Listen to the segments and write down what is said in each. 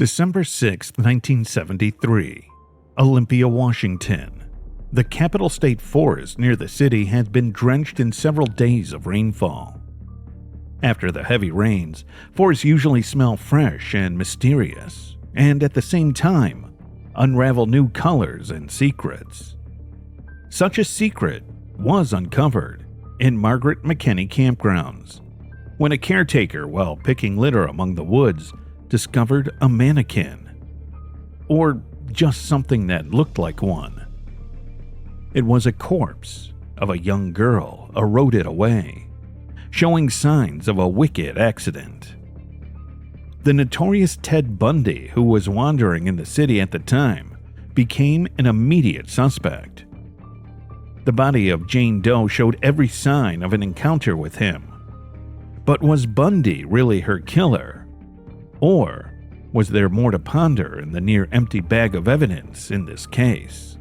December 6, 1973, Olympia, Washington. The Capitol State Forest near the city had been drenched in several days of rainfall. After the heavy rains, forests usually smell fresh and mysterious, and at the same time, unravel new colors and secrets. Such a secret was uncovered in Margaret McKinney campgrounds, when a caretaker, while picking litter among the woods, discovered a mannequin, or just something that looked like one. It was a corpse of a young girl eroded away, showing signs of a wicked accident. The notorious Ted Bundy, who was wandering in the city at the time, became an immediate suspect. The body of Jane Doe showed every sign of an encounter with him. But was Bundy really her killer? Or was there more to ponder in the near-empty bag of evidence in this case?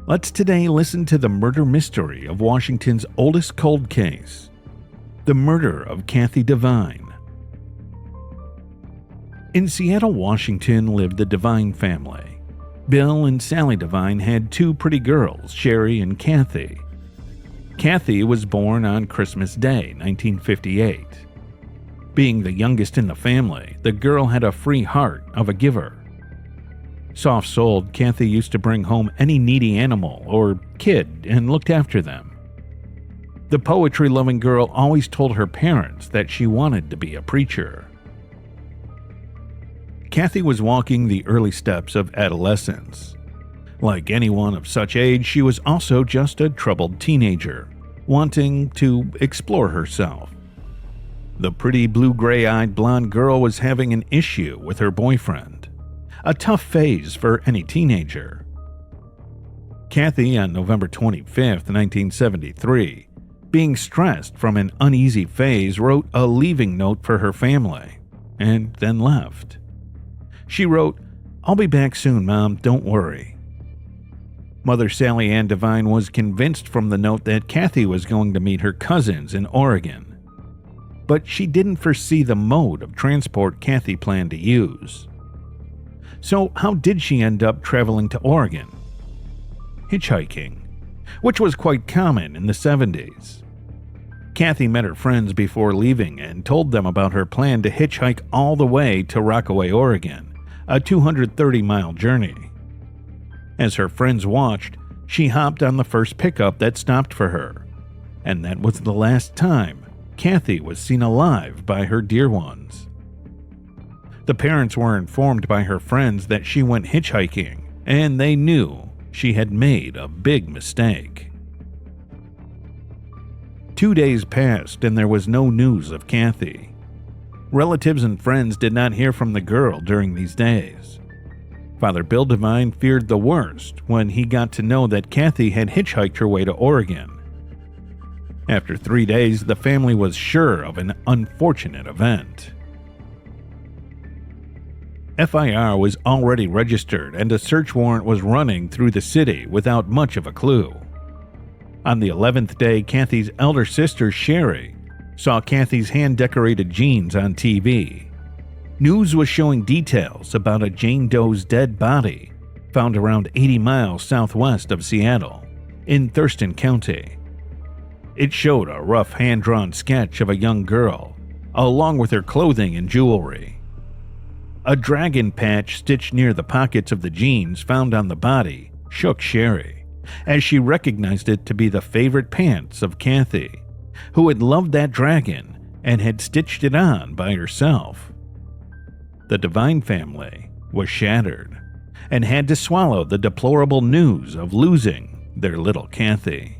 Let's today listen to the murder mystery of Washington's oldest cold case, the murder of Kathy Devine. In Seattle, Washington lived the Devine family. Bill and Sally Devine had two pretty girls, Sherrie and Kathy. Kathy was born on Christmas Day, 1958. Being the youngest in the family, the girl had a free heart of a giver. Soft-souled, Kathy used to bring home any needy animal or kid and looked after them. The poetry-loving girl always told her parents that she wanted to be a preacher. Kathy was walking the early steps of adolescence. Like anyone of such age, she was also just a troubled teenager, wanting to explore herself. The pretty blue-gray-eyed blonde girl was having an issue with her boyfriend, a tough phase for any teenager. Kathy, on November 25, 1973, being stressed from an uneasy phase, wrote a leaving note for her family, and then left. She wrote, "I'll be back soon, Mom, don't worry." Mother Sally Ann Devine was convinced from the note that Kathy was going to meet her cousins in Oregon. But she didn't foresee the mode of transport Kathy planned to use. So how did she end up traveling to Oregon? Hitchhiking, which was quite common in the 70s. Kathy met her friends before leaving and told them about her plan to hitchhike all the way to Rockaway, Oregon, a 230-mile journey. As her friends watched, she hopped on the first pickup that stopped for her, and that was the last time Kathy was seen alive by her dear ones. The parents were informed by her friends that she went hitchhiking, and they knew she had made a big mistake. 2 days passed and there was no news of Kathy. Relatives and friends did not hear from the girl during these days. Father Bill Devine feared the worst when he got to know that Kathy had hitchhiked her way to Oregon. After 3 days, the family was sure of an unfortunate event. FIR was already registered and a search warrant was running through the city without much of a clue. On the 11th day, Kathy's elder sister, Sherrie, saw Kathy's hand-decorated jeans on TV. News was showing details about a Jane Doe's dead body found around 80 miles southwest of Seattle, in Thurston County. It showed a rough hand-drawn sketch of a young girl, along with her clothing and jewelry. A dragon patch stitched near the pockets of the jeans found on the body shook Sherrie, as she recognized it to be the favorite pants of Kathy, who had loved that dragon and had stitched it on by herself. The Devine family was shattered and had to swallow the deplorable news of losing their little Kathy.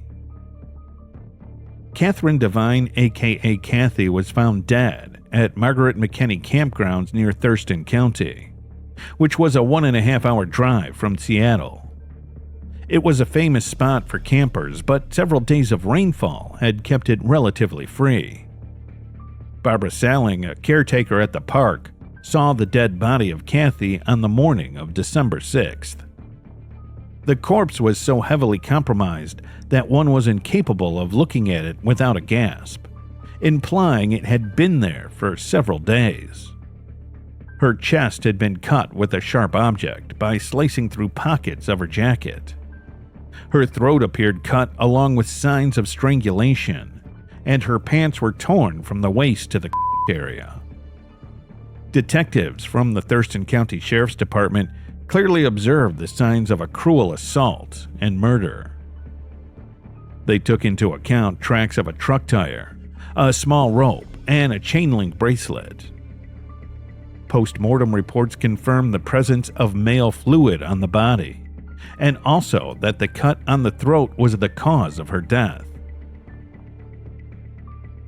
Catherine Devine, aka Kathy, was found dead at Margaret McKinney campgrounds near Thurston County, which was a 1.5-hour drive from Seattle. It was a famous spot for campers, but several days of rainfall had kept it relatively free. Barbara Salling, a caretaker at the park, saw the dead body of Kathy on the morning of December 6th. The corpse was so heavily compromised that one was incapable of looking at it without a gasp, implying it had been there for several days. Her chest had been cut with a sharp object by slicing through pockets of her jacket. Her throat appeared cut along with signs of strangulation, and her pants were torn from the waist to the area. Detectives from the Thurston County Sheriff's Department clearly observed the signs of a cruel assault and murder. They took into account tracks of a truck tire, a small rope, and a chain-link bracelet. Post-mortem reports confirmed the presence of male fluid on the body, and also that the cut on the throat was the cause of her death.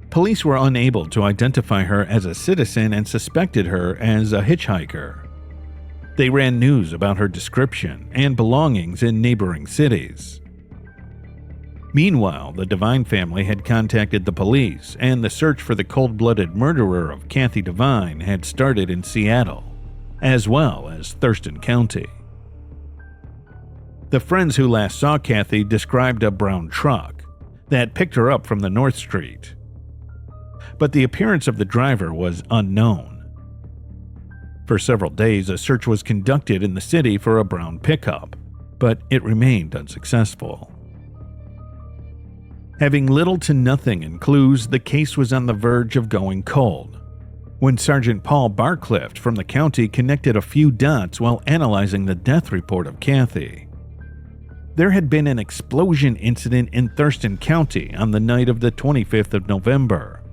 Police were unable to identify her as a citizen and suspected her as a hitchhiker. They ran news about her description and belongings in neighboring cities. Meanwhile, the Devine family had contacted the police, and the search for the cold-blooded murderer of Kathy Devine had started in Seattle, as well as Thurston County. The friends who last saw Kathy described a brown truck that picked her up from the North Street, but the appearance of the driver was unknown. For several days, a search was conducted in the city for a brown pickup, but it remained unsuccessful. Having little to nothing in clues, the case was on the verge of going cold, when Sergeant Paul Barclift from the county connected a few dots while analyzing the death report of Kathy. There had been an explosion incident in Thurston County on the night of the 25th of November.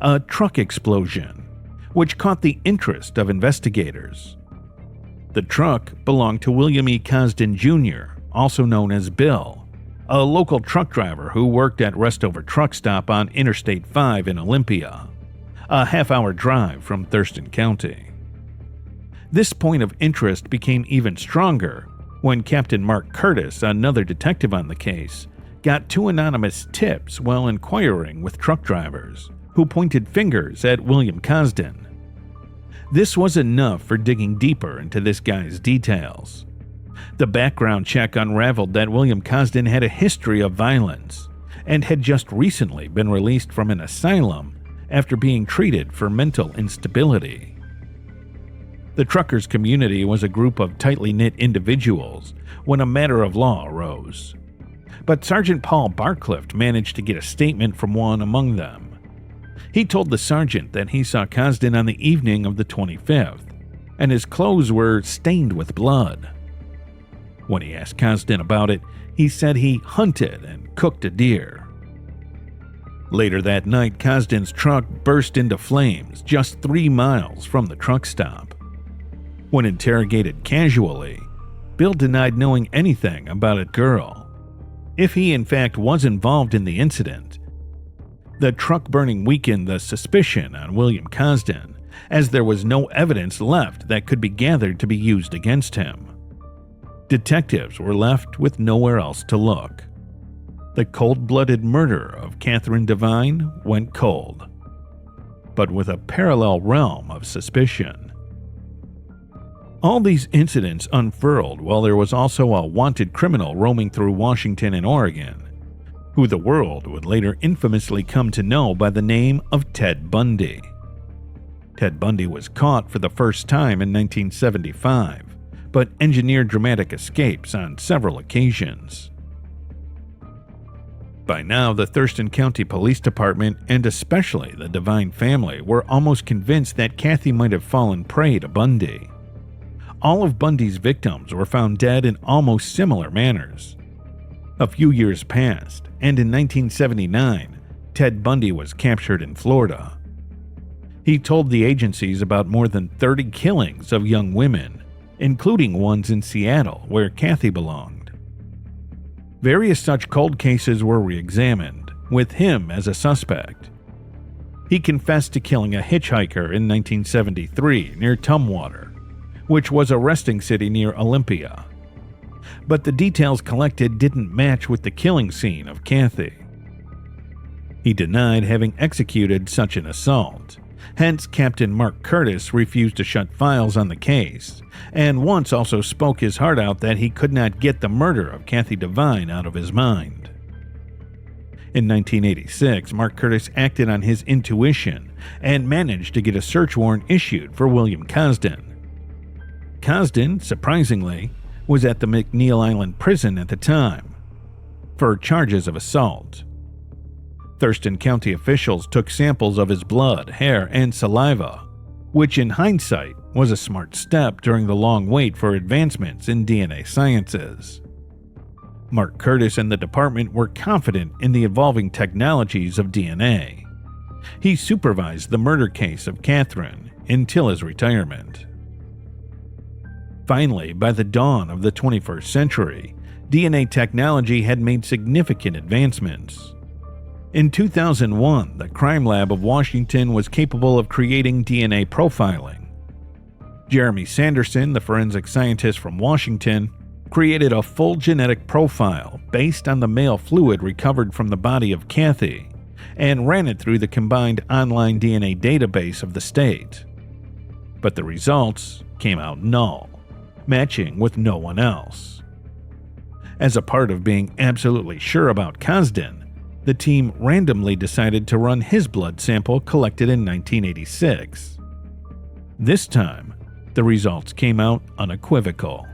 A truck explosion, which caught the interest of investigators. The truck belonged to William E. Cosden Jr., also known as Bill, a local truck driver who worked at Restover Truck Stop on Interstate 5 in Olympia, a half-hour drive from Thurston County. This point of interest became even stronger when Captain Mark Curtis, another detective on the case, got two anonymous tips while inquiring with truck drivers, who pointed fingers at William Cosden. This was enough for digging deeper into this guy's details. The background check unraveled that William Cosden had a history of violence and had just recently been released from an asylum after being treated for mental instability. The truckers' community was a group of tightly knit individuals when a matter of law arose, but Sergeant Paul Barclift managed to get a statement from one among them. He told the sergeant that he saw Cosden on the evening of the 25th, and his clothes were stained with blood. When he asked Cosden about it, he said he hunted and cooked a deer. Later that night, Cosden's truck burst into flames just 3 miles from the truck stop. When interrogated casually, Bill denied knowing anything about a girl. If he in fact was involved in the incident, the truck burning weakened the suspicion on William Cosden, as there was no evidence left that could be gathered to be used against him. Detectives were left with nowhere else to look. The cold-blooded murder of Catherine Devine went cold, but with a parallel realm of suspicion. All these incidents unfurled while there was also a wanted criminal roaming through Washington and Oregon, who the world would later infamously come to know by the name of Ted Bundy. Ted Bundy was caught for the first time in 1975, but engineered dramatic escapes on several occasions. By now, the Thurston County Police Department, and especially the Devine family, were almost convinced that Kathy might have fallen prey to Bundy. All of Bundy's victims were found dead in almost similar manners. A few years passed, and in 1979, Ted Bundy was captured in Florida. He told the agencies about more than 30 killings of young women, including ones in Seattle where Kathy belonged. Various such cold cases were re-examined, with him as a suspect. He confessed to killing a hitchhiker in 1973 near Tumwater, which was a resting city near Olympia. But the details collected didn't match with the killing scene of Kathy. He denied having executed such an assault. Hence, Captain Mark Curtis refused to shut files on the case, and once also spoke his heart out that he could not get the murder of Kathy Devine out of his mind. In 1986, Mark Curtis acted on his intuition and managed to get a search warrant issued for William Cosden. Cosden, surprisingly, was at the McNeil Island prison at the time for charges of assault. Thurston County officials took samples of his blood, hair, and saliva, which in hindsight was a smart step during the long wait for advancements in DNA sciences. Mark Curtis and the department were confident in the evolving technologies of DNA. He supervised the murder case of Catherine until his retirement. Finally, by the dawn of the 21st century, DNA technology had made significant advancements. In 2001, the Crime Lab of Washington was capable of creating DNA profiling. Jeremy Sanderson, the forensic scientist from Washington, created a full genetic profile based on the male fluid recovered from the body of Kathy and ran it through the combined online DNA database of the state. But the results came out null, matching with no one else. As a part of being absolutely sure about Cosden, the team randomly decided to run his blood sample collected in 1986. This time, the results came out unequivocal.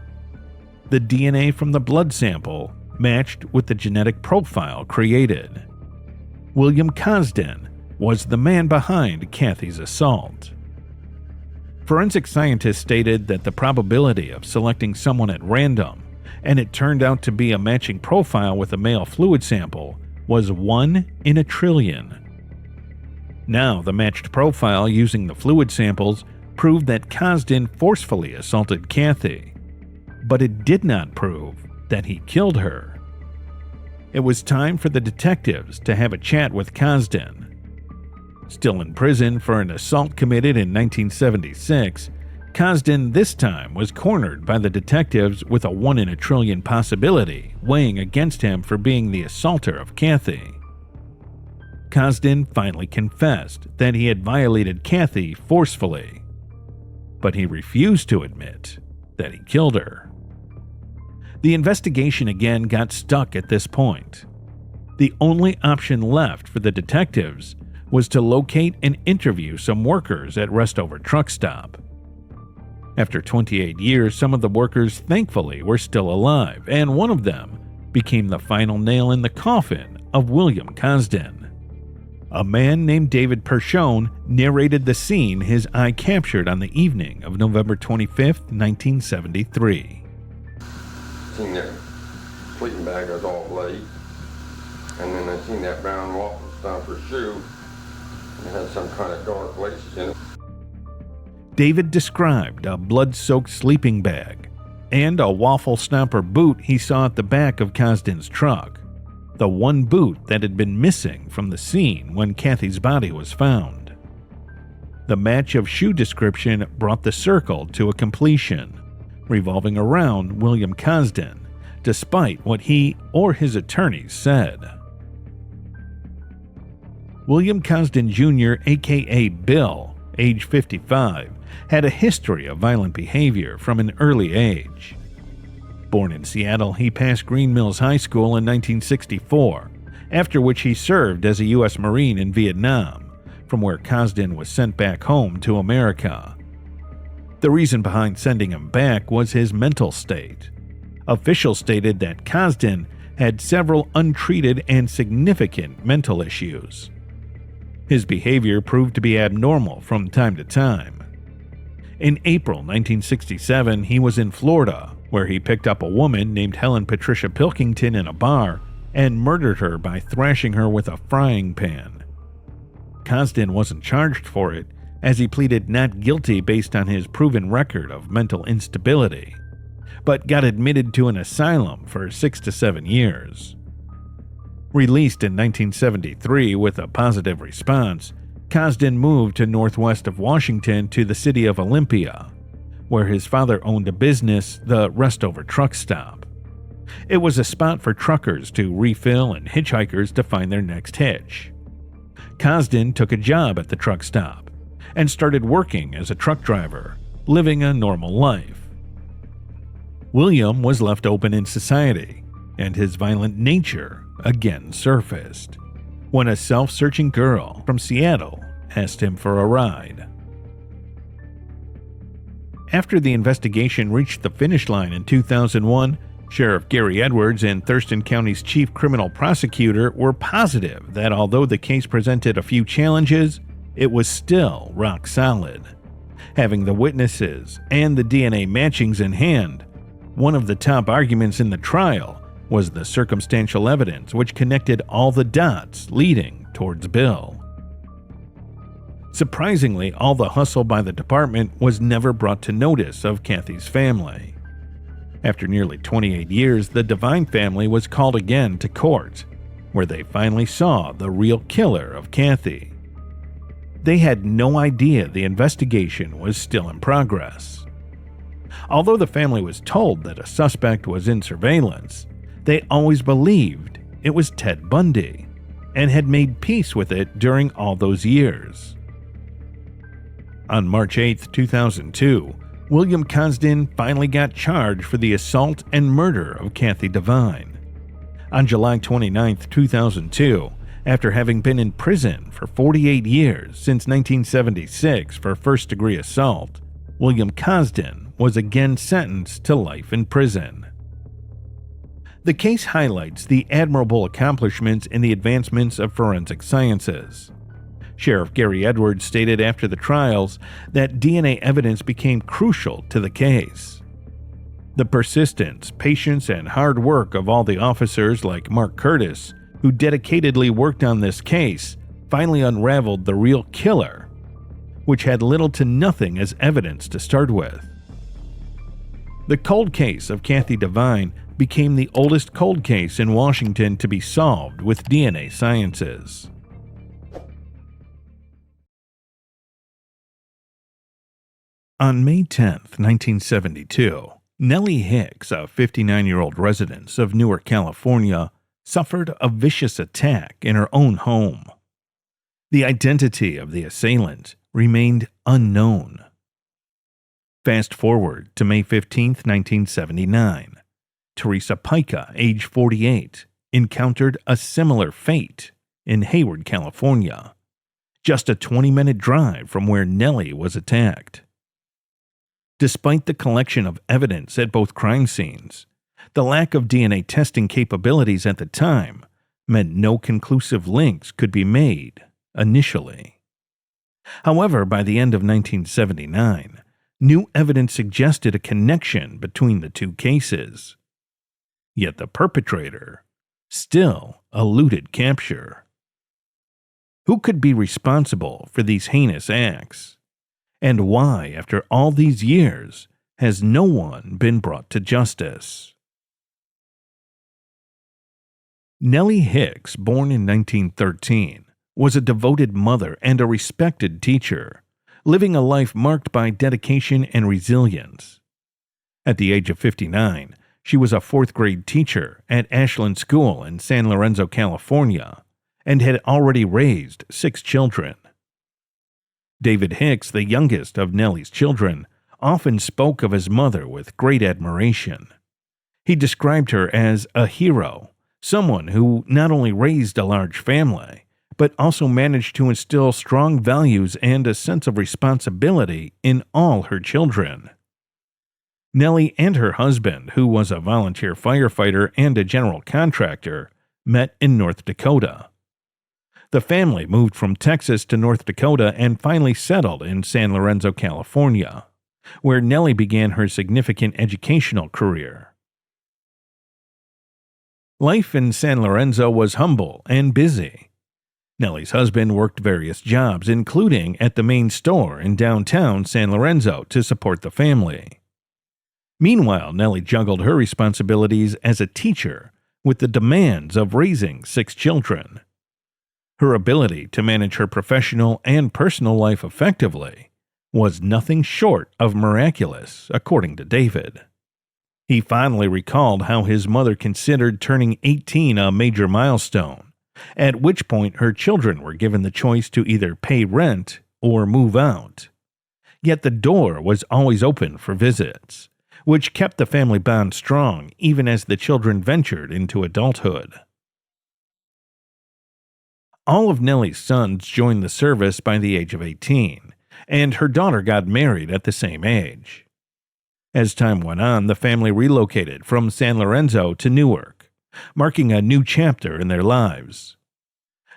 The DNA from the blood sample matched with the genetic profile created. William Cosden was the man behind Kathy's assault. Forensic scientists stated that the probability of selecting someone at random, and it turned out to be a matching profile with a male fluid sample, was 1 in a trillion. Now, the matched profile using the fluid samples proved that Cosden forcefully assaulted Kathy, but it did not prove that he killed her. It was time for the detectives to have a chat with Cosden. Still in prison for an assault committed in 1976, Cosden this time was cornered by the detectives with a 1 in a trillion possibility weighing against him for being the assaulter of Kathy. Cosden finally confessed that he had violated Kathy forcefully, but he refused to admit that he killed her. The investigation again got stuck at this point. The only option left for the detectives was to locate and interview some workers at Restover Truck Stop. After 28 years, some of the workers thankfully were still alive, and one of them became the final nail in the coffin of William Cosden. A man named David Pershone narrated the scene his eye captured on the evening of November 25, 1973. Seen that sleeping bag was all laid, and then I seen that brown waffle stomper shoe. It had some kind of dark laces in it. David described a blood-soaked sleeping bag and a waffle stomper boot he saw at the back of Cosden's truck, the one boot that had been missing from the scene when Kathy's body was found. The match of shoe description brought the circle to a completion, revolving around William Cosden, despite what he or his attorneys said. William Cosden Jr., aka Bill, age 55, had a history of violent behavior from an early age. Born in Seattle, he passed Green Mills High School in 1964, after which he served as a U.S. Marine in Vietnam, from where Cosden was sent back home to America. The reason behind sending him back was his mental state. Officials stated that Cosden had several untreated and significant mental issues. His behavior proved to be abnormal from time to time. In April 1967, he was in Florida, where he picked up a woman named Helen Patricia Pilkington in a bar and murdered her by thrashing her with a frying pan. Cosden wasn't charged for it, as he pleaded not guilty based on his proven record of mental instability, but got admitted to an asylum for 6 to 7 years. Released in 1973 with a positive response, Cosden moved to northwest of Washington to the city of Olympia, where his father owned a business, the Restover Truck Stop. It was a spot for truckers to refill and hitchhikers to find their next hitch. Cosden took a job at the truck stop and started working as a truck driver, living a normal life. William was left open in society, and his violent nature again surfaced. when a self-searching girl from Seattle asked him for a ride. After the investigation reached the finish line in 2001, Sheriff Gary Edwards and Thurston County's chief criminal prosecutor were positive that although the case presented a few challenges, it was still rock solid. Having the witnesses and the DNA matchings in hand, one of the top arguments in the trial was the circumstantial evidence which connected all the dots leading towards Bill. Surprisingly, all the hustle by the department was never brought to notice of Kathy's family. After nearly 28 years, the Devine family was called again to court, where they finally saw the real killer of Kathy. They had no idea the investigation was still in progress. Although the family was told that a suspect was in surveillance, they always believed it was Ted Bundy, and had made peace with it during all those years. On March 8, 2002, William Cosden finally got charged for the assault and murder of Kathy Devine. On July 29, 2002, after having been in prison for 48 years since 1976 for first-degree assault, William Cosden was again sentenced to life in prison. The case highlights the admirable accomplishments in the advancements of forensic sciences. Sheriff Gary Edwards stated after the trials that DNA evidence became crucial to the case. The persistence, patience, and hard work of all the officers like Mark Curtis, who dedicatedly worked on this case, finally unraveled the real killer, which had little to nothing as evidence to start with. The cold case of Kathy Devine became the oldest cold case in Washington to be solved with DNA sciences. On May 10, 1972, Nellie Hicks, a 59-year-old resident of Newark, California, suffered a vicious attack in her own home. The identity of the assailant remained unknown. Fast forward to May 15, 1979. Theresa Pica, age 48, encountered a similar fate in Hayward, California, just a 20-minute drive from where Nellie was attacked. Despite the collection of evidence at both crime scenes, the lack of DNA testing capabilities at the time meant no conclusive links could be made initially. However, by the end of 1979, new evidence suggested a connection between the two cases. Yet the perpetrator still eluded capture. Who could be responsible for these heinous acts? And why, after all these years, has no one been brought to justice? Nellie Hicks, born in 1913, was a devoted mother and a respected teacher, living a life marked by dedication and resilience. At the age of 59, she was a fourth-grade teacher at Ashland School in San Lorenzo, California, and had already raised 6 children. David Hicks, the youngest of Nellie's children, often spoke of his mother with great admiration. He described her as a hero, someone who not only raised a large family, but also managed to instill strong values and a sense of responsibility in all her children. Nellie and her husband, who was a volunteer firefighter and a general contractor, met in North Dakota. The family moved from Texas to North Dakota and finally settled in San Lorenzo, California, where Nellie began her significant educational career. Life in San Lorenzo was humble and busy. Nellie's husband worked various jobs, including at the main store in downtown San Lorenzo to support the family. Meanwhile, Nellie juggled her responsibilities as a teacher with the demands of raising 6 children. Her ability to manage her professional and personal life effectively was nothing short of miraculous, according to David. He fondly recalled how his mother considered turning 18 a major milestone, at which point her children were given the choice to either pay rent or move out. Yet the door was always open for visits, which kept the family bond strong even as the children ventured into adulthood. All of Nellie's sons joined the service by the age of 18, and her daughter got married at the same age. As time went on, the family relocated from San Lorenzo to Newark, marking a new chapter in their lives.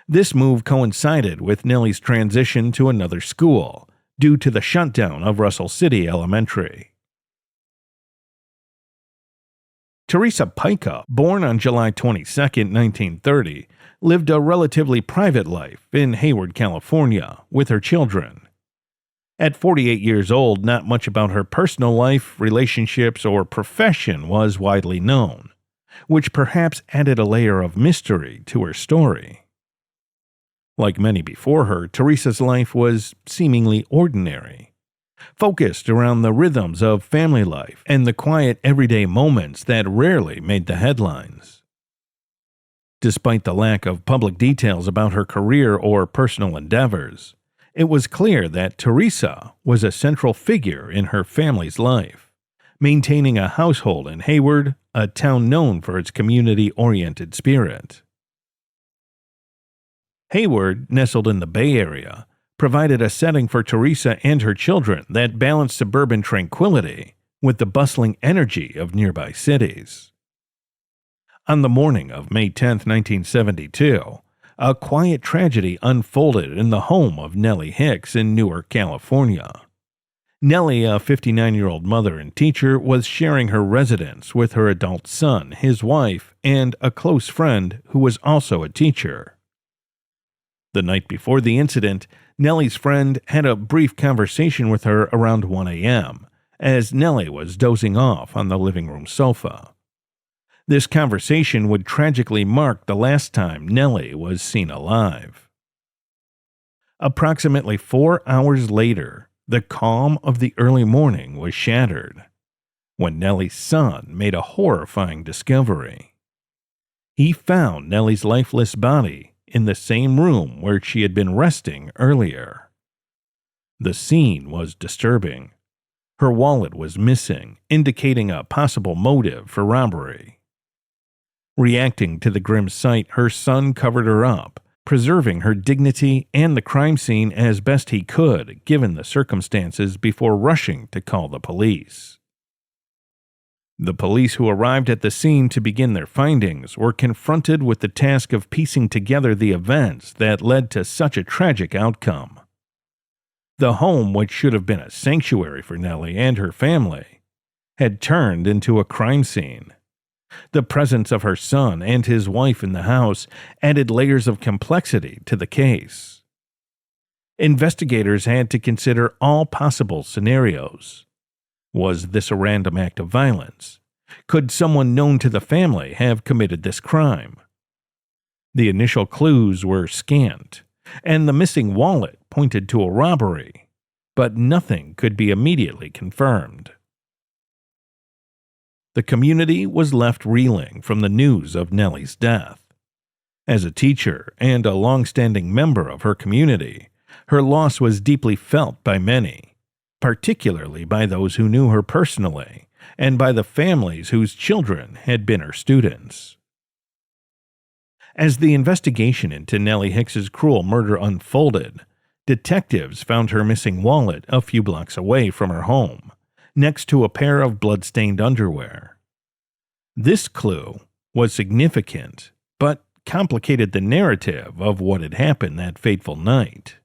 This move coincided with Nellie's transition to another school, due to the shutdown of Russell City Elementary. Theresa Pica, born on July 22, 1930, lived a relatively private life in Hayward, California, with her children. At 48 years old, not much about her personal life, relationships, or profession was widely known, which perhaps added a layer of mystery to her story. Like many before her, Theresa's life was seemingly ordinary, focused around the rhythms of family life and the quiet everyday moments that rarely made the headlines. Despite the lack of public details about her career or personal endeavors, it was clear that Theresa was a central figure in her family's life, maintaining a household in Hayward, a town known for its community-oriented spirit. Hayward, nestled in the Bay Area, provided a setting for Theresa and her children that balanced suburban tranquility with the bustling energy of nearby cities. On the morning of May 10, 1972, a quiet tragedy unfolded in the home of Nellie Hicks in Newark, California. Nellie, a 59-year-old mother and teacher, was sharing her residence with her adult son, his wife, and a close friend who was also a teacher. The night before the incident, Nellie's friend had a brief conversation with her around 1 a.m., as Nellie was dozing off on the living room sofa. This conversation would tragically mark the last time Nellie was seen alive. Approximately 4 hours later, the calm of the early morning was shattered when Nellie's son made a horrifying discovery. He found Nellie's lifeless body in the same room where she had been resting earlier. The scene was disturbing. Her wallet was missing, indicating a possible motive for robbery. Reacting to the grim sight, her son covered her up, preserving her dignity and the crime scene as best he could given the circumstances before rushing to call the police. The police who arrived at the scene to begin their findings were confronted with the task of piecing together the events that led to such a tragic outcome. The home, which should have been a sanctuary for Nellie and her family, had turned into a crime scene. The presence of her son and his wife in the house added layers of complexity to the case. Investigators had to consider all possible scenarios. Was this a random act of violence? Could someone known to the family have committed this crime? The initial clues were scant, and the missing wallet pointed to a robbery, but nothing could be immediately confirmed. The community was left reeling from the news of Nellie's death. As a teacher and a long-standing member of her community, her loss was deeply felt by many, particularly by those who knew her personally and by the families whose children had been her students. As the investigation into Nellie Hicks's cruel murder unfolded, detectives found her missing wallet a few blocks away from her home, next to a pair of blood-stained underwear. This clue was significant, but complicated the narrative of what had happened that fateful night.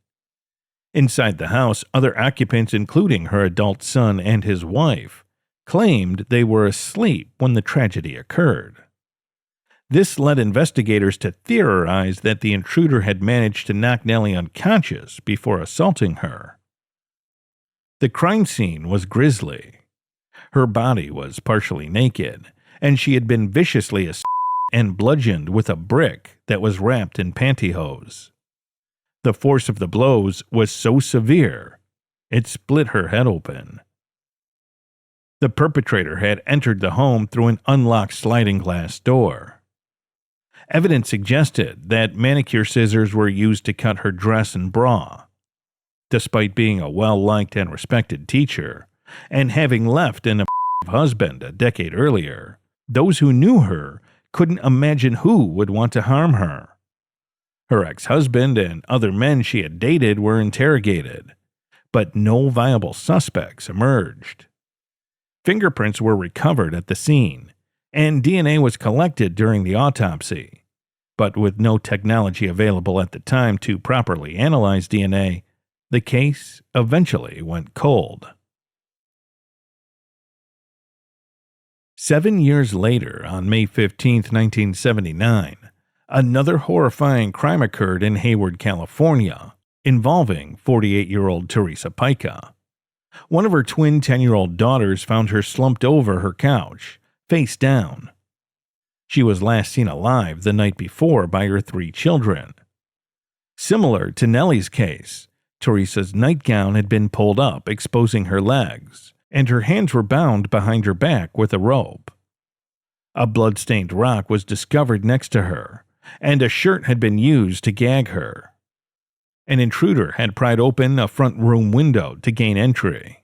Inside the house, other occupants, including her adult son and his wife, claimed they were asleep when the tragedy occurred. This led investigators to theorize that the intruder had managed to knock Nellie unconscious before assaulting her. The crime scene was grisly. Her body was partially naked, and she had been viciously assaulted and bludgeoned with a brick that was wrapped in pantyhose. The force of the blows was so severe, it split her head open. The perpetrator had entered the home through an unlocked sliding glass door. Evidence suggested that manicure scissors were used to cut her dress and bra. Despite being a well-liked and respected teacher, and having left an abusive husband a decade earlier, those who knew her couldn't imagine who would want to harm her. Her ex-husband and other men she had dated were interrogated, but no viable suspects emerged. Fingerprints were recovered at the scene, and DNA was collected during the autopsy, but with no technology available at the time to properly analyze DNA, the case eventually went cold. 7 years later, on May 15, 1979, another horrifying crime occurred in Hayward, California, involving 48-year-old Theresa Pica. One of her twin 10-year-old daughters found her slumped over her couch, face down. She was last seen alive the night before by her 3 children. Similar to Nellie's case, Theresa's nightgown had been pulled up, exposing her legs, and her hands were bound behind her back with a rope. A blood-stained rock was discovered next to her, and a shirt had been used to gag her. An intruder had pried open a front room window to gain entry.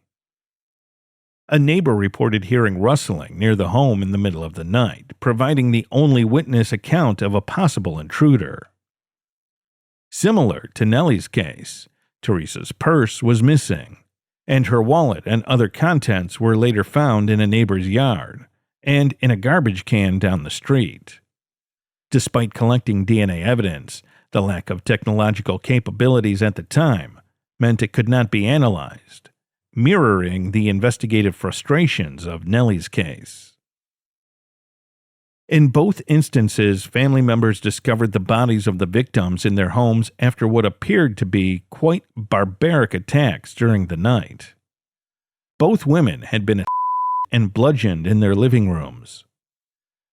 A neighbor reported hearing rustling near the home in the middle of the night, providing the only witness account of a possible intruder. Similar to Nellie's case, Theresa's purse was missing, and her wallet and other contents were later found in a neighbor's yard and in a garbage can down the street. Despite collecting DNA evidence, the lack of technological capabilities at the time meant it could not be analyzed, mirroring the investigative frustrations of Nellie's case. In both instances, family members discovered the bodies of the victims in their homes after what appeared to be quite barbaric attacks during the night. Both women had been and bludgeoned in their living rooms.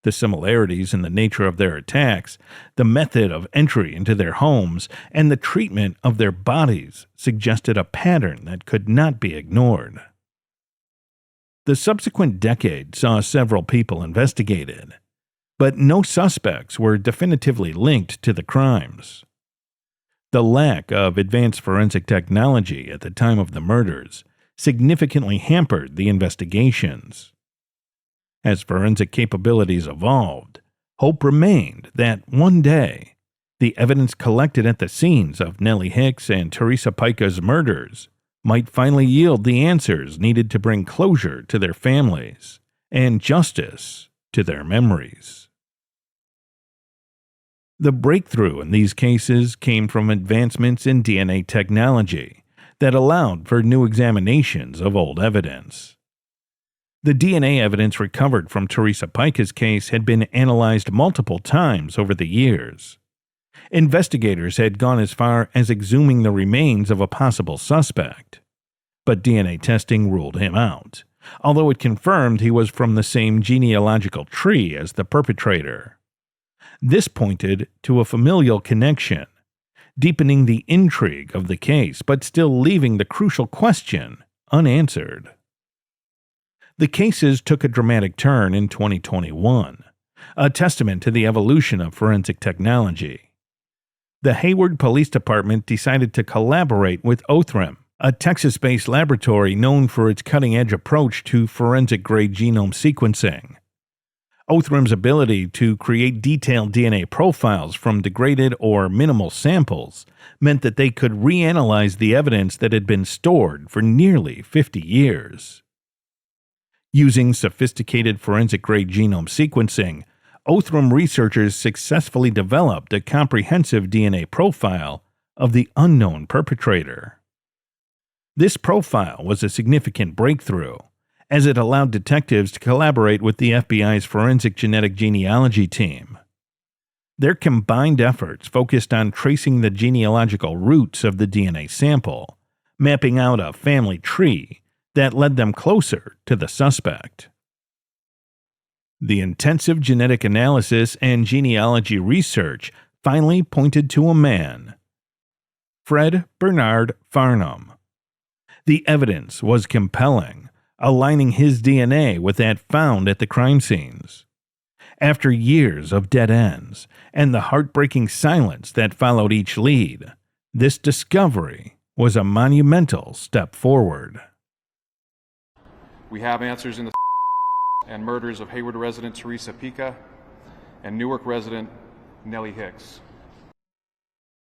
The similarities in the nature of their attacks, the method of entry into their homes, and the treatment of their bodies suggested a pattern that could not be ignored. The subsequent decade saw several people investigated, but no suspects were definitively linked to the crimes. The lack of advanced forensic technology at the time of the murders significantly hampered the investigations. As forensic capabilities evolved, hope remained that one day, the evidence collected at the scenes of Nellie Hicks and Theresa Pica's murders might finally yield the answers needed to bring closure to their families and justice to their memories. The breakthrough in these cases came from advancements in DNA technology that allowed for new examinations of old evidence. The DNA evidence recovered from Theresa Pica's case had been analyzed multiple times over the years. Investigators had gone as far as exhuming the remains of a possible suspect, but DNA testing ruled him out, although it confirmed he was from the same genealogical tree as the perpetrator. This pointed to a familial connection, deepening the intrigue of the case, but still leaving the crucial question unanswered. The cases took a dramatic turn in 2021, a testament to the evolution of forensic technology. The Hayward Police Department decided to collaborate with Othram, a Texas-based laboratory known for its cutting-edge approach to forensic-grade genome sequencing. Othram's ability to create detailed DNA profiles from degraded or minimal samples meant that they could reanalyze the evidence that had been stored for nearly 50 years. Using sophisticated forensic-grade genome sequencing, Othram researchers successfully developed a comprehensive DNA profile of the unknown perpetrator. This profile was a significant breakthrough, as it allowed detectives to collaborate with the FBI's forensic genetic genealogy team. Their combined efforts focused on tracing the genealogical roots of the DNA sample, mapping out a family tree that led them closer to the suspect. The intensive genetic analysis and genealogy research finally pointed to a man, Fred Bernard Farnham. The evidence was compelling, aligning his DNA with that found at the crime scenes. After years of dead ends and the heartbreaking silence that followed each lead, this discovery was a monumental step forward. We have answers in the and murders of Hayward resident Theresa Pica and Newark resident Nellie Hicks.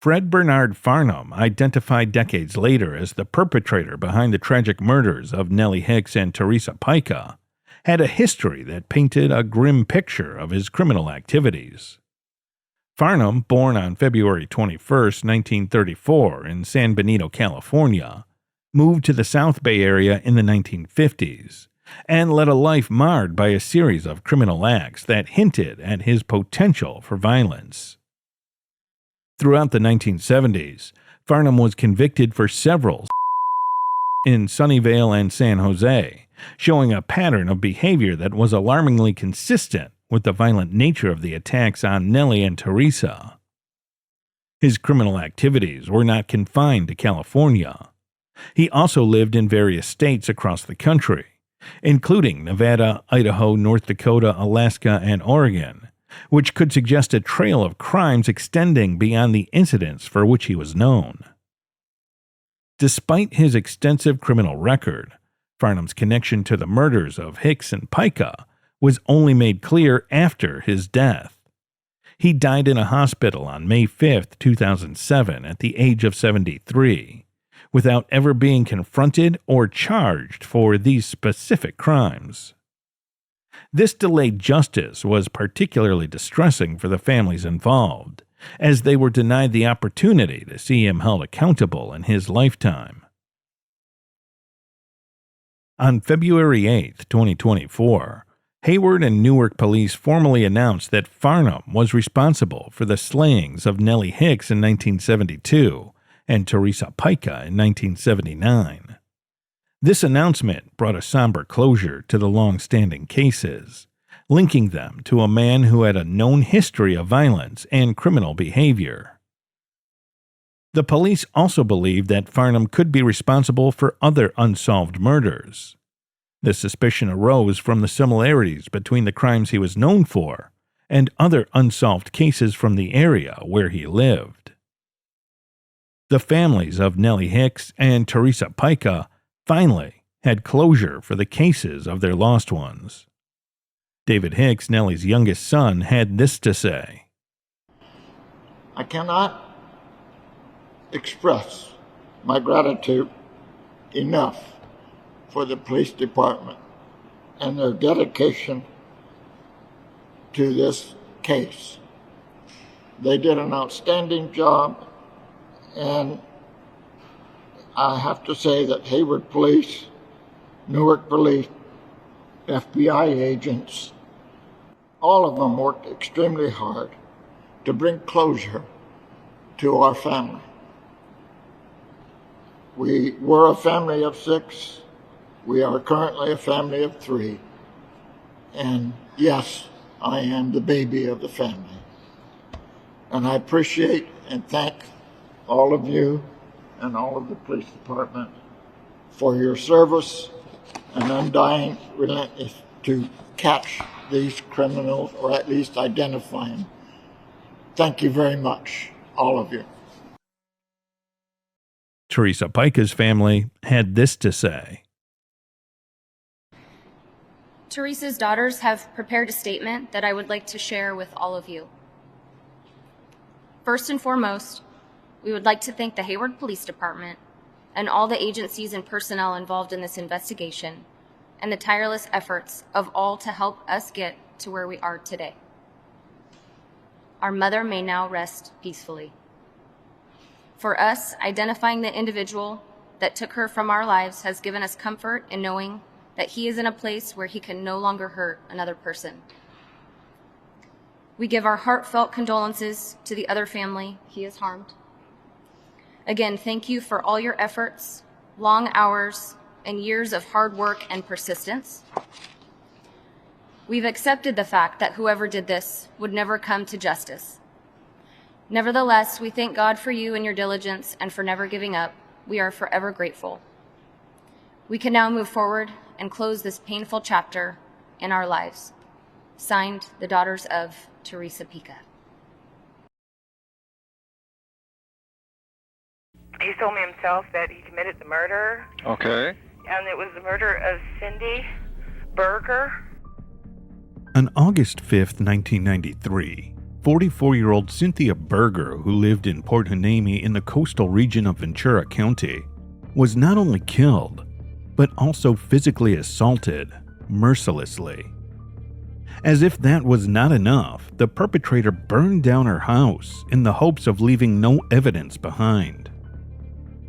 Fred Bernard Farnham, identified decades later as the perpetrator behind the tragic murders of Nellie Hicks and Theresa Pica, had a history that painted a grim picture of his criminal activities. Farnham, born on February 21, 1934, in San Benito, California, moved to the South Bay Area in the 1950s and led a life marred by a series of criminal acts that hinted at his potential for violence. Throughout the 1970s, Farnham was convicted for several in Sunnyvale and San Jose, showing a pattern of behavior that was alarmingly consistent with the violent nature of the attacks on Nellie and Theresa. His criminal activities were not confined to California. He also lived in various states across the country, including Nevada, Idaho, North Dakota, Alaska, and Oregon, which could suggest a trail of crimes extending beyond the incidents for which he was known. Despite his extensive criminal record, Farnham's connection to the murders of Hicks and Pica was only made clear after his death. He died in a hospital on May 5, 2007, at the age of 73, without ever being confronted or charged for these specific crimes. This delayed justice was particularly distressing for the families involved, as they were denied the opportunity to see him held accountable in his lifetime. On February 8, 2024, Hayward and Newark police formally announced that Farnham was responsible for the slayings of Nellie Hicks in 1972 and Theresa Pica in 1979. This announcement brought a somber closure to the long-standing cases, linking them to a man who had a known history of violence and criminal behavior. The police also believed that Farnham could be responsible for other unsolved murders. The suspicion arose from the similarities between the crimes he was known for and other unsolved cases from the area where he lived. The families of Nellie Hicks and Theresa Pica finally had closure for the cases of their lost ones. David Hicks, Nellie's youngest son, had this to say. I cannot express my gratitude enough for the police department and their dedication to this case. They did an outstanding job, and I have to say that Hayward Police, Newark Police, FBI agents, all of them worked extremely hard to bring closure to our family. We were a family of 6. We are currently a family of 3. And yes, I am the baby of the family. And I appreciate and thank all of you and all of the police department for your service and undying relentless to catch these criminals, or at least identify them. Thank you very much, all of you. Theresa Pica's family had this to say. Theresa's daughters have prepared a statement that I would like to share with all of you. First and foremost, we would like to thank the Hayward Police Department and all the agencies and personnel involved in this investigation and the tireless efforts of all to help us get to where we are today. Our mother may now rest peacefully. For us, identifying the individual that took her from our lives has given us comfort in knowing that he is in a place where he can no longer hurt another person. We give our heartfelt condolences to the other family he has harmed. Again, thank you for all your efforts, long hours, and years of hard work and persistence. We've accepted the fact that whoever did this would never come to justice. Nevertheless, we thank God for you and your diligence and for never giving up. We are forever grateful. We can now move forward and close this painful chapter in our lives. Signed, the daughters of Theresa Pica. He told me himself that he committed the murder. Okay. And it was the murder of Cynthia Burger. On August 5, 1993, 44-year-old Cynthia Burger, who lived in Port Hueneme in the coastal region of Ventura County, was not only killed, but also physically assaulted mercilessly. As if that was not enough, the perpetrator burned down her house in the hopes of leaving no evidence behind.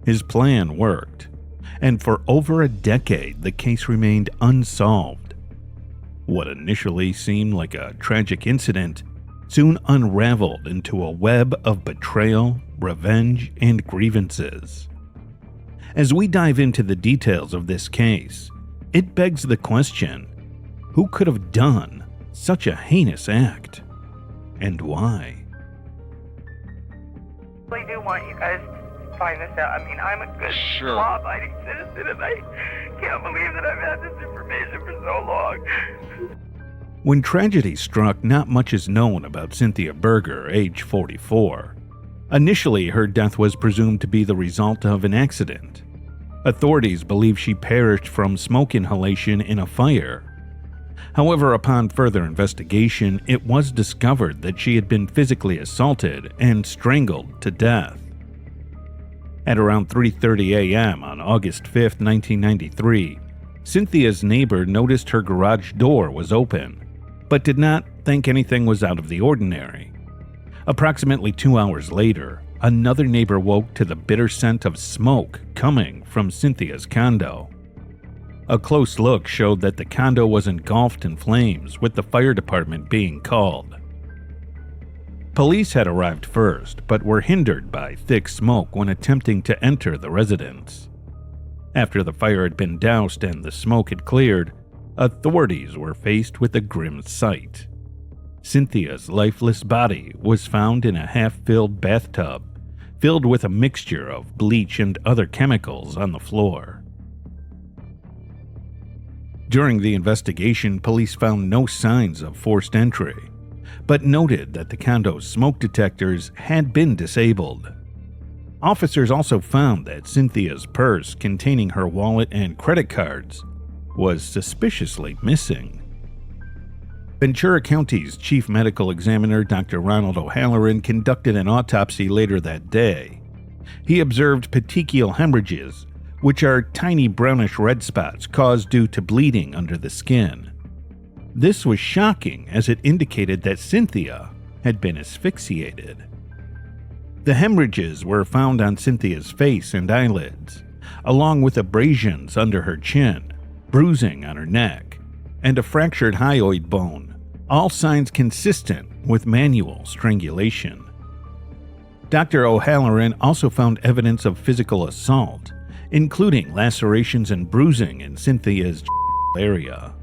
His plan worked, and for over a decade the case remained unsolved. What initially seemed like a tragic incident soon unraveled into a web of betrayal, revenge, and grievances. As we dive into the details of this case, it begs the question, who could have done such a heinous act, and why? I really do want you guys to find this out. I mean, I'm a good, law-abiding citizen, and I can't believe that I've had this information for so long. When tragedy struck, not much is known about Cynthia Burger, age 44. Initially, her death was presumed to be the result of an accident. Authorities believe she perished from smoke inhalation in a fire. However, upon further investigation, it was discovered that she had been physically assaulted and strangled to death. At around 3:30 a.m. on August 5, 1993, Cynthia's neighbor noticed her garage door was open, but did not think anything was out of the ordinary. Approximately 2 hours later, another neighbor woke to the bitter scent of smoke coming from Cynthia's condo. A close look showed that the condo was engulfed in flames, with the fire department being called. Police had arrived first, but were hindered by thick smoke when attempting to enter the residence. After the fire had been doused and the smoke had cleared, authorities were faced with a grim sight. Cynthia's lifeless body was found in a half-filled bathtub, filled with a mixture of bleach and other chemicals on the floor. During the investigation, police found no signs of forced entry, but noted that the condo's smoke detectors had been disabled. Officers also found that Cynthia's purse containing her wallet and credit cards was suspiciously missing. Ventura County's chief medical examiner, Dr. Ronald O'Halloran, conducted an autopsy later that day. He observed petechial hemorrhages, which are tiny brownish red spots caused due to bleeding under the skin. This was shocking, as it indicated that Cynthia had been asphyxiated. The hemorrhages were found on Cynthia's face and eyelids, along with abrasions under her chin, bruising on her neck, and a fractured hyoid bone, all signs consistent with manual strangulation. Dr. O'Halloran also found evidence of physical assault, including lacerations and bruising in Cynthia's area.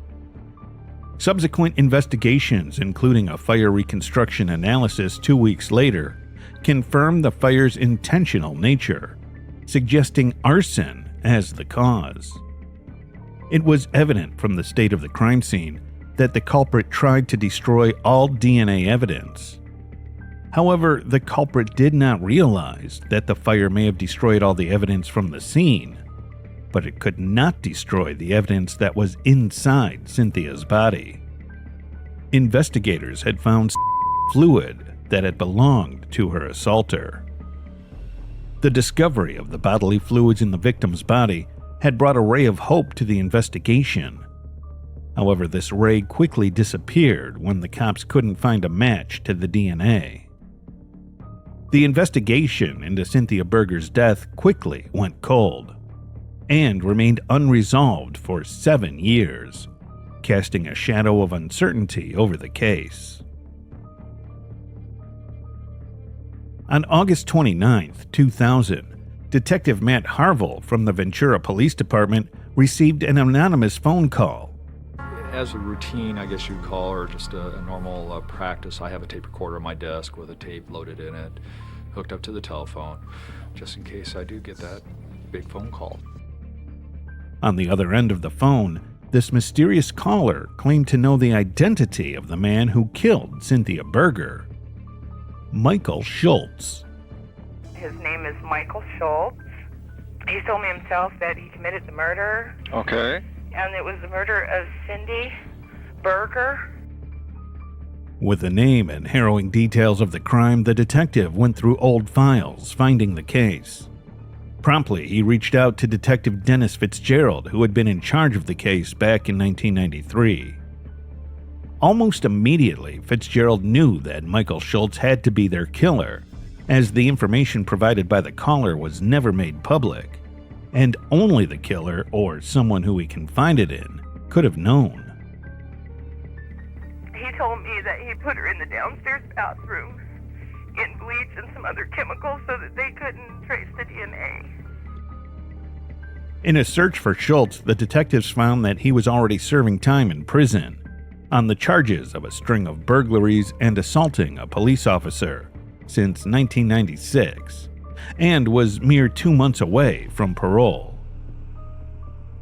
Subsequent investigations, including a fire reconstruction analysis 2 weeks later, confirmed the fire's intentional nature, suggesting arson as the cause. It was evident from the state of the crime scene that the culprit tried to destroy all DNA evidence. However, the culprit did not realize that the fire may have destroyed all the evidence from the scene, but it could not destroy the evidence that was inside Cynthia's body. Investigators had found fluid that had belonged to her assaulter. The discovery of the bodily fluids in the victim's body had brought a ray of hope to the investigation. However, this ray quickly disappeared when the cops couldn't find a match to the DNA. The investigation into Cynthia Burger's death quickly went cold and remained unresolved for 7 years, casting a shadow of uncertainty over the case. On August 29, 2000, Detective Matt Harville from the Ventura Police Department received an anonymous phone call. As a routine, I guess you'd call, or just a normal practice, I have a tape recorder on my desk with a tape loaded in it, hooked up to the telephone, just in case I do get that big phone call. On the other end of the phone, this mysterious caller claimed to know the identity of the man who killed Cynthia Burger, Michael Schultz. His name is Michael Schultz. He told me himself that he committed the murder. Okay. And it was the murder of Cindy Burger. With the name and harrowing details of the crime, the detective went through old files, finding the case. Promptly, he reached out to Detective Dennis Fitzgerald, who had been in charge of the case back in 1993. Almost immediately, Fitzgerald knew that Michael Schultz had to be their killer, as the information provided by the caller was never made public, and only the killer, or someone who he confided in, could have known. He told me that he put her in the downstairs bathroom in bleach and some other chemicals so that they couldn't trace the DNA. In a search for Schultz, the detectives found that he was already serving time in prison on the charges of a string of burglaries and assaulting a police officer since 1996, and was mere 2 months away from parole.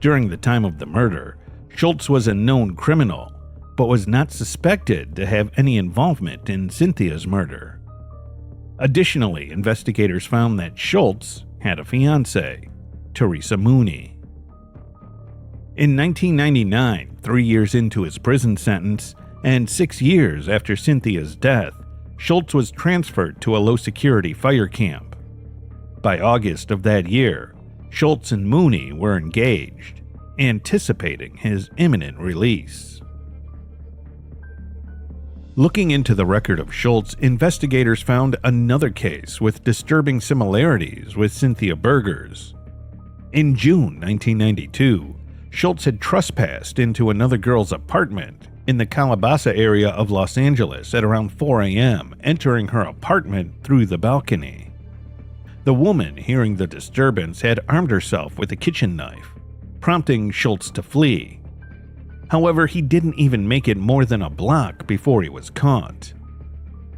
During the time of the murder, Schultz was a known criminal, but was not suspected to have any involvement in Cynthia's murder. Additionally, investigators found that Schultz had a fiancée, Theresa Mooney. In 1999, 3 years into his prison sentence, and 6 years after Cynthia's death, Schultz was transferred to a low-security fire camp. By August of that year, Schultz and Mooney were engaged, anticipating his imminent release. Looking into the record of Schultz, investigators found another case with disturbing similarities with Cynthia Burger's. In June 1992, Schultz had trespassed into another girl's apartment in the Calabasas area of Los Angeles at around 4 a.m., entering her apartment through the balcony. The woman, hearing the disturbance, had armed herself with a kitchen knife, prompting Schultz to flee. However, he didn't even make it more than a block before he was caught.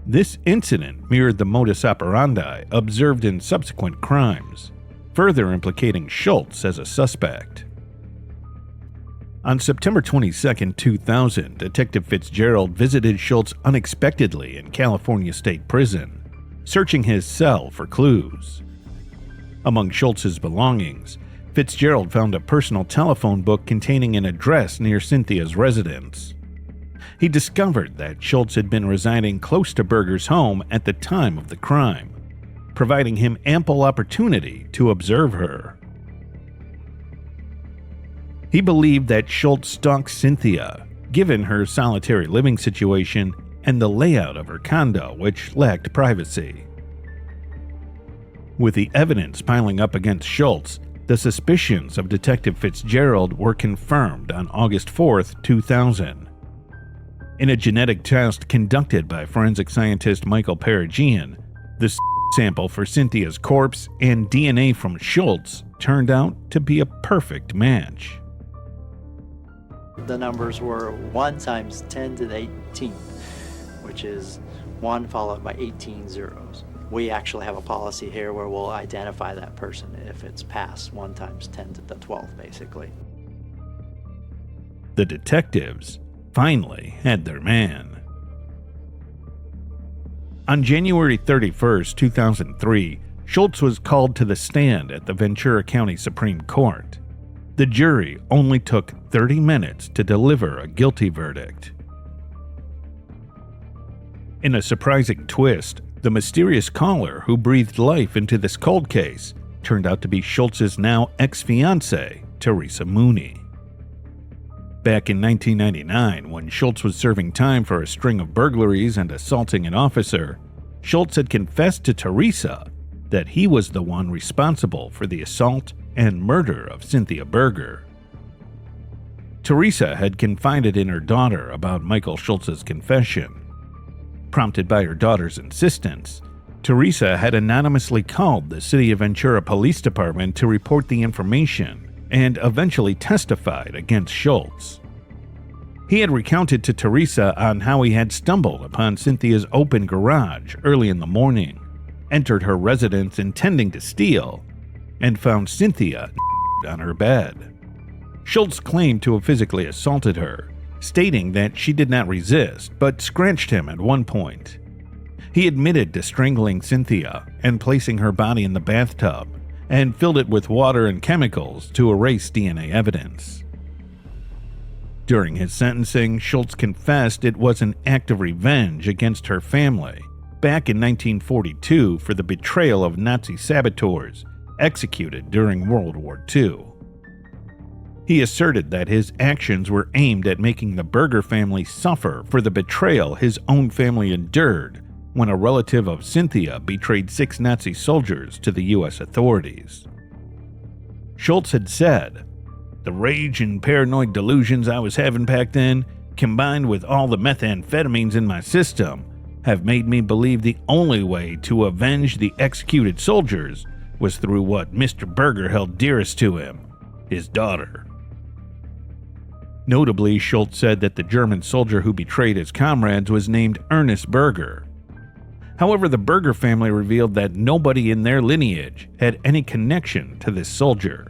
This incident mirrored the modus operandi observed in subsequent crimes, further implicating Schultz as a suspect. On September 22, 2000, Detective Fitzgerald visited Schultz unexpectedly in California State Prison, searching his cell for clues. Among Schultz's belongings, Fitzgerald found a personal telephone book containing an address near Cynthia's residence. He discovered that Schultz had been residing close to Burger's home at the time of the crime, providing him ample opportunity to observe her. He believed that Schultz stalked Cynthia, given her solitary living situation and the layout of her condo, which lacked privacy. With the evidence piling up against Schultz, the suspicions of Detective Fitzgerald were confirmed on August 4, 2000. In a genetic test conducted by forensic scientist Michael Perigian, the sample for Cynthia's corpse and DNA from Schultz turned out to be a perfect match. The numbers were 1 times 10 to the 18th, which is 1 followed by 18 zeros. We actually have a policy here where we'll identify that person if it's past 1 times 10 to the 12th, basically. The detectives finally had their man. On January 31, 2003, Schultz was called to the stand at the Ventura County Supreme Court. The jury only took 30 minutes to deliver a guilty verdict. In a surprising twist, the mysterious caller who breathed life into this cold case turned out to be Schultz's now ex-fiancée, Theresa Mooney. Back in 1999, when Schultz was serving time for a string of burglaries and assaulting an officer, Schultz had confessed to Theresa that he was the one responsible for the assault and murder of Cynthia Burger. Theresa had confided in her daughter about Michael Schultz's confession. Prompted by her daughter's insistence, Theresa had anonymously called the City of Ventura Police Department to report the information and eventually testified against Schultz. He had recounted to Theresa on how he had stumbled upon Cynthia's open garage early in the morning, entered her residence intending to steal, and found Cynthia on her bed. Schultz claimed to have physically assaulted her, stating that she did not resist but scratched him at one point. He admitted to strangling Cynthia and placing her body in the bathtub and filled it with water and chemicals to erase DNA evidence. During his sentencing, Schultz confessed it was an act of revenge against her family back in 1942 for the betrayal of Nazi saboteurs executed during World War II. He asserted that his actions were aimed at making the Burger family suffer for the betrayal his own family endured when a relative of Cynthia betrayed 6 Nazi soldiers to the U.S. authorities. Schultz had said, "The rage and paranoid delusions I was having back then, combined with all the methamphetamines in my system, have made me believe the only way to avenge the executed soldiers was through what Mr. Burger held dearest to him, his daughter." Notably, Schultz said that the German soldier who betrayed his comrades was named Ernest Burger. However, the Burger family revealed that nobody in their lineage had any connection to this soldier.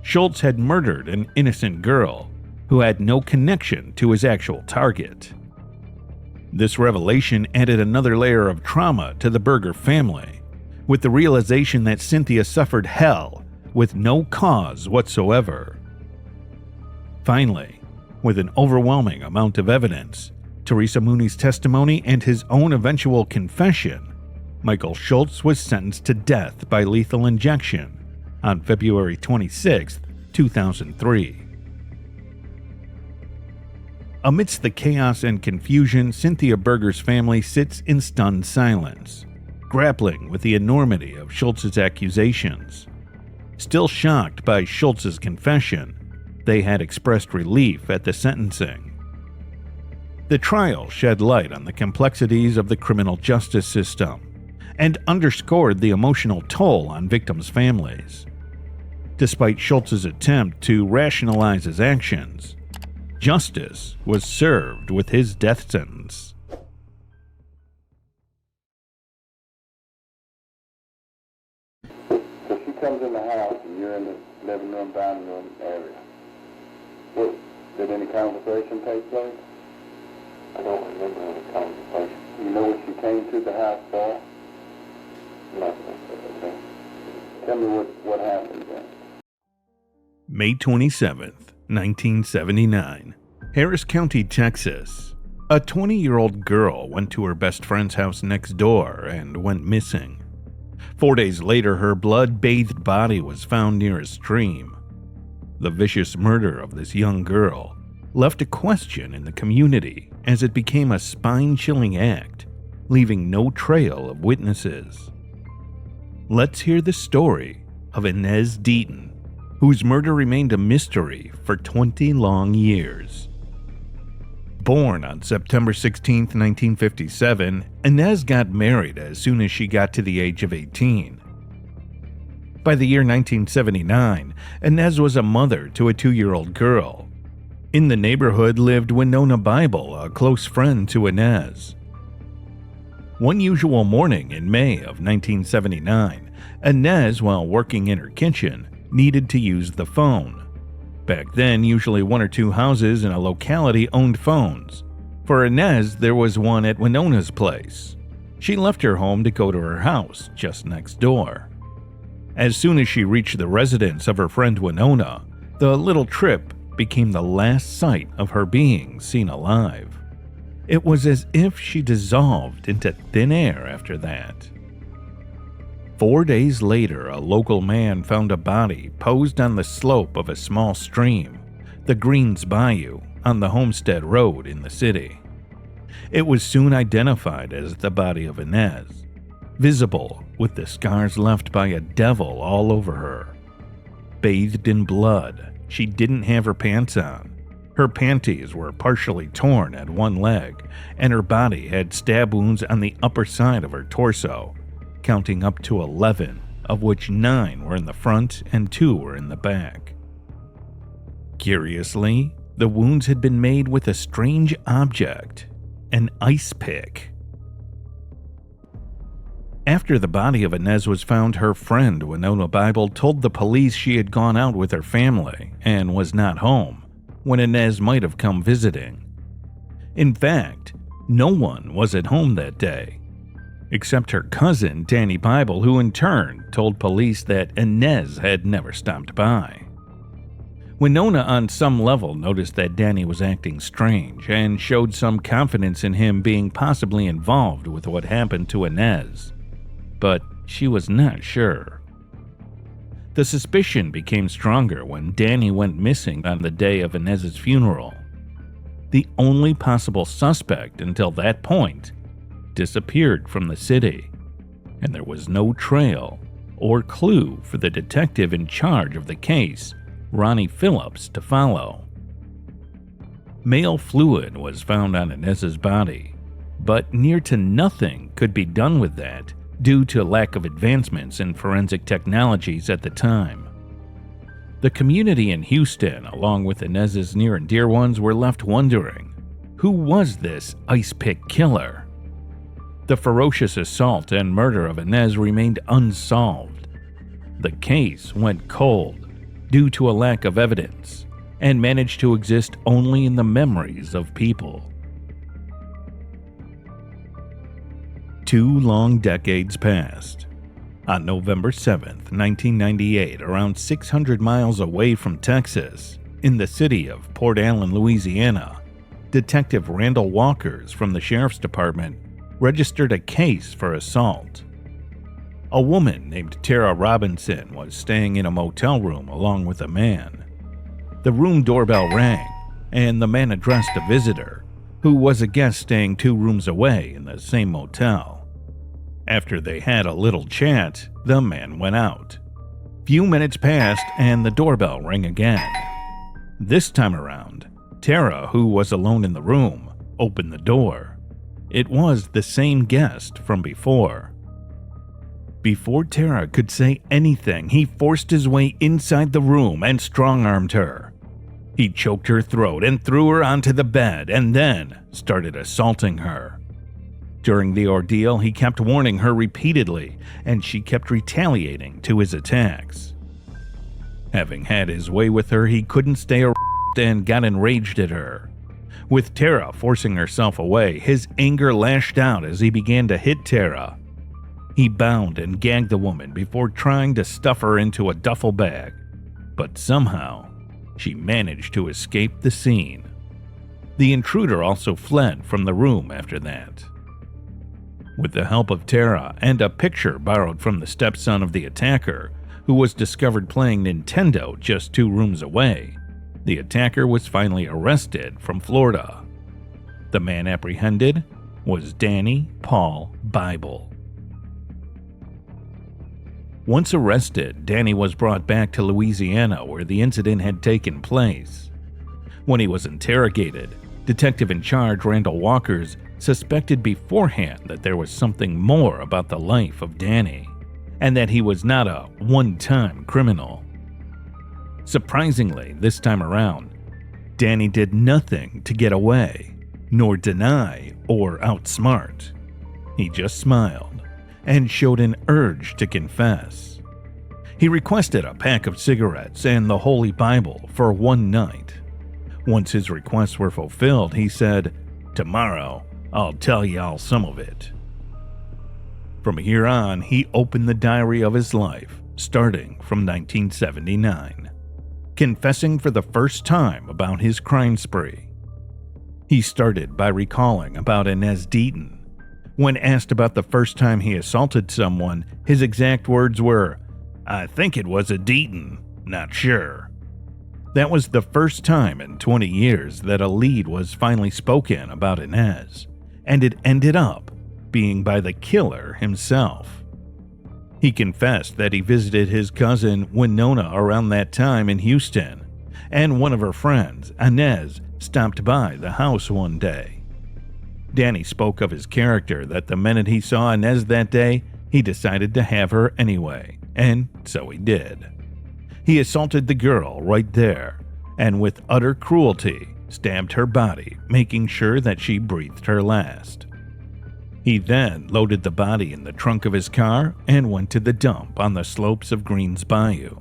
Schultz had murdered an innocent girl who had no connection to his actual target. This revelation added another layer of trauma to the Burger family, with the realization that Cynthia suffered hell with no cause whatsoever. Finally, with an overwhelming amount of evidence, Theresa Mooney's testimony and his own eventual confession, Michael Schultz was sentenced to death by lethal injection on February 26, 2003. Amidst the chaos and confusion, Cynthia Burger's family sits in stunned silence, grappling with the enormity of Schultz's accusations. Still shocked by Schultz's confession, they had expressed relief at the sentencing. The trial shed light on the complexities of the criminal justice system and underscored the emotional toll on victims' families. Despite Schultz's attempt to rationalize his actions, justice was served with his death sentence. So she comes in the house and you're in the living room, dining room area. Did any conversation take place? I don't remember any conversation. You know what she came to the house for? Nothing. Okay. Tell me what happened then. May 27th, 1979, Harris County, Texas. A 20-year-old girl went to her best friend's house next door and went missing. 4 days later, her blood-bathed body was found near a stream. The vicious murder of this young girl left a question in the community as it became a spine-chilling act, leaving no trail of witnesses. Let's hear the story of Inez Deaton, whose murder remained a mystery for 20 long years. Born on September 16, 1957, Inez got married as soon as she got to the age of 18. By the year 1979, Inez was a mother to a 2-year-old girl. In the neighborhood lived Winona Bible, a close friend to Inez. One usual morning in May of 1979, Inez, while working in her kitchen, needed to use the phone. Back then, usually 1 or 2 houses in a locality owned phones. For Inez, there was one at Winona's place. She left her home to go to her house just next door. As soon as she reached the residence of her friend Winona, the little trip became the last sight of her being seen alive. It was as if she dissolved into thin air after that. 4 days later, a local man found a body posed on the slope of a small stream, the Greens Bayou, on the Homestead Road in the city. It was soon identified as the body of Inez, visible with the scars left by a devil all over her. Bathed in blood, she didn't have her pants on. Her panties were partially torn at one leg, and her body had stab wounds on the upper side of her torso, counting up to 11, of which 9 were in the front and 2 were in the back. Curiously, the wounds had been made with a strange object, an ice pick. After the body of Inez was found, her friend Winona Bible told the police she had gone out with her family and was not home when Inez might have come visiting. In fact, no one was at home that day, except her cousin Danny Bible, who in turn told police that Inez had never stopped by. Winona on some level noticed that Danny was acting strange and showed some confidence in him being possibly involved with what happened to Inez, but she was not sure. The suspicion became stronger when Danny went missing on the day of Inez's funeral. The only possible suspect until that point disappeared from the city, and there was no trail or clue for the detective in charge of the case, Ronnie Phillips, to follow. Male fluid was found on Inez's body, but near to nothing could be done with that due to lack of advancements in forensic technologies at the time. The community in Houston, along with Inez's near and dear ones, were left wondering, who was this ice pick killer? The ferocious assault and murder of Inez remained unsolved. The case went cold due to a lack of evidence, and managed to exist only in the memories of people. 2 long decades passed. On November 7th, 1998, around 600 miles away from Texas, in the city of Port Allen, Louisiana, Detective Randall Walkers from the Sheriff's Department registered a case for assault. A woman named Tara Robinson was staying in a motel room along with a man. The room doorbell rang, and the man addressed a visitor, who was a guest staying 2 rooms away in the same motel. After they had a little chat, the man went out. Few minutes passed, and the doorbell rang again. This time around, Tara, who was alone in the room, opened the door. It was the same guest from before. Before Tara could say anything, he forced his way inside the room and strong-armed her. He choked her throat and threw her onto the bed and then started assaulting her. During the ordeal, he kept warning her repeatedly, and she kept retaliating to his attacks. Having had his way with her, he couldn't stay around and got enraged at her. With Tara forcing herself away, his anger lashed out as he began to hit Tara. He bound and gagged the woman before trying to stuff her into a duffel bag, but somehow she managed to escape the scene. The intruder also fled from the room after that. With the help of Tara and a picture borrowed from the stepson of the attacker, who was discovered playing Nintendo just 2 rooms away, the attacker was finally arrested from Florida. The man apprehended was Danny Paul Bible. Once arrested, Danny was brought back to Louisiana where the incident had taken place. When he was interrogated, Detective in charge Randall Walkers suspected beforehand that there was something more about the life of Danny, and that he was not a one-time criminal. Surprisingly, this time around, Danny did nothing to get away, nor deny or outsmart. He just smiled and showed an urge to confess. He requested a pack of cigarettes and the Holy Bible for one night. Once his requests were fulfilled, he said, "Tomorrow, I'll tell y'all some of it." From here on, he opened the diary of his life, starting from 1979, confessing for the first time about his crime spree. He started by recalling about Inez Deaton. When asked about the first time he assaulted someone, his exact words were, "I think it was a Deaton, not sure." That was the first time in 20 years that a lead was finally spoken about Inez, and it ended up being by the killer himself. He confessed that he visited his cousin Winona around that time in Houston, and one of her friends, Inez, stopped by the house one day. Danny spoke of his character that the minute he saw Inez that day, he decided to have her anyway, and so he did. He assaulted the girl right there, and with utter cruelty, stabbed her body, making sure that she breathed her last. He then loaded the body in the trunk of his car and went to the dump on the slopes of Green's Bayou.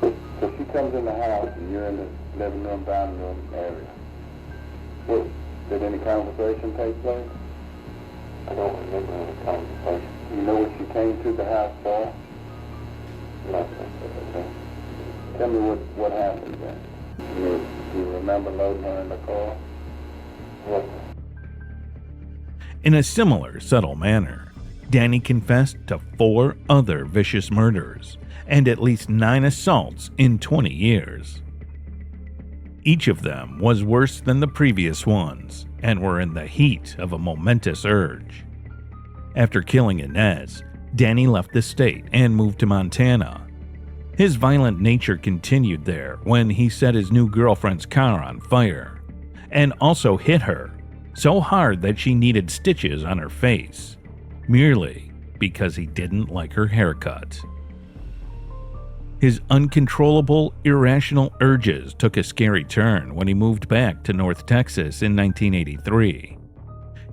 So she comes in the house and you're in the living room, dining room area. Did any conversation take place? I don't remember any conversation. You know what she came to the house for? Nothing. Okay. Tell me what happened then. Do you remember loading her in the car? What? In a similar subtle manner, Danny confessed to 4 other vicious murders and at least 9 assaults in 20 years. Each of them was worse than the previous ones and were in the heat of a momentous urge. After killing Inez, Danny left the state and moved to Montana. His violent nature continued there when he set his new girlfriend's car on fire and also hit her so hard that she needed stitches on her face, merely because he didn't like her haircut. His uncontrollable, irrational urges took a scary turn when he moved back to North Texas in 1983.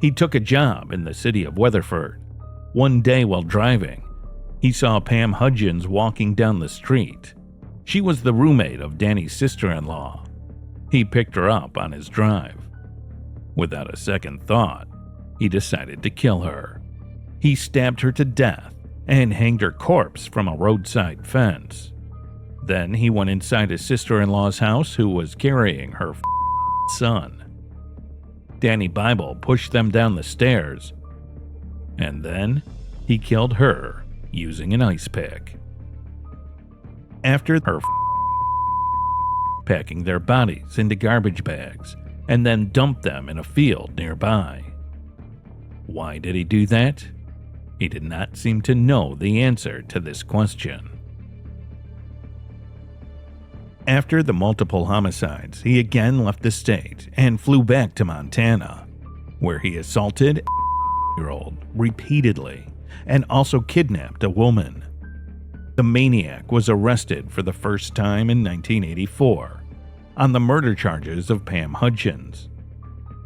He took a job in the city of Weatherford. One day while driving, he saw Pam Hudgens walking down the street. She was the roommate of Danny's sister-in-law. He picked her up on his drive. Without a second thought, he decided to kill her. He stabbed her to death and hanged her corpse from a roadside fence. Then he went inside his sister-in-law's house, who was carrying her son. Danny Bible pushed them down the stairs, and then he killed her using an ice pick. After her packing their bodies into garbage bags and then dumped them in a field nearby. Why did he do that? He did not seem to know the answer to this question. After the multiple homicides, he again left the state and flew back to Montana, where he assaulted a 8-year-old repeatedly and also kidnapped a woman. The maniac was arrested for the first time in 1984 on the murder charges of Pam Hudgens.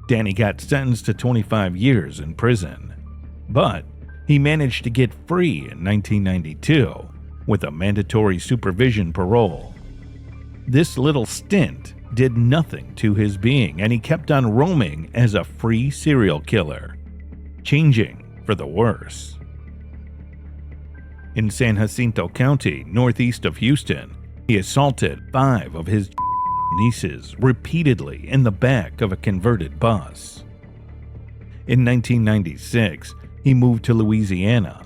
Danny got sentenced to 25 years in prison, but he managed to get free in 1992 with a mandatory supervision parole. This little stint did nothing to his being, and he kept on roaming as a free serial killer, changing for the worse. In San Jacinto County, northeast of Houston, he assaulted 5 of his nieces repeatedly in the back of a converted bus. In 1996, he moved to Louisiana.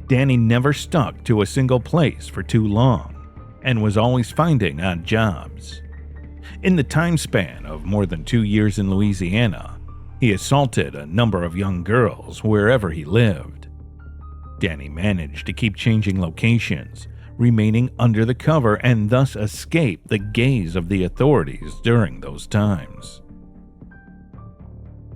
Danny never stuck to a single place for too long and was always finding odd jobs. In the time span of more than 2 years in Louisiana, he assaulted a number of young girls wherever he lived. Danny managed to keep changing locations, remaining under the cover, and thus escape the gaze of the authorities during those times.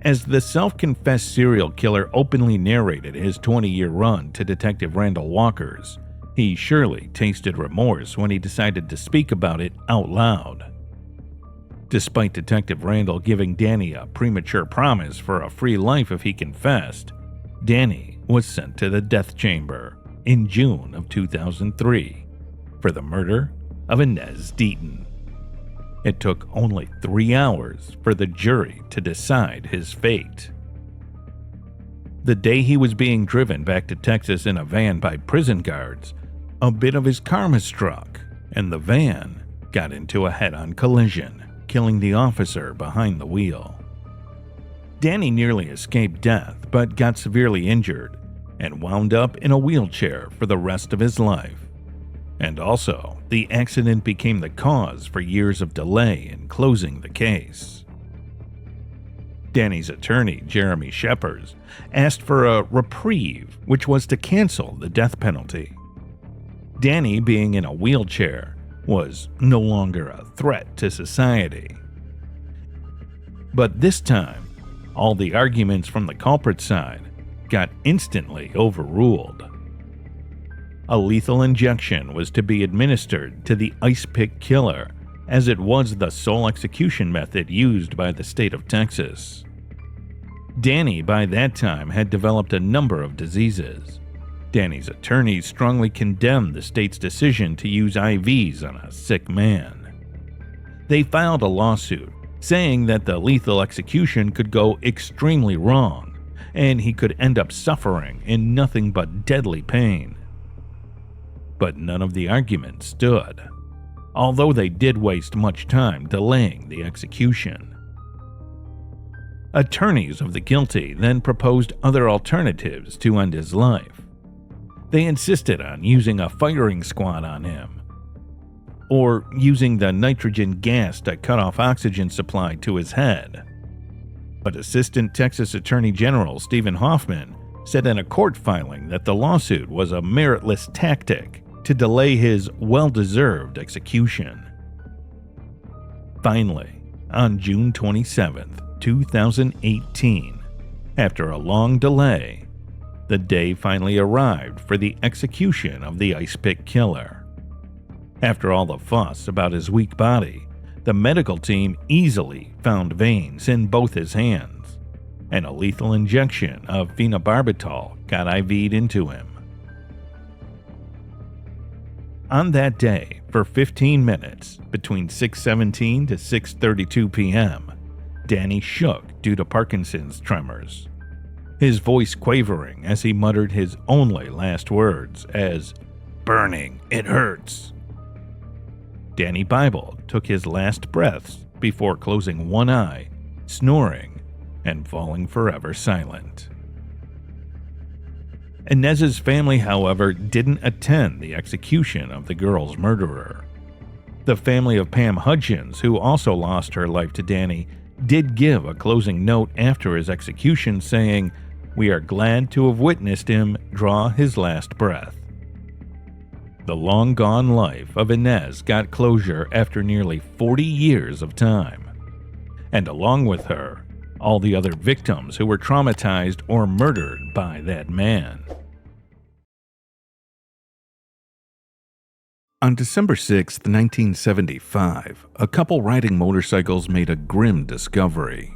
As the self-confessed serial killer openly narrated his 20-year run to Detective Randall Walker's, he surely tasted remorse when he decided to speak about it out loud. Despite Detective Randall giving Danny a premature promise for a free life if he confessed, Danny was sent to the death chamber in June of 2003 for the murder of Inez Deaton. It took only 3 hours for the jury to decide his fate. The day he was being driven back to Texas in a van by prison guards, a bit of his karma struck, and the van got into a head-on collision, killing the officer behind the wheel. Danny nearly escaped death, but got severely injured and wound up in a wheelchair for the rest of his life. And also, the accident became the cause for years of delay in closing the case. Danny's attorney, Jeremy Shepherd, asked for a reprieve, which was to cancel the death penalty. Danny, being in a wheelchair, was no longer a threat to society. But this time, all the arguments from the culprit's side got instantly overruled. A lethal injection was to be administered to the ice pick killer, as it was the sole execution method used by the state of Texas. Danny, by that time, had developed a number of diseases. Danny's attorneys strongly condemned the state's decision to use IVs on a sick man. They filed a lawsuit saying that the lethal execution could go extremely wrong, and he could end up suffering in nothing but deadly pain. But none of the arguments stood. although they did waste much time delaying the execution. Attorneys of the guilty then proposed other alternatives to end his life. They insisted on using a firing squad on him, or using the nitrogen gas to cut off oxygen supply to his head. But Assistant Texas Attorney General Stephen Hoffman said in a court filing that the lawsuit was a meritless tactic to delay his well-deserved execution. Finally, on June 27, 2018, after a long delay, the day finally arrived for the execution of the ice pick killer. After all the fuss about his weak body, the medical team easily found veins in both his hands, and a lethal injection of phenobarbital got IV'd into him. On that day, for 15 minutes, between 6:17 to 6:32 p.m., Danny shook due to Parkinson's tremors, his voice quavering as he muttered his only last words as, "Burning, it hurts." Danny Bible took his last breaths before closing one eye, snoring, and falling forever silent. Inez's family, however, didn't attend the execution of the girl's murderer. The family of Pam Hudgens, who also lost her life to Danny, did give a closing note after his execution saying, "We are glad to have witnessed him draw his last breath." The long-gone life of Inez got closure after nearly 40 years of time. And along with her, all the other victims who were traumatized or murdered by that man. On December 6, 1975, a couple riding motorcycles made a grim discovery: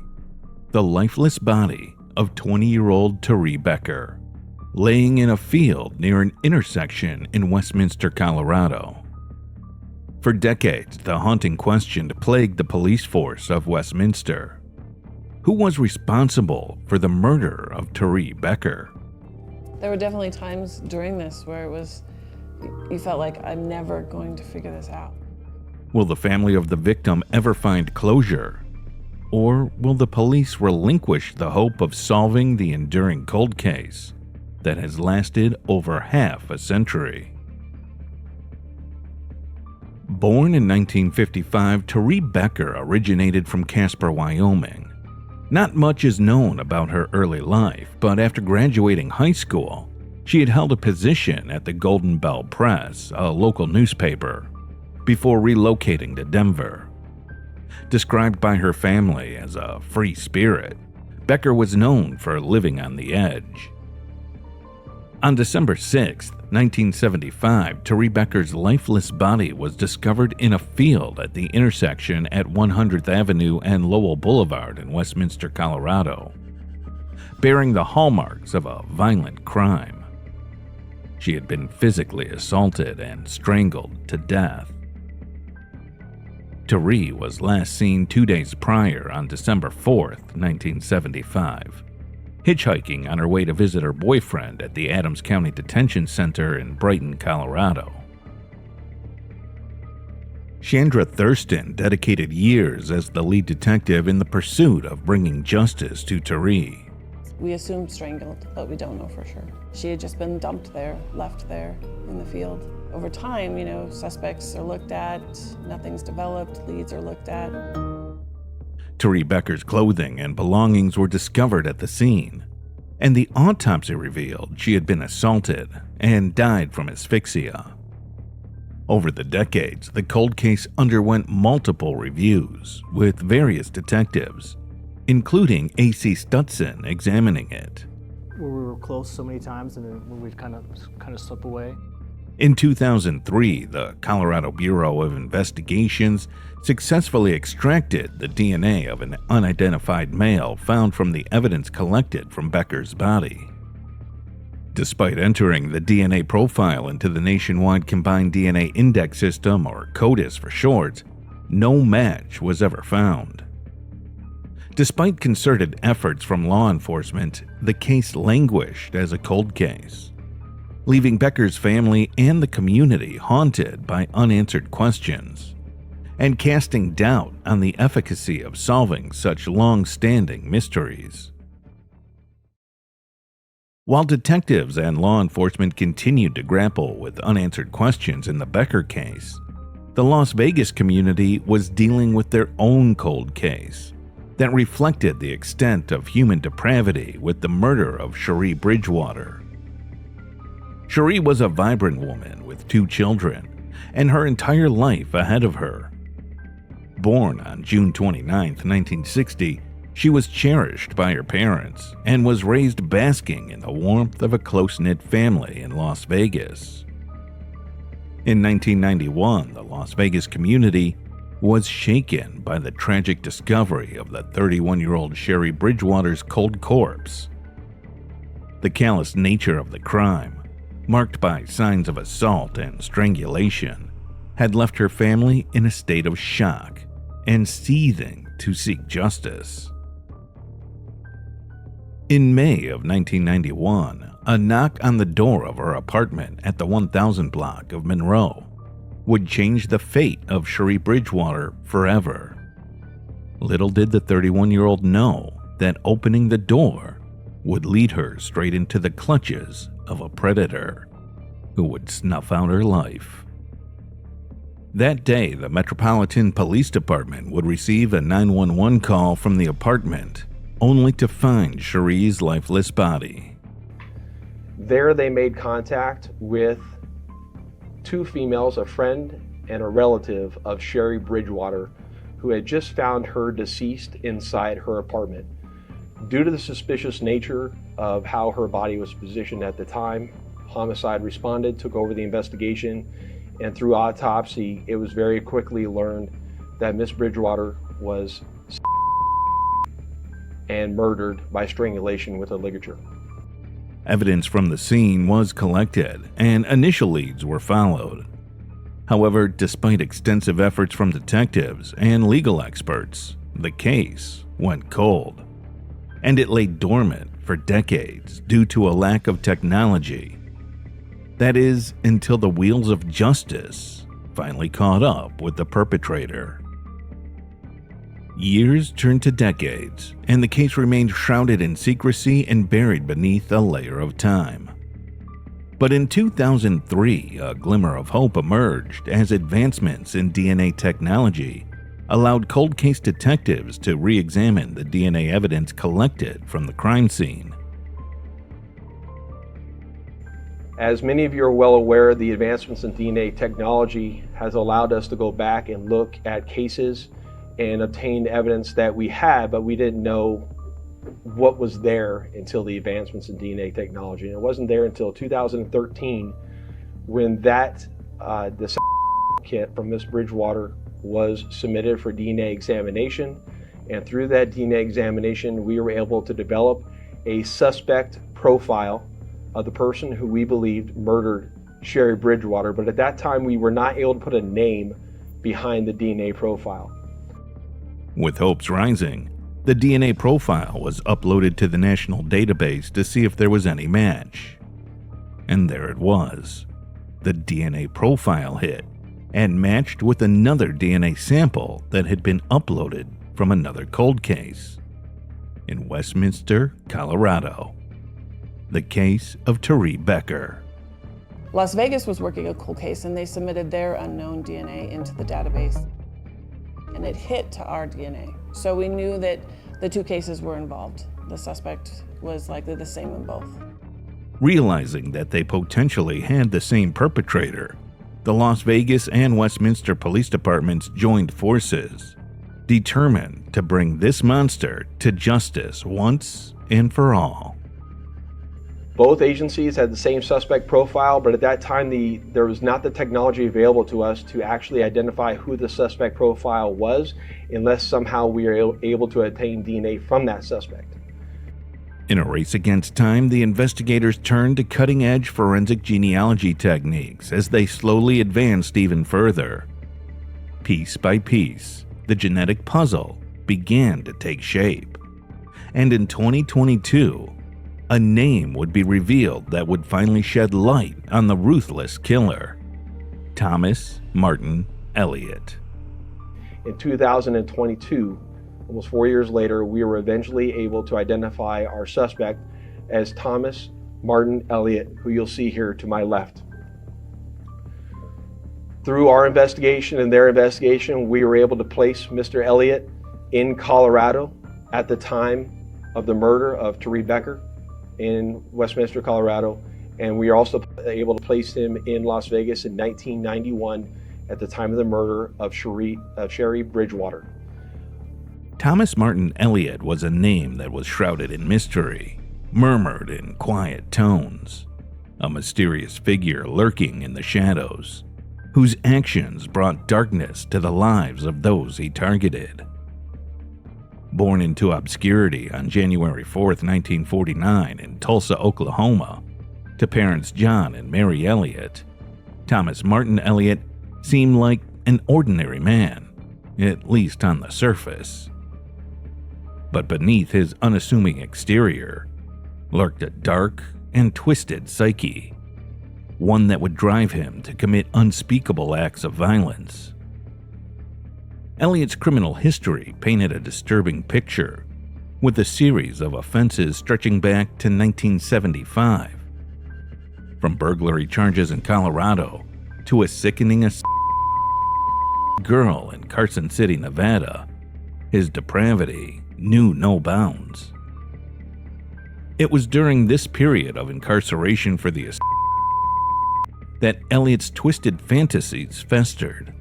the lifeless body of 20-year-old Teree Becker, laying in a field near an intersection in Westminster, Colorado. For decades, the haunting question plagued the police force of Westminster. Who was responsible for the murder of Teree Becker? There were definitely times during this where you felt like, I'm never going to figure this out. Will the family of the victim ever find closure? Or will the police relinquish the hope of solving the enduring cold case that has lasted over half a century? Born in 1955, Teree Becker originated from Casper, Wyoming. Not much is known about her early life, but after graduating high school, she had held a position at the Golden Bell Press, a local newspaper, before relocating to Denver. Described by her family as a free spirit, Becker was known for living on the edge. On December 6, 1975, Teree Becker's lifeless body was discovered in a field at the intersection at 100th Avenue and Lowell Boulevard in Westminster, Colorado, bearing the hallmarks of a violent crime. She had been physically assaulted and strangled to death. Teree was last seen 2 days prior on December 4th, 1975, hitchhiking on her way to visit her boyfriend at the Adams County Detention Center in Brighton, Colorado. Chandra Thurston dedicated years as the lead detective in the pursuit of bringing justice to Teree. We assumed strangled, but we don't know for sure. She had just been dumped there, left there in the field. Over time, suspects are looked at, nothing's developed, leads are looked at. Teree Becker's clothing and belongings were discovered at the scene, and the autopsy revealed she had been assaulted and died from asphyxia. Over the decades, the cold case underwent multiple reviews, with various detectives, including A.C. Stutson, examining it. Where we were close so many times and then we'd kind of slip away. In 2003, the Colorado Bureau of Investigations successfully extracted the DNA of an unidentified male found from the evidence collected from Becker's body. Despite entering the DNA profile into the nationwide Combined DNA Index System, or CODIS for short, no match was ever found. Despite concerted efforts from law enforcement, the case languished as a cold case. leaving Becker's family and the community haunted by unanswered questions, and casting doubt on the efficacy of solving such long-standing mysteries. While detectives and law enforcement continued to grapple with unanswered questions in the Becker case, the Las Vegas community was dealing with their own cold case that reflected the extent of human depravity with the murder of Sherrie Bridgewater. Sherrie was a vibrant woman with 2 children and her entire life ahead of her. Born on June 29, 1960, she was cherished by her parents and was raised basking in the warmth of a close-knit family in Las Vegas. In 1991, the Las Vegas community was shaken by the tragic discovery of the 31-year-old Sherrie Bridgewater's cold corpse. The callous nature of the crime, marked by signs of assault and strangulation, had left her family in a state of shock and seething to seek justice. In May of 1991, a knock on the door of her apartment at the 1000 block of Monroe would change the fate of Sherrie Bridgewater forever. Little did the 31-year-old know that opening the door would lead her straight into the clutches of a predator who would snuff out her life. That day, the Metropolitan Police Department would receive a 911 call from the apartment, only to find Sherrie's lifeless body. There they made contact with 2 females, a friend and a relative of Sherrie Bridgewater, who had just found her deceased inside her apartment. Due to the suspicious nature of how her body was positioned at the time, homicide responded, took over the investigation, and through autopsy, it was very quickly learned that Miss Bridgewater was and murdered by strangulation with a ligature. Evidence from the scene was collected, and initial leads were followed. However, despite extensive efforts from detectives and legal experts, the case went cold, and it lay dormant for decades due to a lack of technology. That is, until the wheels of justice finally caught up with the perpetrator. Years turned to decades, and the case remained shrouded in secrecy and buried beneath a layer of time. But in 2003, a glimmer of hope emerged as advancements in DNA technology allowed cold case detectives to re-examine the DNA evidence collected from the crime scene. As many of you are well aware, the advancements in DNA technology has allowed us to go back and look at cases and obtained evidence that we had, but we didn't know what was there until the advancements in DNA technology. And it wasn't there until 2013 when the kit from Miss Bridgewater was submitted for DNA examination. And through that DNA examination, we were able to develop a suspect profile of the person who we believed murdered Sherrie Bridgewater. But at that time, we were not able to put a name behind the DNA profile. With hopes rising, the DNA profile was uploaded to the national database to see if there was any match. And there it was. The DNA profile hit and matched with another DNA sample that had been uploaded from another cold case in Westminster, Colorado. The case of Teree Becker. Las Vegas was working a cold case and they submitted their unknown DNA into the database. And it hit to our DNA. So we knew that the 2 cases were involved. The suspect was likely the same in both. Realizing that they potentially had the same perpetrator, the Las Vegas and Westminster police departments joined forces, determined to bring this monster to justice once and for all. Both agencies had the same suspect profile, but at that time there was not the technology available to us to actually identify who the suspect profile was unless somehow we were able to obtain DNA from that suspect. In a race against time, the investigators turned to cutting-edge forensic genealogy techniques as they slowly advanced even further. Piece by piece, the genetic puzzle began to take shape. And in 2022, a name would be revealed that would finally shed light on the ruthless killer, Thomas Martin Elliott. In 2022, almost 4 years later, we were eventually able to identify our suspect as Thomas Martin Elliott, who you'll see here to my left. Through our investigation and their investigation, we were able to place Mr. Elliott in Colorado at the time of the murder of Teree Becker in Westminster, Colorado, and we are also able to place him in Las Vegas in 1991 at the time of the murder of Sherrie Bridgewater. Thomas Martin Elliott was a name that was shrouded in mystery, murmured in quiet tones, a mysterious figure lurking in the shadows, whose actions brought darkness to the lives of those he targeted. Born into obscurity on January 4th, 1949 in Tulsa, Oklahoma, to parents John and Mary Elliott, Thomas Martin Elliott seemed like an ordinary man, at least on the surface. But beneath his unassuming exterior lurked a dark and twisted psyche, one that would drive him to commit unspeakable acts of violence. Elliott's criminal history painted a disturbing picture, with a series of offenses stretching back to 1975. From burglary charges in Colorado to a sickening girl in Carson City, Nevada, his depravity knew no bounds. It was during this period of incarceration for the that Elliott's twisted fantasies festered,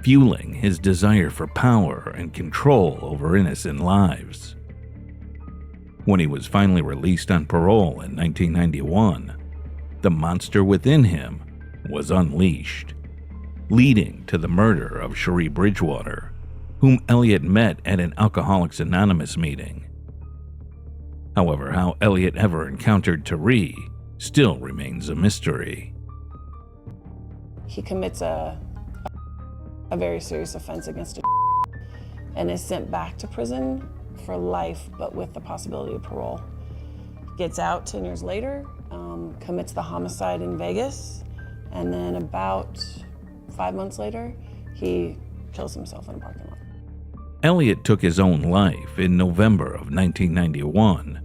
fueling his desire for power and control over innocent lives. When he was finally released on parole in 1991, the monster within him was unleashed, leading to the murder of Sherrie Bridgewater, whom Elliott met at an Alcoholics Anonymous meeting. However, how Elliott ever encountered Teree still remains a mystery. He commits a very serious offense against a and is sent back to prison for life, but with the possibility of parole. Gets out 10 years later, commits the homicide in Vegas, and then about 5 months later, he kills himself in a parking lot. Elliott took his own life in November of 1991,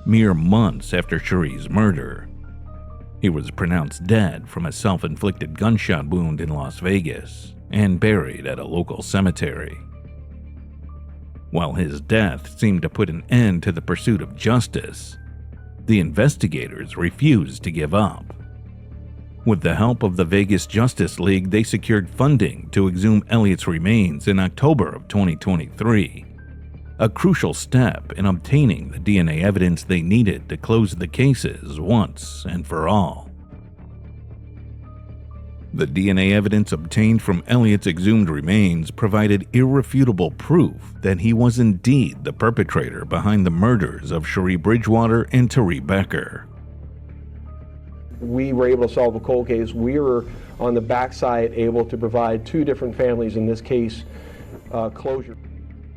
mere months after Sherrie's murder. He was pronounced dead from a self-inflicted gunshot wound in Las Vegas and buried at a local cemetery. While his death seemed to put an end to the pursuit of justice, the investigators refused to give up. With the help of the Vegas Justice League, they secured funding to exhume Elliott's remains in October of 2023, a crucial step in obtaining the DNA evidence they needed to close the cases once and for all. The DNA evidence obtained from Elliott's exhumed remains provided irrefutable proof that he was indeed the perpetrator behind the murders of Sherrie Bridgewater and Teree Becker. We were able to solve a cold case. We were on the backside able to provide two different families, in this case, closure.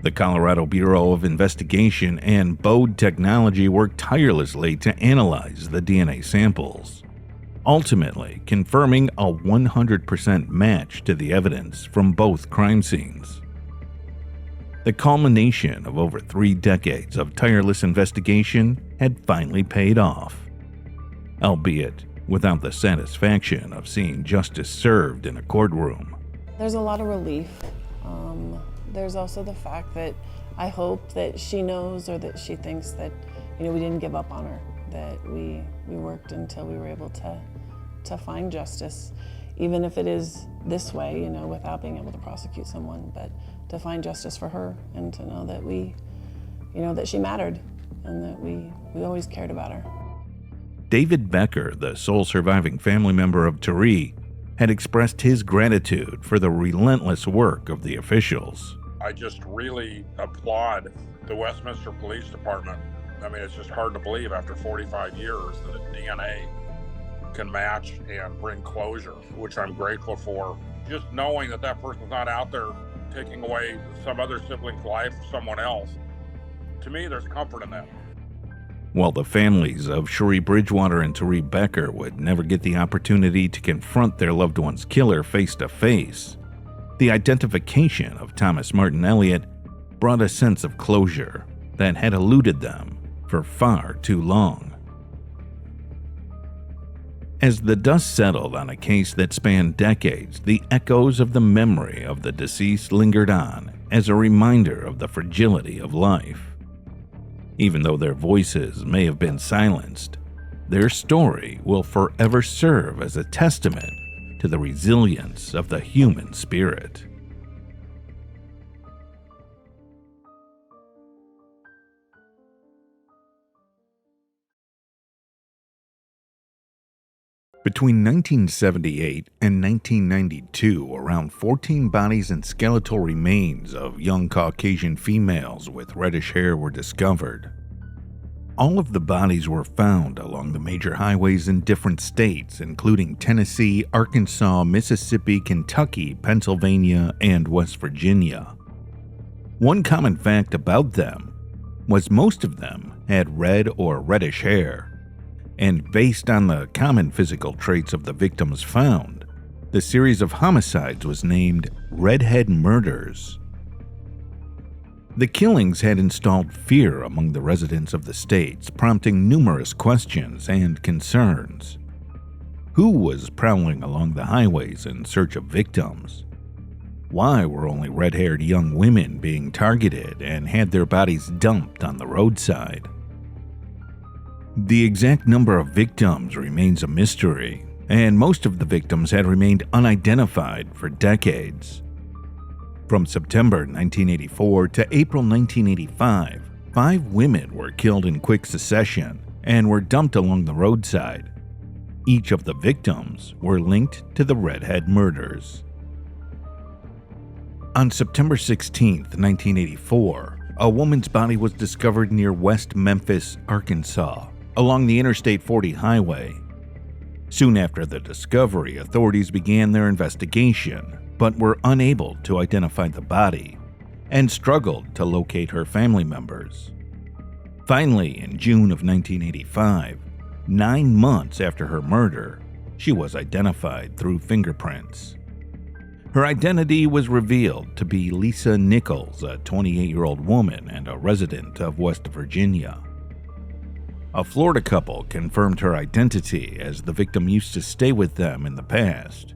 The Colorado Bureau of Investigation and Bode Technology worked tirelessly to analyze the DNA samples, ultimately confirming a 100% match to the evidence from both crime scenes. The culmination of over 3 decades of tireless investigation had finally paid off, albeit without the satisfaction of seeing justice served in a courtroom. There's a lot of relief. There's also the fact that I hope that she knows, or that she thinks that, we didn't give up on her, that we worked until we were able to find justice, even if it is this way, without being able to prosecute someone, but to find justice for her and to know that that she mattered and that we always cared about her. David Becker, the sole surviving family member of Teree, had expressed his gratitude for the relentless work of the officials. I just really applaud the Westminster Police Department. I mean, it's just hard to believe after 45 years that a DNA can match and bring closure, which I'm grateful for. Just knowing that that person's not out there taking away some other sibling's life, someone else, to me, there's comfort in that. While the families of Sherrie Bridgewater and Teree Becker would never get the opportunity to confront their loved one's killer face to face, the identification of Thomas Martin Elliott brought a sense of closure that had eluded them for far too long. As the dust settled on a case that spanned decades, the echoes of the memory of the deceased lingered on as a reminder of the fragility of life. Even though their voices may have been silenced, their story will forever serve as a testament to the resilience of the human spirit. Between 1978 and 1992, around 14 bodies and skeletal remains of young Caucasian females with reddish hair were discovered. All of the bodies were found along the major highways in different states, including Tennessee, Arkansas, Mississippi, Kentucky, Pennsylvania, and West Virginia. One common fact about them was most of them had red or reddish hair. And based on the common physical traits of the victims found, the series of homicides was named Redhead Murders. The killings had installed fear among the residents of the states, prompting numerous questions and concerns. Who was prowling along the highways in search of victims? Why were only red-haired young women being targeted and had their bodies dumped on the roadside? The exact number of victims remains a mystery, and most of the victims had remained unidentified for decades. From September 1984 to April 1985, 5 women were killed in quick succession and were dumped along the roadside. Each of the victims were linked to the Redhead murders. On September 16, 1984, a woman's body was discovered near West Memphis, Arkansas, along the Interstate 40 highway. Soon after the discovery, authorities began their investigation, but were unable to identify the body and struggled to locate her family members. Finally, in June of 1985, 9 months after her murder, she was identified through fingerprints. Her identity was revealed to be Lisa Nichols, a 28-year-old woman and a resident of West Virginia. A Florida couple confirmed her identity, as the victim used to stay with them in the past.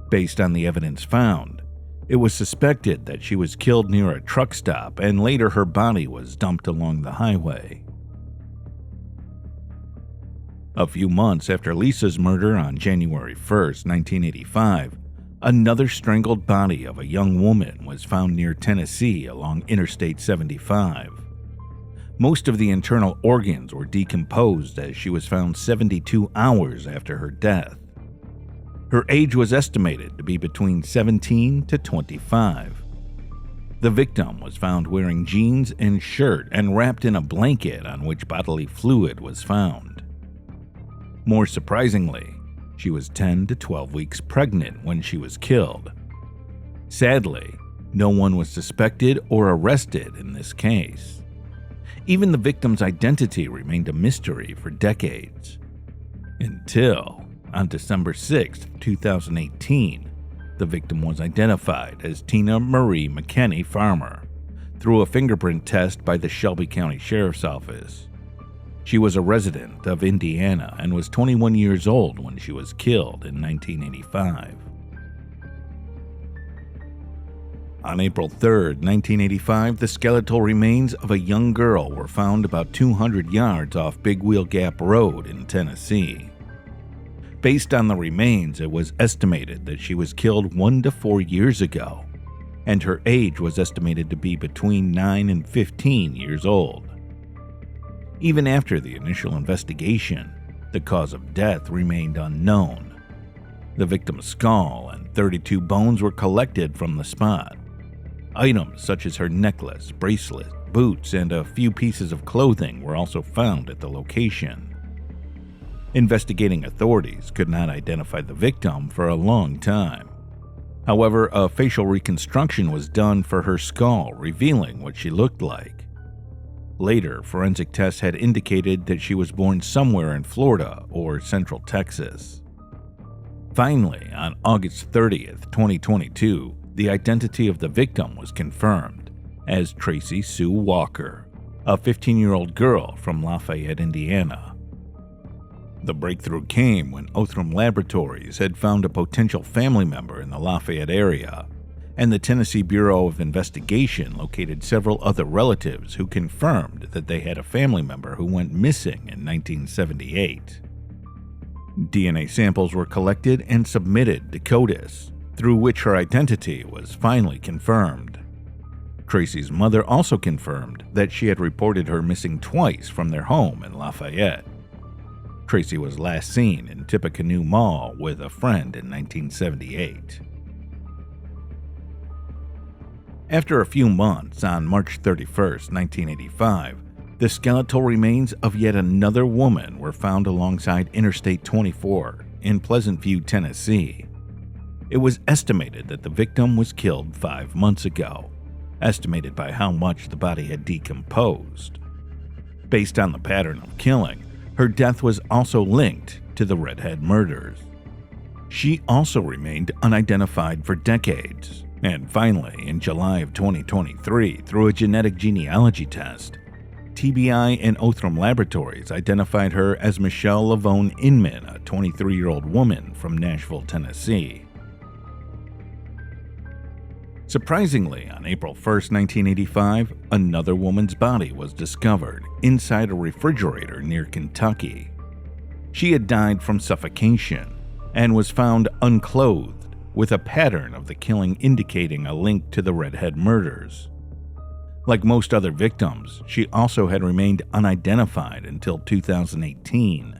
Based on the evidence found, it was suspected that she was killed near a truck stop and later her body was dumped along the highway. A few months after Lisa's murder on January 1st, 1985, another strangled body of a young woman was found near Tennessee along Interstate 75. Most of the internal organs were decomposed, as she was found 72 hours after her death. Her age was estimated to be between 17 to 25. The victim was found wearing jeans and shirt and wrapped in a blanket on which bodily fluid was found. More surprisingly, she was 10 to 12 weeks pregnant when she was killed. Sadly, no one was suspected or arrested in this case. Even the victim's identity remained a mystery for decades. Until, on December 6, 2018, the victim was identified as Tina Marie McKinney Farmer through a fingerprint test by the Shelby County Sheriff's Office. She was a resident of Indiana and was 21 years old when she was killed in 1985. On April 3, 1985, the skeletal remains of a young girl were found about 200 yards off Big Wheel Gap Road in Tennessee. Based on the remains, it was estimated that she was killed 1 to 4 years ago, and her age was estimated to be between 9 and 15 years old. Even after the initial investigation, the cause of death remained unknown. The victim's skull and 32 bones were collected from the spot. Items such as her necklace, bracelet, boots, and a few pieces of clothing were also found at the location. Investigating authorities could not identify the victim for a long time. However, a facial reconstruction was done for her skull, revealing what she looked like. Later, forensic tests had indicated that she was born somewhere in Florida or Central Texas. Finally, on August 30th, 2022, the identity of the victim was confirmed as Tracy Sue Walker, a 15-year-old girl from Lafayette, Indiana. The breakthrough came when Othram Laboratories had found a potential family member in the Lafayette area, and the Tennessee Bureau of Investigation located several other relatives who confirmed that they had a family member who went missing in 1978. DNA samples were collected and submitted to CODIS, through which her identity was finally confirmed. Tracy's mother also confirmed that she had reported her missing twice from their home in Lafayette. Tracy was last seen in Tippecanoe Mall with a friend in 1978. After a few months, on March 31st, 1985, the skeletal remains of yet another woman were found alongside Interstate 24 in Pleasant View, Tennessee. It was estimated that the victim was killed 5 months ago, estimated by how much the body had decomposed. Based on the pattern of killing, her death was also linked to the Redhead murders. She also remained unidentified for decades, and finally, in July of 2023, through a genetic genealogy test, TBI and Othram Laboratories identified her as Michelle Lavone Inman, a 23-year-old woman from Nashville, Tennessee. Surprisingly, on April 1st, 1985, another woman's body was discovered inside a refrigerator near Kentucky. She had died from suffocation and was found unclothed, with a pattern of the killing indicating a link to the Redhead murders. Like most other victims, she also had remained unidentified until 2018.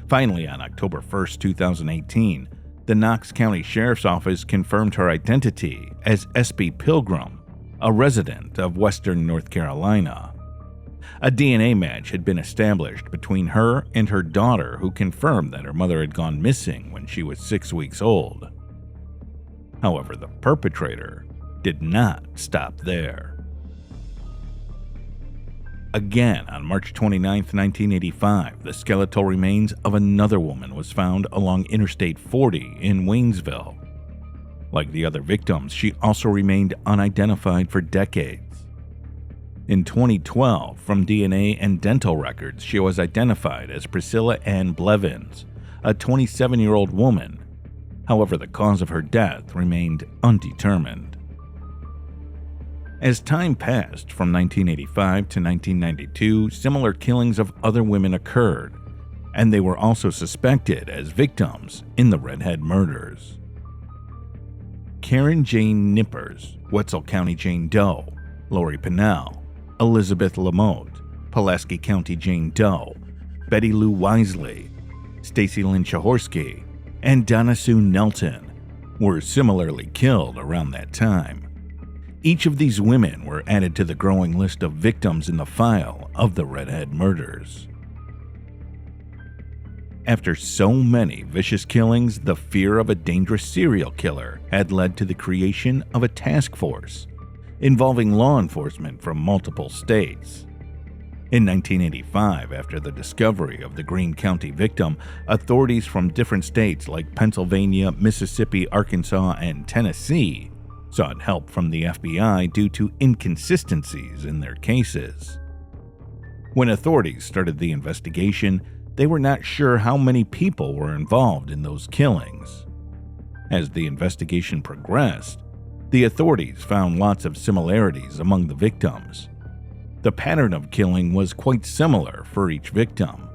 Finally, on October 1st, 2018, the Knox County Sheriff's Office confirmed her identity as S.B. Pilgrim, a resident of Western North Carolina. A DNA match had been established between her and her daughter, who confirmed that her mother had gone missing when she was 6 weeks old. However, the perpetrator did not stop there. Again, on March 29, 1985, the skeletal remains of another woman was found along Interstate 40 in Waynesville. Like the other victims, she also remained unidentified for decades. In 2012, from DNA and dental records, she was identified as Priscilla Ann Blevins, a 27-year-old woman. However, the cause of her death remained undetermined. As time passed from 1985 to 1992, similar killings of other women occurred, and they were also suspected as victims in the Redhead murders. Karen Jane Nippers, Wetzel County Jane Doe, Lori Pinnell, Elizabeth Lamotte, Pulaski County Jane Doe, Betty Lou Wisely, Stacy Lynn Chahorsky, and Donna Sue Nelton were similarly killed around that time. Each of these women were added to the growing list of victims in the file of the Redhead murders. After so many vicious killings, the fear of a dangerous serial killer had led to the creation of a task force involving law enforcement from multiple states. In 1985, after the discovery of the Greene County victim, authorities from different states like Pennsylvania, Mississippi, Arkansas, and Tennessee sought help from the FBI due to inconsistencies in their cases. When authorities started the investigation, they were not sure how many people were involved in those killings. As the investigation progressed, the authorities found lots of similarities among the victims. The pattern of killing was quite similar for each victim.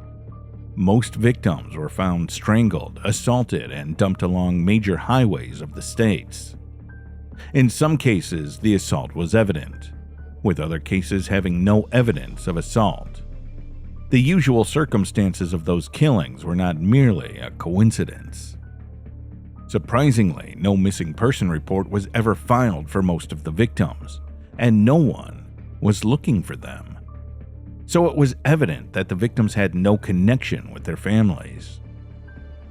Most victims were found strangled, assaulted, and dumped along major highways of the states. In some cases, the assault was evident, with other cases having no evidence of assault. The usual circumstances of those killings were not merely a coincidence. Surprisingly, no missing person report was ever filed for most of the victims, and no one was looking for them. So it was evident that the victims had no connection with their families.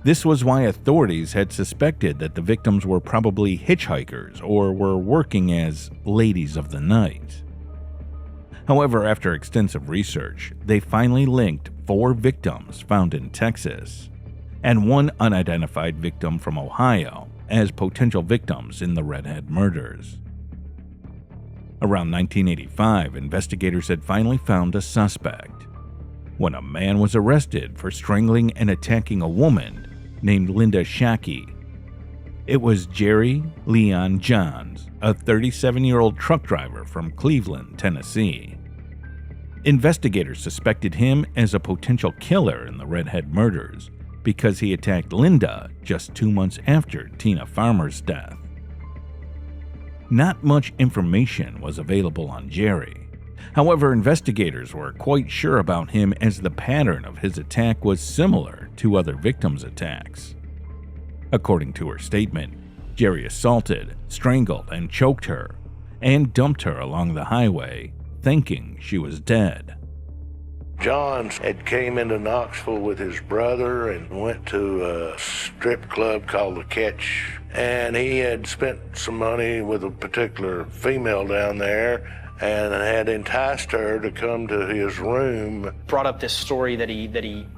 This was why authorities had suspected that the victims were probably hitchhikers or were working as ladies of the night. However, after extensive research, they finally linked 4 victims found in Texas and 1 unidentified victim from Ohio as potential victims in the Redhead murders. Around 1985, investigators had finally found a suspect when a man was arrested for strangling and attacking a woman named Linda Shackey. It was Jerry Leon Johns, a 37-year-old truck driver from Cleveland, Tennessee. Investigators suspected him as a potential killer in the Redhead murders because he attacked Linda just 2 months after Tina Farmer's death. Not much information was available on Jerry. However, investigators were quite sure about him as the pattern of his attack was similar to other victims' attacks. According to her statement, Jerry assaulted, strangled, and choked her, and dumped her along the highway, thinking she was dead. Johns had came into Knoxville with his brother and went to a strip club called The Catch, and he had spent some money with a particular female down there and had enticed her to come to his room. Brought up this story that he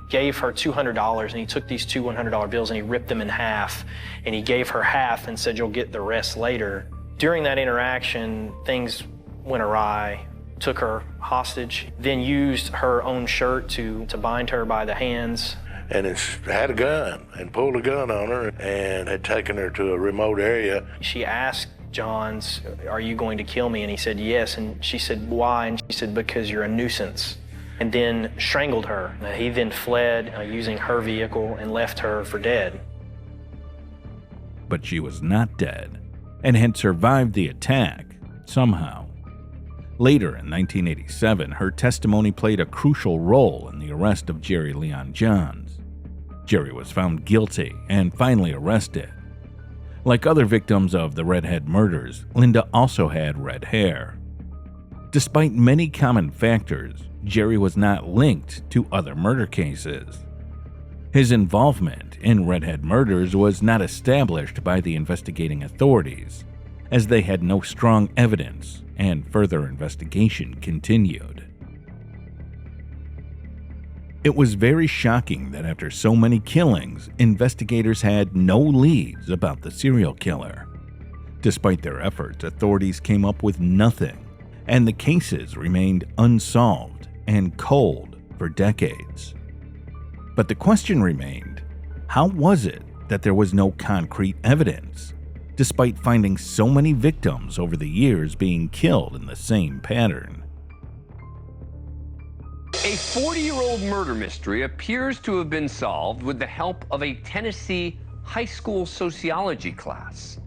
gave her $200, and he took these 2 $100 bills and he ripped them in half, and he gave her half and said, "You'll get the rest later." During that interaction, things went awry. Took her hostage, then used her own shirt to bind her by the hands. And had a gun and pulled a gun on her and had taken her to a remote area. She asked Johns, "Are you going to kill me?" And he said, "Yes." And she said, "Why?" And she said, "Because you're a nuisance." And then strangled her. He then fled using her vehicle and left her for dead. But she was not dead and had survived the attack somehow. Later in 1987, her testimony played a crucial role in the arrest of Jerry Leon Johns. Jerry was found guilty and finally arrested. Like other victims of the Redhead murders, Linda also had red hair. Despite many common factors, Jerry was not linked to other murder cases. His involvement in Redhead murders was not established by the investigating authorities, as they had no strong evidence and further investigation continued. It was very shocking that after so many killings, investigators had no leads about the serial killer. Despite their efforts, authorities came up with nothing, and the cases remained unsolved and cold for decades. But the question remained, how was it that there was no concrete evidence, despite finding so many victims over the years being killed in the same pattern? A 40-year-old murder mystery appears to have been solved with the help of a Tennessee high school sociology class.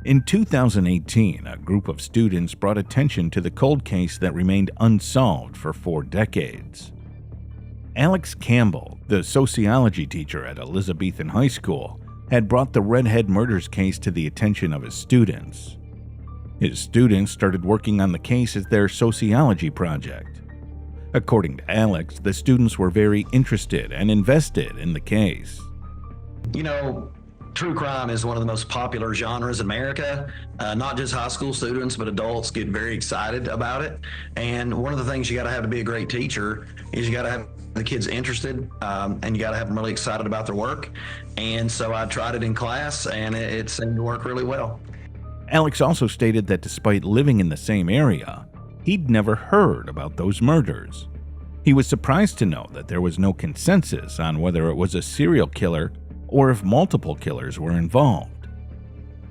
In 2018, a group of students brought attention to the cold case that remained unsolved for 4 decades. Alex Campbell, the sociology teacher at Elizabethan High School, had brought the Redhead murders case to the attention of his students. His students started working on the case as their sociology project. According to Alex, the students were very interested and invested in the case. You know, true crime is one of the most popular genres in America. Not just high school students, but adults get very excited about it. And one of the things you got to have to be a great teacher is you got to have the kids interested, and you got to have them really excited about their work. And so I tried it in class, and it seemed to work really well. Alex also stated that despite living in the same area, he'd never heard about those murders. He was surprised to know that there was no consensus on whether it was a serial killer or if multiple killers were involved.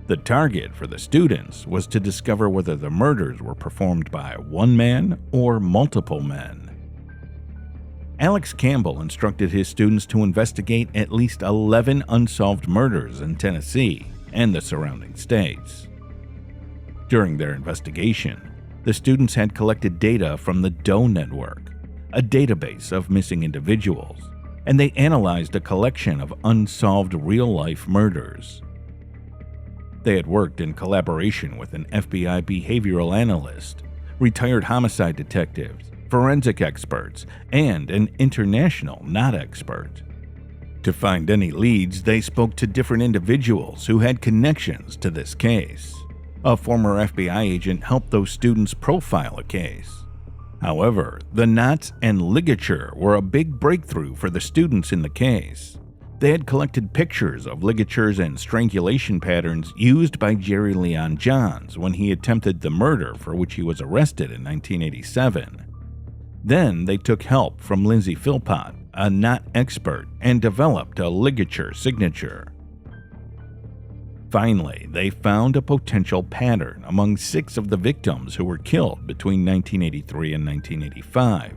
The target for the students was to discover whether the murders were performed by one man or multiple men. Alex Campbell instructed his students to investigate at least 11 unsolved murders in Tennessee and the surrounding states. During their investigation, the students had collected data from the Doe Network, a database of missing individuals, and they analyzed a collection of unsolved real-life murders. They had worked in collaboration with an FBI behavioral analyst, retired homicide detectives, forensic experts, and an international not expert. To find any leads, they spoke to different individuals who had connections to this case. A former FBI agent helped those students profile a case. However, the knots and ligature were a big breakthrough for the students in the case. They had collected pictures of ligatures and strangulation patterns used by Jerry Leon Johns when he attempted the murder for which he was arrested in 1987. Then they took help from Lindsay Philpott, a knot expert, and developed a ligature signature. Finally, they found a potential pattern among 6 of the victims who were killed between 1983 and 1985,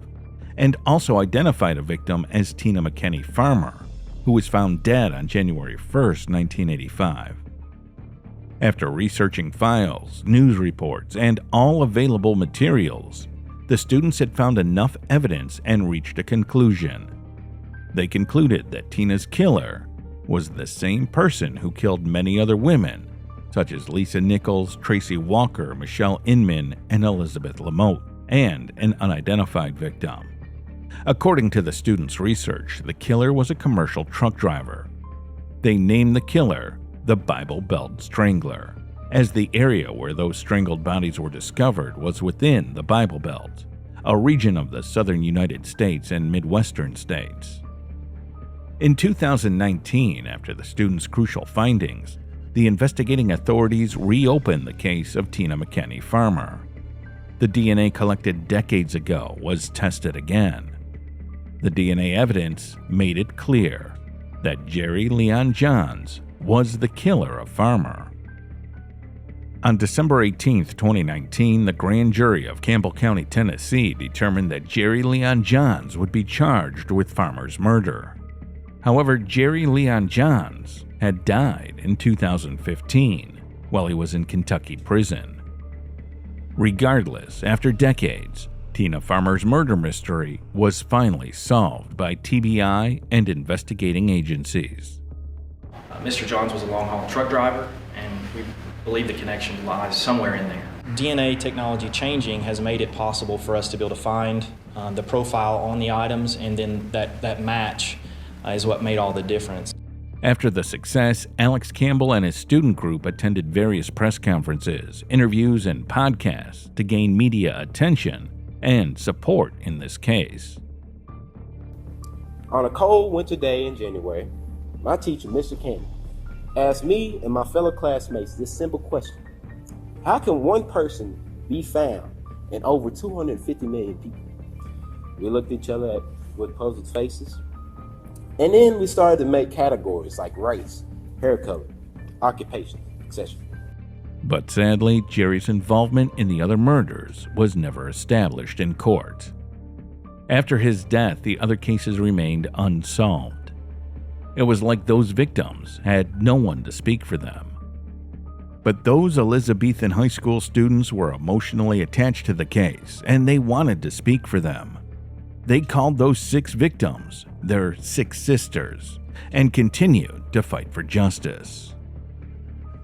and also identified a victim as Tina McKenney Farmer, who was found dead on January 1, 1985. After researching files, news reports, and all available materials, the students had found enough evidence and reached a conclusion. They concluded that Tina's killer was the same person who killed many other women, such as Lisa Nichols, Tracy Walker, Michelle Inman, and Elizabeth Lamotte, and an unidentified victim. According to the students' research, the killer was a commercial truck driver. They named the killer the Bible Belt Strangler, as the area where those strangled bodies were discovered was within the Bible Belt, a region of the southern United States and Midwestern states. In 2019, after the students' crucial findings, the investigating authorities reopened the case of Tina McKenney Farmer. The DNA collected decades ago was tested again. The DNA evidence made it clear that Jerry Leon Johns was the killer of Farmer. On December 18, 2019, the grand jury of Campbell County, Tennessee determined that Jerry Leon Johns would be charged with Farmer's murder. However, Jerry Leon Johns had died in 2015 while he was in Kentucky prison. Regardless, after decades, Tina Farmer's murder mystery was finally solved by TBI and investigating agencies. Mr. Johns was a long-haul truck driver, and we believe the connection lies somewhere in there. DNA technology changing has made it possible for us to be able to find the profile on the items, and then that match is what made all the difference. After the success, Alex Campbell and his student group attended various press conferences, interviews, and podcasts to gain media attention and support in this case. On a cold winter day in January, my teacher, Mr. Campbell, asked me and my fellow classmates this simple question: how can one person be found in over 250 million people? We looked at each other with puzzled faces. And then we started to make categories like race, hair color, occupation, etc. But sadly, Jerry's involvement in the other murders was never established in court. After his death, the other cases remained unsolved. It was like those victims had no one to speak for them. But those Elizabethan high school students were emotionally attached to the case, and they wanted to speak for them. They called those 6 victims their 6 sisters and continued to fight for justice.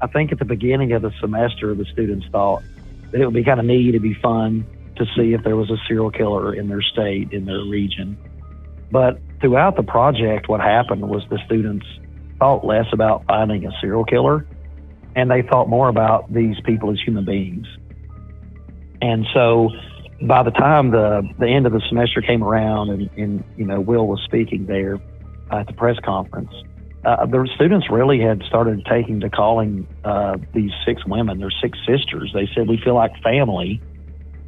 I think at the beginning of the semester, the students thought that it would be kind of neat, it'd be fun to see if there was a serial killer in their state, in their region. But throughout the project, what happened was the students thought less about finding a serial killer, and they thought more about these people as human beings. And so by the time the end of the semester came around and Will was speaking there at the press conference, the students really had started taking to calling these 6 women their 6 sisters. They said, we feel like family,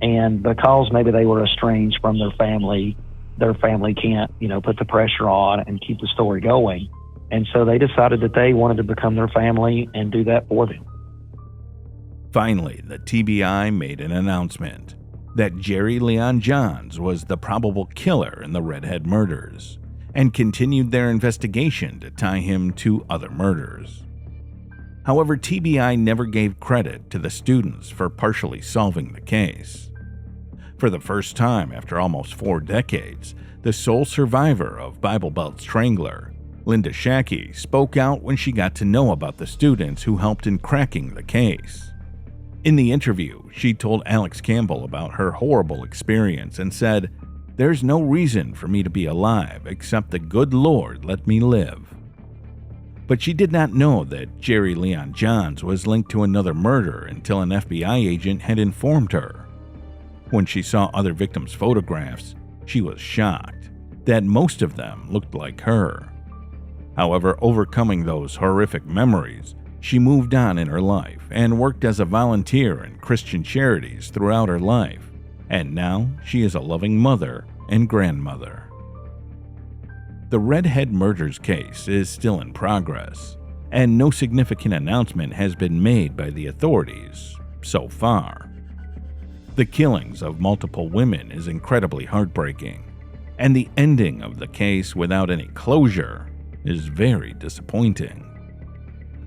and because maybe they were estranged from their family can't, put the pressure on and keep the story going. And so they decided that they wanted to become their family and do that for them. Finally, the TBI made an announcement that Jerry Leon Johns was the probable killer in the Redhead murders, and continued their investigation to tie him to other murders. However, TBI never gave credit to the students for partially solving the case. For the first time after almost 4 decades, the sole survivor of Bible Belt Strangler, Linda Shackey, spoke out when she got to know about the students who helped in cracking the case. In the interview, she told Alex Campbell about her horrible experience and said, "There's no reason for me to be alive except the good Lord let me live." But she did not know that Jerry Leon Johns was linked to another murder until an FBI agent had informed her. When she saw other victims' photographs, she was shocked that most of them looked like her. However, overcoming those horrific memories, she moved on in her life and worked as a volunteer in Christian charities throughout her life, and now she is a loving mother and grandmother. The Redhead murders case is still in progress, and no significant announcement has been made by the authorities so far. The killings of multiple women is incredibly heartbreaking, and the ending of the case without any closure is very disappointing.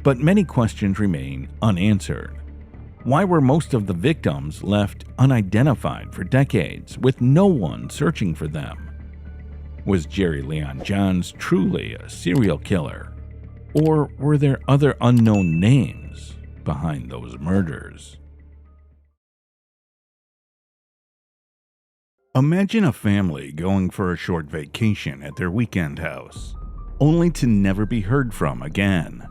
But many questions remain unanswered. Why were most of the victims left unidentified for decades with no one searching for them? Was Jerry Leon Johns truly a serial killer? Or were there other unknown names behind those murders? Imagine a family going for a short vacation at their weekend house, only to never be heard from again.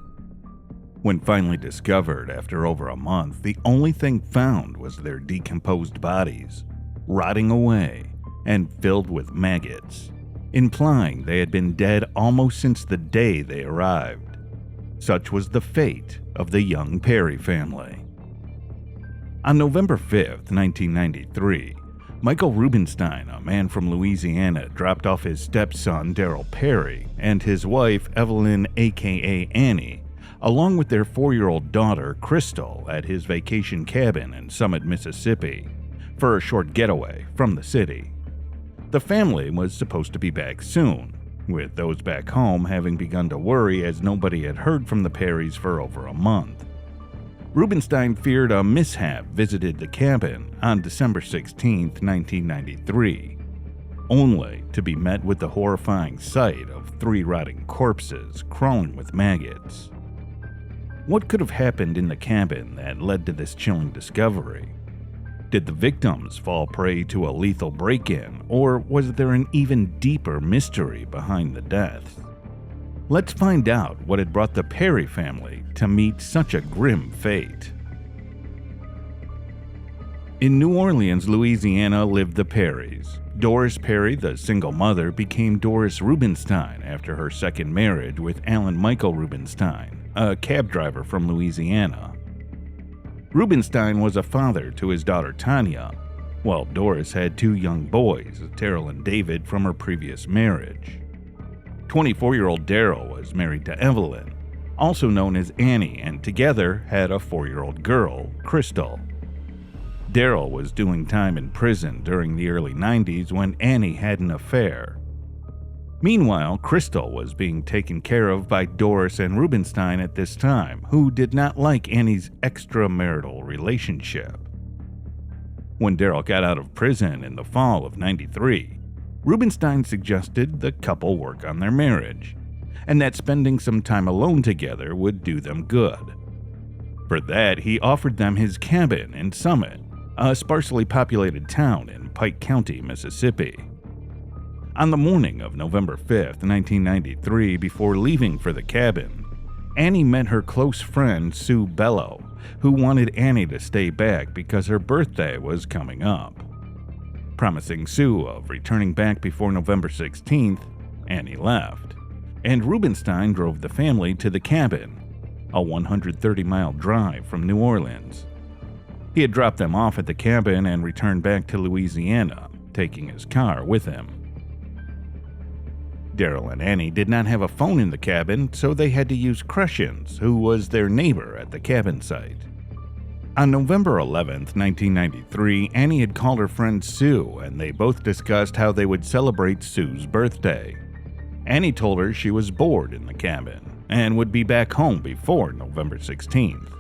When finally discovered after over a month, the only thing found was their decomposed bodies, rotting away and filled with maggots, implying they had been dead almost since the day they arrived. Such was the fate of the young Perry family. On November 5th, 1993, Michael Rubenstein, a man from Louisiana, dropped off his stepson Darryl Perry and his wife Evelyn aka Annie, along with their 4-year-old daughter Crystal, at his vacation cabin in Summit, Mississippi, for a short getaway from the city. The family was supposed to be back soon, with those back home having begun to worry as nobody had heard from the Perrys for over a month. Rubenstein feared a mishap visited the cabin on December 16, 1993, only to be met with the horrifying sight of 3 rotting corpses crawling with maggots. What could have happened in the cabin that led to this chilling discovery? Did the victims fall prey to a lethal break-in, or was there an even deeper mystery behind the deaths? Let's find out what had brought the Perry family to meet such a grim fate. In New Orleans, Louisiana, lived the Perrys. Doris Perry, the single mother, became Doris Rubenstein after her second marriage with Alan Michael Rubenstein, a cab driver from Louisiana. Rubenstein was a father to his daughter Tanya, while Doris had 2 young boys, Terrell and David, from her previous marriage. 24-year-old Darryl was married to Evelyn, also known as Annie, and together had a 4-year-old girl, Crystal. Darryl was doing time in prison during the early 90s when Annie had an affair. Meanwhile, Crystal was being taken care of by Doris and Rubenstein at this time, who did not like Annie's extramarital relationship. When Darryl got out of prison in the fall of '93, Rubenstein suggested the couple work on their marriage, and that spending some time alone together would do them good. For that, he offered them his cabin in Summit, a sparsely populated town in Pike County, Mississippi. On the morning of November 5th, 1993, before leaving for the cabin, Annie met her close friend Sue Bello, who wanted Annie to stay back because her birthday was coming up. Promising Sue of returning back before November 16th, Annie left, and Rubenstein drove the family to the cabin, a 130-mile drive from New Orleans. He had dropped them off at the cabin and returned back to Louisiana, taking his car with him. Darryl and Annie did not have a phone in the cabin, so they had to use Crushins, who was their neighbor at the cabin site. On November 11th, 1993, Annie had called her friend Sue, and they both discussed how they would celebrate Sue's birthday. Annie told her she was bored in the cabin and would be back home before November 16th.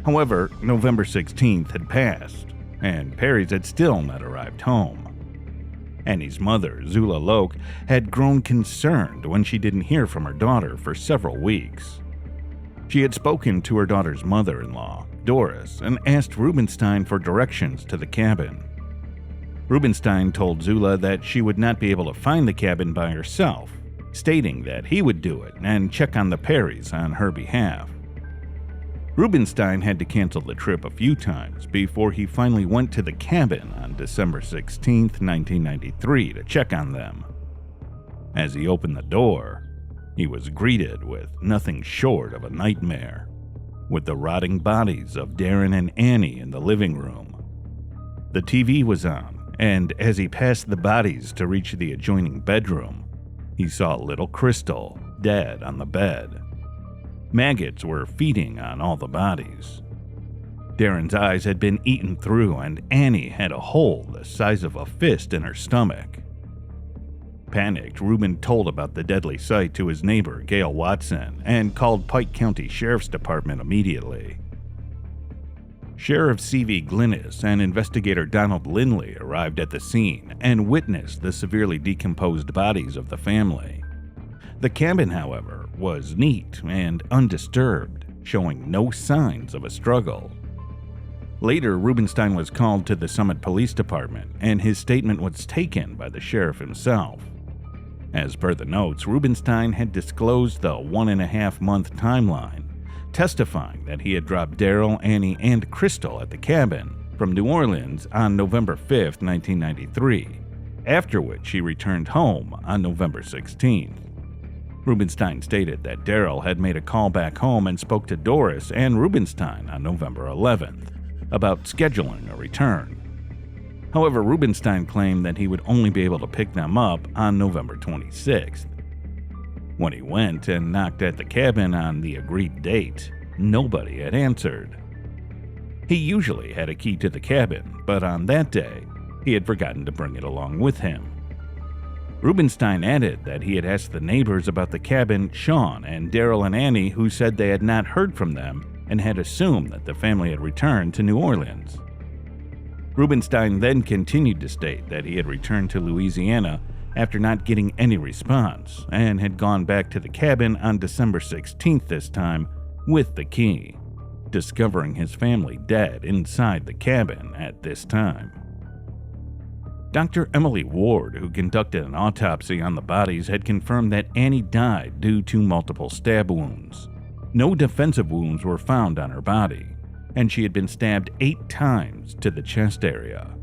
However, November 16th had passed, and Perry's had still not arrived home. Annie's mother, Zula Loke, had grown concerned when she didn't hear from her daughter for several weeks. She had spoken to her daughter's mother-in-law, Doris, and asked Rubenstein for directions to the cabin. Rubenstein told Zula that she would not be able to find the cabin by herself, stating that he would do it and check on the Perrys on her behalf. Rubenstein had to cancel the trip a few times before he finally went to the cabin on December 16, 1993 to check on them. As he opened the door, he was greeted with nothing short of a nightmare, with the rotting bodies of Darren and Annie in the living room. The TV was on, and as he passed the bodies to reach the adjoining bedroom, he saw little Crystal dead on the bed. Maggots were feeding on all the bodies. Darren's eyes had been eaten through, and Annie had a hole the size of a fist in her stomach. Panicked, Ruben told about the deadly sight to his neighbor, Gail Watson, and called Pike County Sheriff's Department immediately. Sheriff C.V. Glynis and investigator Donald Lindley arrived at the scene and witnessed the severely decomposed bodies of the family. The cabin, however, was neat and undisturbed, showing no signs of a struggle. Later, Rubenstein was called to the Summit Police Department, and his statement was taken by the sheriff himself. As per the notes, Rubenstein had disclosed the 1.5-month timeline, testifying that he had dropped Daryl, Annie, and Crystal at the cabin from New Orleans on November 5, 1993, after which he returned home on November 16th. Rubenstein stated that Daryl had made a call back home and spoke to Doris and Rubenstein on November 11th about scheduling a return. However, Rubenstein claimed that he would only be able to pick them up on November 26th. When he went and knocked at the cabin on the agreed date, nobody had answered. He usually had a key to the cabin, but on that day, he had forgotten to bring it along with him. Rubenstein added that he had asked the neighbors about the cabin, Sean and Daryl and Annie, who said they had not heard from them and had assumed that the family had returned to New Orleans. Rubenstein then continued to state that he had returned to Louisiana after not getting any response and had gone back to the cabin on December 16th this time with the key, discovering his family dead inside the cabin at this time. Dr. Emily Ward, who conducted an autopsy on the bodies, had confirmed that Annie died due to multiple stab wounds. No defensive wounds were found on her body, and she had been stabbed 8 times to the chest area,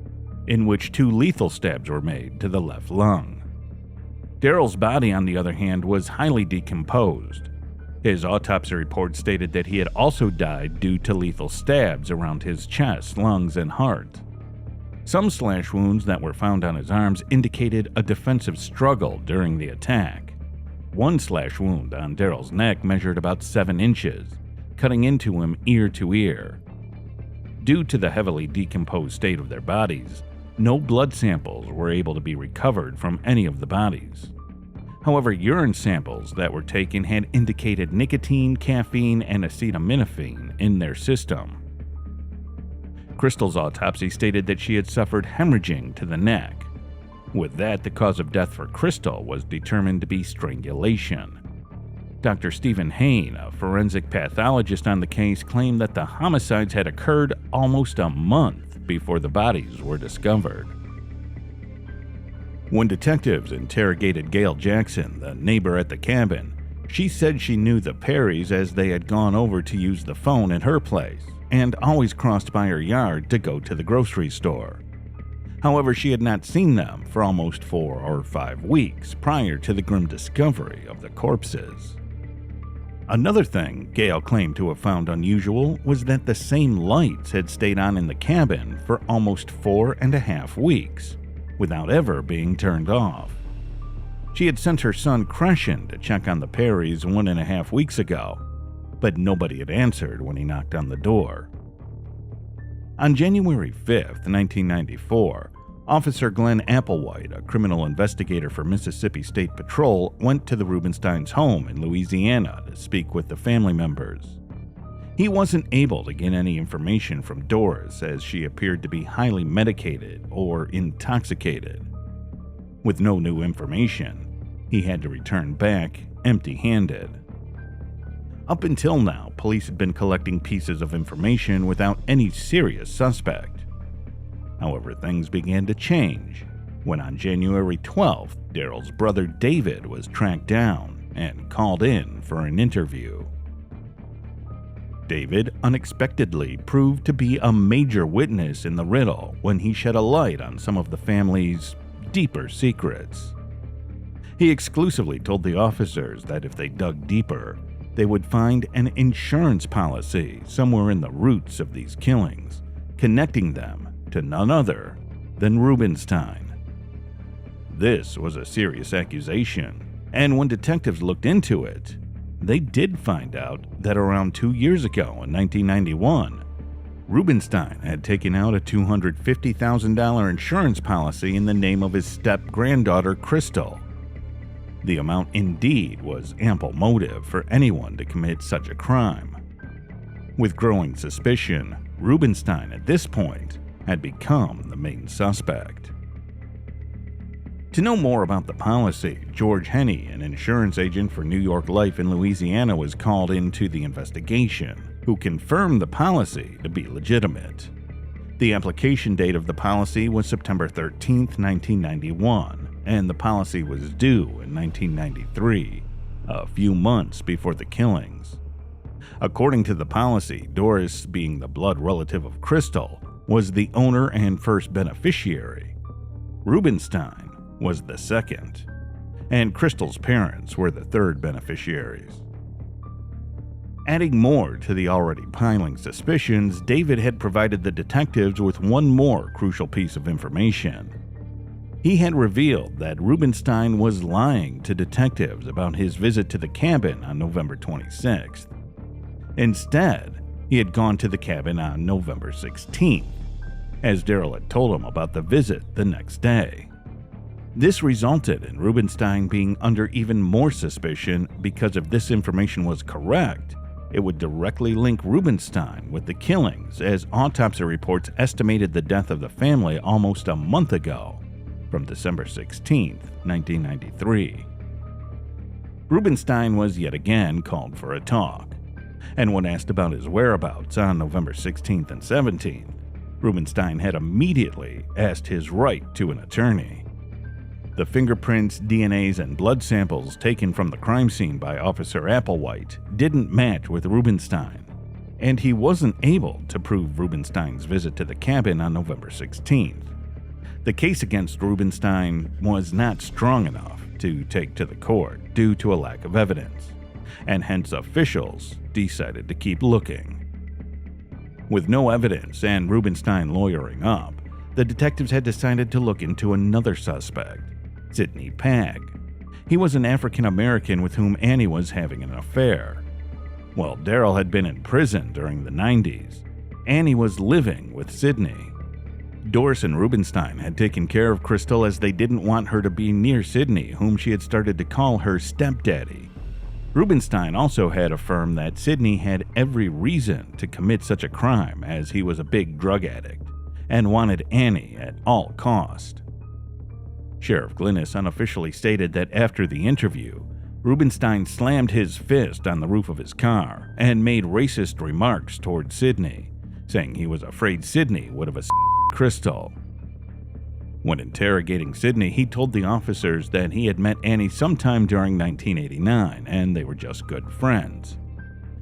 in which 2 lethal stabs were made to the left lung. Daryl's body, on the other hand, was highly decomposed. His autopsy report stated that he had also died due to lethal stabs around his chest, lungs, and heart. Some slash wounds that were found on his arms indicated a defensive struggle during the attack. One slash wound on Daryl's neck measured about 7 inches, cutting into him ear to ear. Due to the heavily decomposed state of their bodies, no blood samples were able to be recovered from any of the bodies. However, urine samples that were taken had indicated nicotine, caffeine, and acetaminophen in their system. Crystal's autopsy stated that she had suffered hemorrhaging to the neck. With that, the cause of death for Crystal was determined to be strangulation. Dr. Stephen Hain, a forensic pathologist on the case, claimed that the homicides had occurred almost a month before the bodies were discovered. When detectives interrogated Gail Jackson, the neighbor at the cabin, she said she knew the Perrys as they had gone over to use the phone at her place and always crossed by her yard to go to the grocery store. However, she had not seen them for almost 4 or 5 weeks prior to the grim discovery of the corpses. Another thing Gail claimed to have found unusual was that the same lights had stayed on in the cabin for almost 4.5 weeks, without ever being turned off. She had sent her son Crescent to check on the Perrys 1.5 weeks ago, but nobody had answered when he knocked on the door. On January 5th, 1994, Officer Glenn Applewhite, a criminal investigator for Mississippi State Patrol, went to the Rubensteins' home in Louisiana to speak with the family members. He wasn't able to get any information from Doris, as she appeared to be highly medicated or intoxicated. With no new information, he had to return back empty-handed. Up until now, police had been collecting pieces of information without any serious suspect. However, things began to change when on January 12th, Daryl's brother David was tracked down and called in for an interview. David unexpectedly proved to be a major witness in the riddle when he shed a light on some of the family's deeper secrets. He exclusively told the officers that if they dug deeper, they would find an insurance policy somewhere in the roots of these killings, connecting them to none other than Rubenstein. This was a serious accusation, and when detectives looked into it, they did find out that around 2 years ago in 1991, Rubenstein had taken out a $250,000 insurance policy in the name of his step-granddaughter, Crystal. The amount indeed was ample motive for anyone to commit such a crime. With growing suspicion, Rubenstein at this point had become the main suspect. To know more about the policy, George Henney, an insurance agent for New York Life in Louisiana, was called into the investigation, who confirmed the policy to be legitimate. The application date of the policy was September 13, 1991, and the policy was due in 1993, a few months before the killings. According to the policy, Doris, being the blood relative of Crystal, was the owner and first beneficiary. Rubenstein was the second, and Crystal's parents were the third beneficiaries. Adding more to the already piling suspicions, David had provided the detectives with one more crucial piece of information. He had revealed that Rubenstein was lying to detectives about his visit to the cabin on November 26th. Instead, he had gone to the cabin on November 16th, as Daryl had told him about the visit the next day. This resulted in Rubenstein being under even more suspicion because if this information was correct, it would directly link Rubenstein with the killings, as autopsy reports estimated the death of the family almost a month ago, from December 16, 1993. Rubenstein was yet again called for a talk, and when asked about his whereabouts on November 16th and 17th, Rubenstein had immediately asked his right to an attorney. The fingerprints, DNAs, and blood samples taken from the crime scene by Officer Applewhite didn't match with Rubenstein, and he wasn't able to prove Rubenstein's visit to the cabin on November 16th. The case against Rubenstein was not strong enough to take to the court due to a lack of evidence, and hence officials decided to keep looking. With no evidence and Rubenstein lawyering up, the detectives had decided to look into another suspect, Sidney Pagg. He was an African American with whom Annie was having an affair. While Daryl had been in prison during the 90s, Annie was living with Sidney. Doris and Rubenstein had taken care of Crystal as they didn't want her to be near Sidney, whom she had started to call her stepdaddy. Rubenstein also had affirmed that Sidney had every reason to commit such a crime as he was a big drug addict and wanted Annie at all cost. Sheriff Glynis unofficially stated that after the interview, Rubenstein slammed his fist on the roof of his car and made racist remarks toward Sidney, saying he was afraid Sidney would have Crystal. When interrogating Sidney, he told the officers that he had met Annie sometime during 1989 and they were just good friends.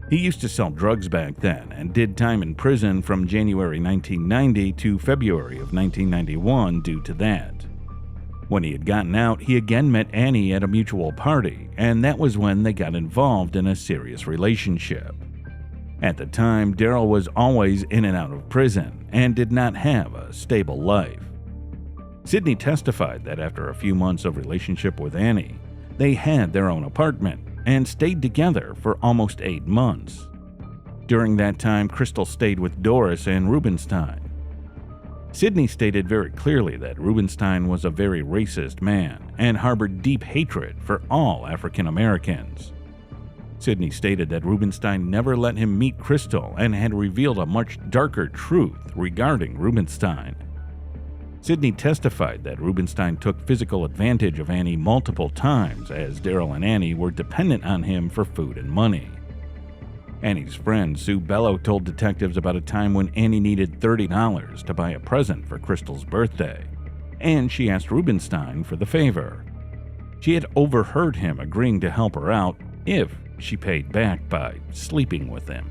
He used to sell drugs back then and did time in prison from January 1990 to February of 1991 due to that. When he had gotten out, he again met Annie at a mutual party, and that was when they got involved in a serious relationship. At the time, Daryl was always in and out of prison and did not have a stable life. Sidney testified that after a few months of relationship with Annie, they had their own apartment and stayed together for almost 8 months. During that time, Crystal stayed with Doris and Rubenstein. Sidney stated very clearly that Rubenstein was a very racist man and harbored deep hatred for all African Americans. Sidney stated that Rubenstein never let him meet Crystal and had revealed a much darker truth regarding Rubenstein. Sidney testified that Rubenstein took physical advantage of Annie multiple times as Daryl and Annie were dependent on him for food and money. Annie's friend Sue Bello told detectives about a time when Annie needed $30 to buy a present for Crystal's birthday, and she asked Rubenstein for the favor. She had overheard him agreeing to help her out if she paid back by sleeping with him.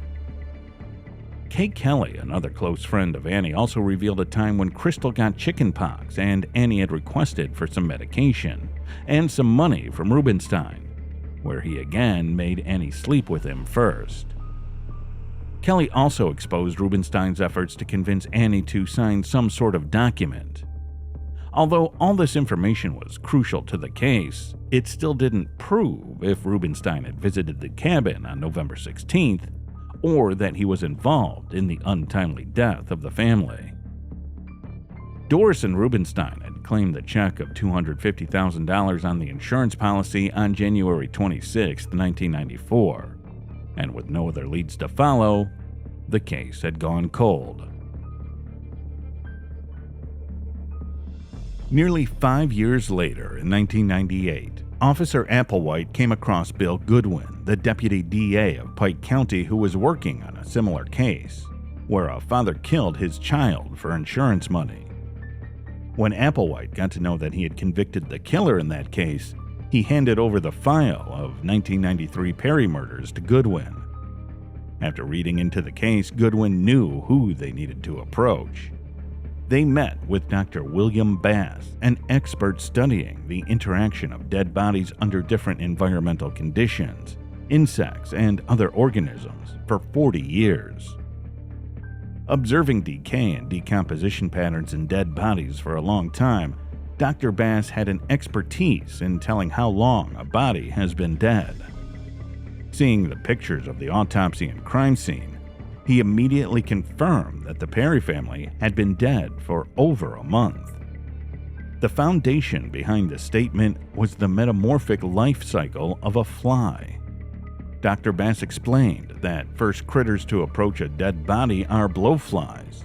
Kay Kelly, another close friend of Annie, also revealed a time when Crystal got chickenpox and Annie had requested for some medication and some money from Rubenstein, where he again made Annie sleep with him first. Kelly also exposed Rubenstein's efforts to convince Annie to sign some sort of document. Although all this information was crucial to the case, it still didn't prove if Rubenstein had visited the cabin on November 16th or that he was involved in the untimely death of the family. Doris and Rubenstein had claimed the check of $250,000 on the insurance policy on January 26, 1994, and with no other leads to follow, the case had gone cold. Nearly 5 years later, in 1998, Officer Applewhite came across Bill Goodwin, the deputy DA of Pike County who was working on a similar case, where a father killed his child for insurance money. When Applewhite got to know that he had convicted the killer in that case, he handed over the file of 1993 Perry murders to Goodwin. After reading into the case, Goodwin knew who they needed to approach. They met with Dr. William Bass, an expert studying the interaction of dead bodies under different environmental conditions, insects, and other organisms for 40 years. Observing decay and decomposition patterns in dead bodies for a long time, Dr. Bass had an expertise in telling how long a body has been dead. Seeing the pictures of the autopsy and crime scene, he immediately confirmed that the Perry family had been dead for over a month. The foundation behind the statement was the metamorphic life cycle of a fly. Dr. Bass explained that first critters to approach a dead body are blowflies.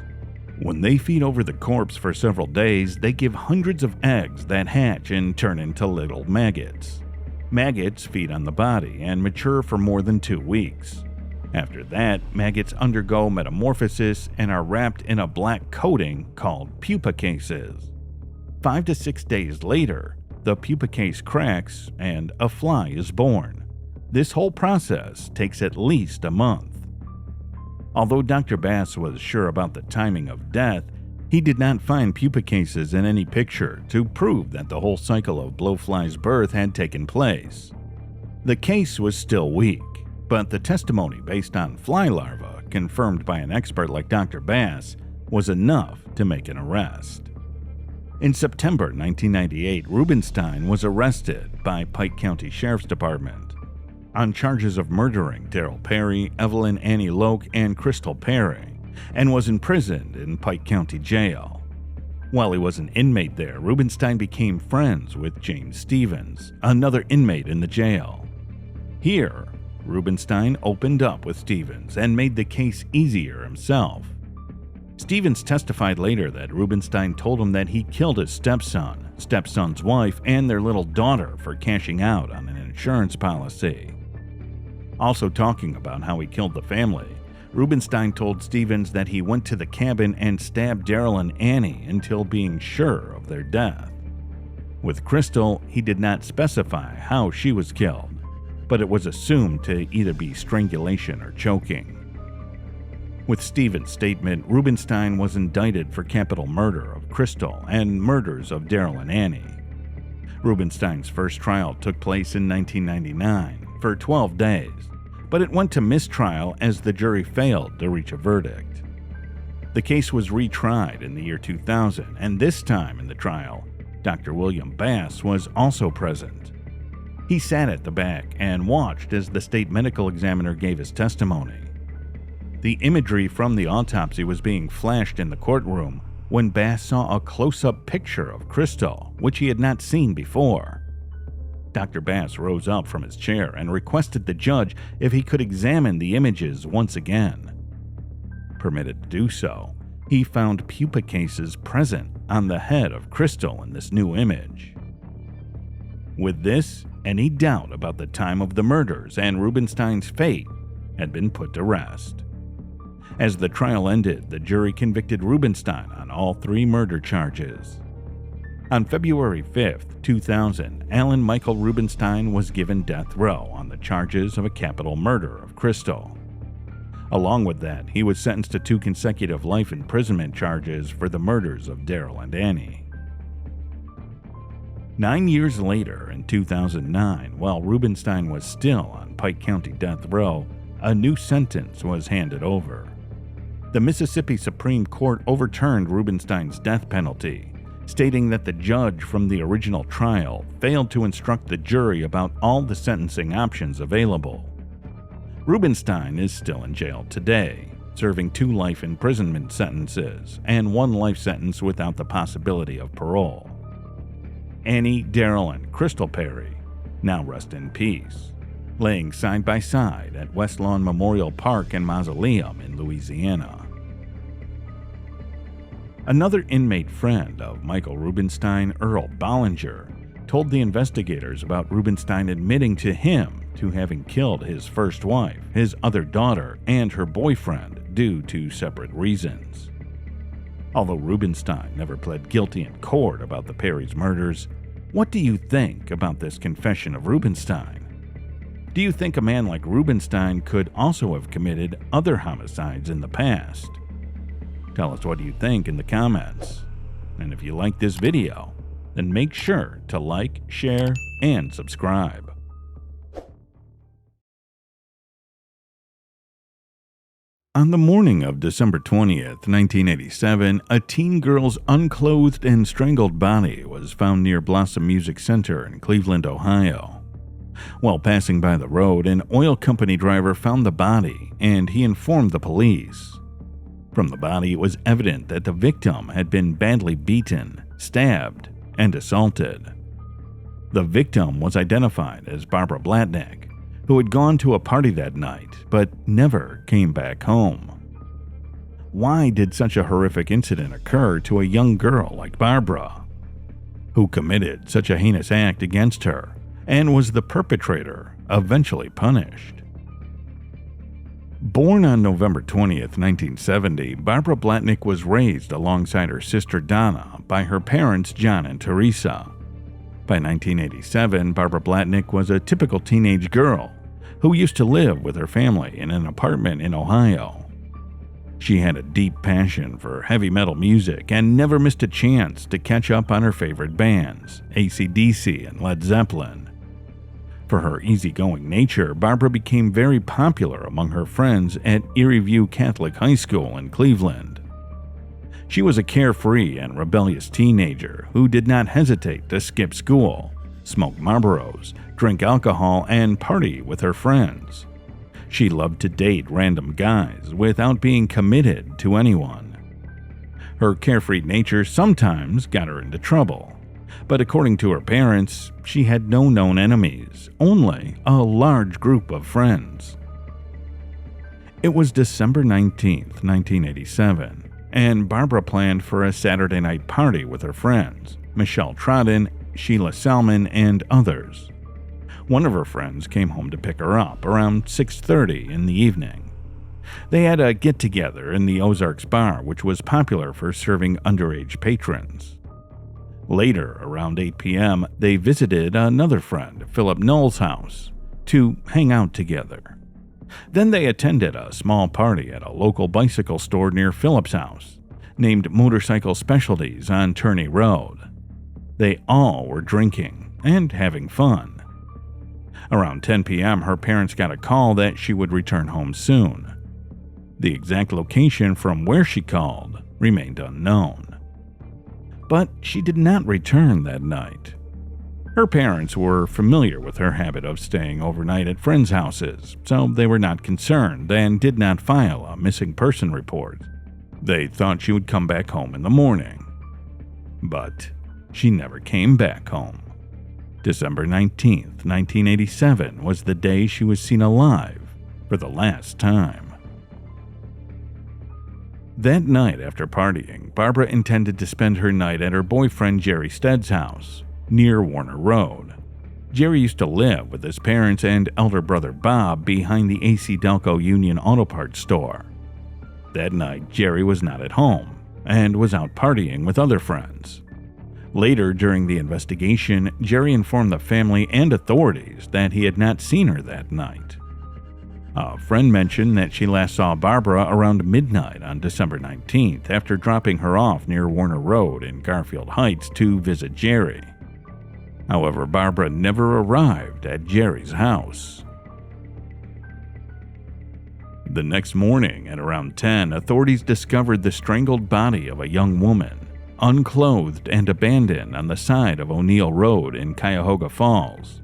When they feed over the corpse for several days, they give hundreds of eggs that hatch and turn into little maggots. Maggots feed on the body and mature for more than 2 weeks. After that, maggots undergo metamorphosis and are wrapped in a black coating called pupa cases. 5 to 6 days later, the pupa case cracks and a fly is born. This whole process takes at least a month. Although Dr. Bass was sure about the timing of death, he did not find pupa cases in any picture to prove that the whole cycle of blowfly's birth had taken place. The case was still weak, but the testimony based on fly larvae, confirmed by an expert like Dr. Bass, was enough to make an arrest. In September 1998, Rubenstein was arrested by Pike County Sheriff's Department on charges of murdering Darrell Perry, Evelyn Annie Loke, and Crystal Perry, and was imprisoned in Pike County Jail. While he was an inmate there, Rubenstein became friends with James Stevens, another inmate in the jail. Here, Rubenstein opened up with Stevens and made the case easier himself. Stevens testified later that Rubenstein told him that he killed his stepson's wife, and their little daughter for cashing out on an insurance policy. Also talking about how he killed the family, Rubenstein told Stevens that he went to the cabin and stabbed Darrell and Annie until being sure of their death. With Crystal, he did not specify how she was killed, but it was assumed to either be strangulation or choking. With Stevens' statement, Rubenstein was indicted for capital murder of Crystal and murders of Darrell and Annie. Rubenstein's first trial took place in 1999 for 12 days, but it went to mistrial as the jury failed to reach a verdict. The case was retried in the year 2000, and this time in the trial, Dr. William Bass was also present. He sat at the back and watched as the state medical examiner gave his testimony. The imagery from the autopsy was being flashed in the courtroom when Bass saw a close-up picture of Crystal, which he had not seen before. Dr. Bass rose up from his chair and requested the judge if he could examine the images once again. Permitted to do so, he found pupa cases present on the head of Crystal in this new image. With this, any doubt about the time of the murders and Rubenstein's fate had been put to rest. As the trial ended, the jury convicted Rubenstein on all 3 murder charges. On February 5, 2000, Alan Michael Rubenstein was given death row on the charges of a capital murder of Crystal. Along with that, he was sentenced to 2 consecutive life imprisonment charges for the murders of Daryl and Annie. 9 years later, in 2009, while Rubenstein was still on Pike County death row, a new sentence was handed over. The Mississippi Supreme Court overturned Rubenstein's death penalty, stating that the judge from the original trial failed to instruct the jury about all the sentencing options available. Rubenstein is still in jail today, serving 2 life imprisonment sentences and 1 life sentence without the possibility of parole. Annie, Daryl, and Crystal Perry now rest in peace, laying side by side at West Lawn Memorial Park and Mausoleum in Louisiana. Another inmate friend of Michael Rubenstein, Earl Bollinger, told the investigators about Rubenstein admitting to him to having killed his first wife, his other daughter, and her boyfriend due to separate reasons. Although Rubenstein never pled guilty in court about the Perry's murders, what do you think about this confession of Rubenstein? Do you think a man like Rubenstein could also have committed other homicides in the past? Tell us what you think in the comments. And if you like this video, then make sure to like, share, and subscribe. On the morning of December 20th, 1987, a teen girl's unclothed and strangled body was found near Blossom Music Center in Cleveland, Ohio. While passing by the road, an oil company driver found the body, and he informed the police. From the body, it was evident that the victim had been badly beaten, stabbed, and assaulted. The victim was identified as Barbara Blatnik, who had gone to a party that night but never came back home. Why did such a horrific incident occur to a young girl like Barbara? Who committed such a heinous act against her, and was the perpetrator eventually punished? Born on November 20th, 1970, Barbara Blatnik was raised alongside her sister Donna by her parents John and Theresa. By 1987, Barbara Blatnik was a typical teenage girl who used to live with her family in an apartment in Ohio. She had a deep passion for heavy metal music and never missed a chance to catch up on her favorite bands, AC/DC and Led Zeppelin. For her easygoing nature, Barbara became very popular among her friends at Erie View Catholic High School in Cleveland. She was a carefree and rebellious teenager who did not hesitate to skip school, smoke Marlboros, drink alcohol, and party with her friends. She loved to date random guys without being committed to anyone. Her carefree nature sometimes got her into trouble, but according to her parents, she had no known enemies, only a large group of friends. It was December 19th, 1987, and Barbara planned for a Saturday night party with her friends, Michelle Trodden, Sheila Salmon, and others. One of her friends came home to pick her up around 6:30 in the evening. They had a get-together in the Ozarks Bar, which was popular for serving underage patrons. Later, around 8 p.m., they visited another friend, Philip Knoll's house, to hang out together. Then they attended a small party at a local bicycle store near Philip's house, named Motorcycle Specialties on Turney Road. They all were drinking and having fun. Around 10 p.m., her parents got a call that she would return home soon. The exact location from where she called remained unknown. But she did not return that night. Her parents were familiar with her habit of staying overnight at friends' houses, so they were not concerned and did not file a missing person report. They thought she would come back home in the morning. But she never came back home. December 19th, 1987 was the day she was seen alive for the last time. That night after partying, Barbara intended to spend her night at her boyfriend Jerry Stead's house, near Warner Road. Jerry used to live with his parents and elder brother Bob behind the AC Delco Union Auto Parts store. That night, Jerry was not at home and was out partying with other friends. Later, during the investigation, Jerry informed the family and authorities that he had not seen her that night. A friend mentioned that she last saw Barbara around midnight on December 19th after dropping her off near Warner Road in Garfield Heights to visit Jerry. However, Barbara never arrived at Jerry's house. The next morning at around 10, authorities discovered the strangled body of a young woman, unclothed and abandoned on the side of O'Neill Road in Cuyahoga Falls.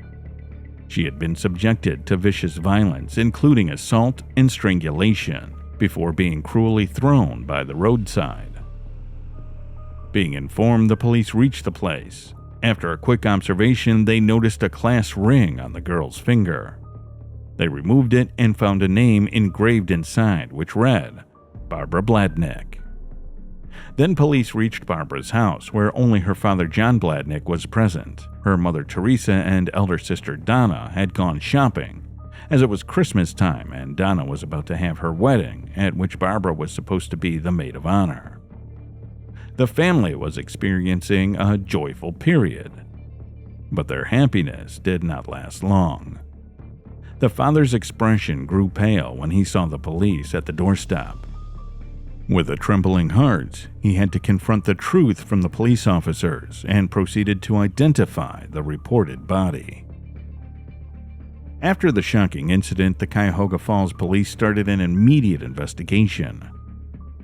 She had been subjected to vicious violence, including assault and strangulation, before being cruelly thrown by the roadside. Being informed, the police reached the place. After a quick observation, they noticed a class ring on the girl's finger. They removed it and found a name engraved inside, which read, Barbara Blatnik. Then police reached Barbara's house, where only her father John Blatnik was present. Her mother Theresa and elder sister Donna had gone shopping, as it was Christmas time and Donna was about to have her wedding, at which Barbara was supposed to be the maid of honor. The family was experiencing a joyful period, but their happiness did not last long. The father's expression grew pale when he saw the police at the doorstep. With a trembling heart, he had to confront the truth from the police officers and proceeded to identify the reported body. After the shocking incident, the Cuyahoga Falls police started an immediate investigation.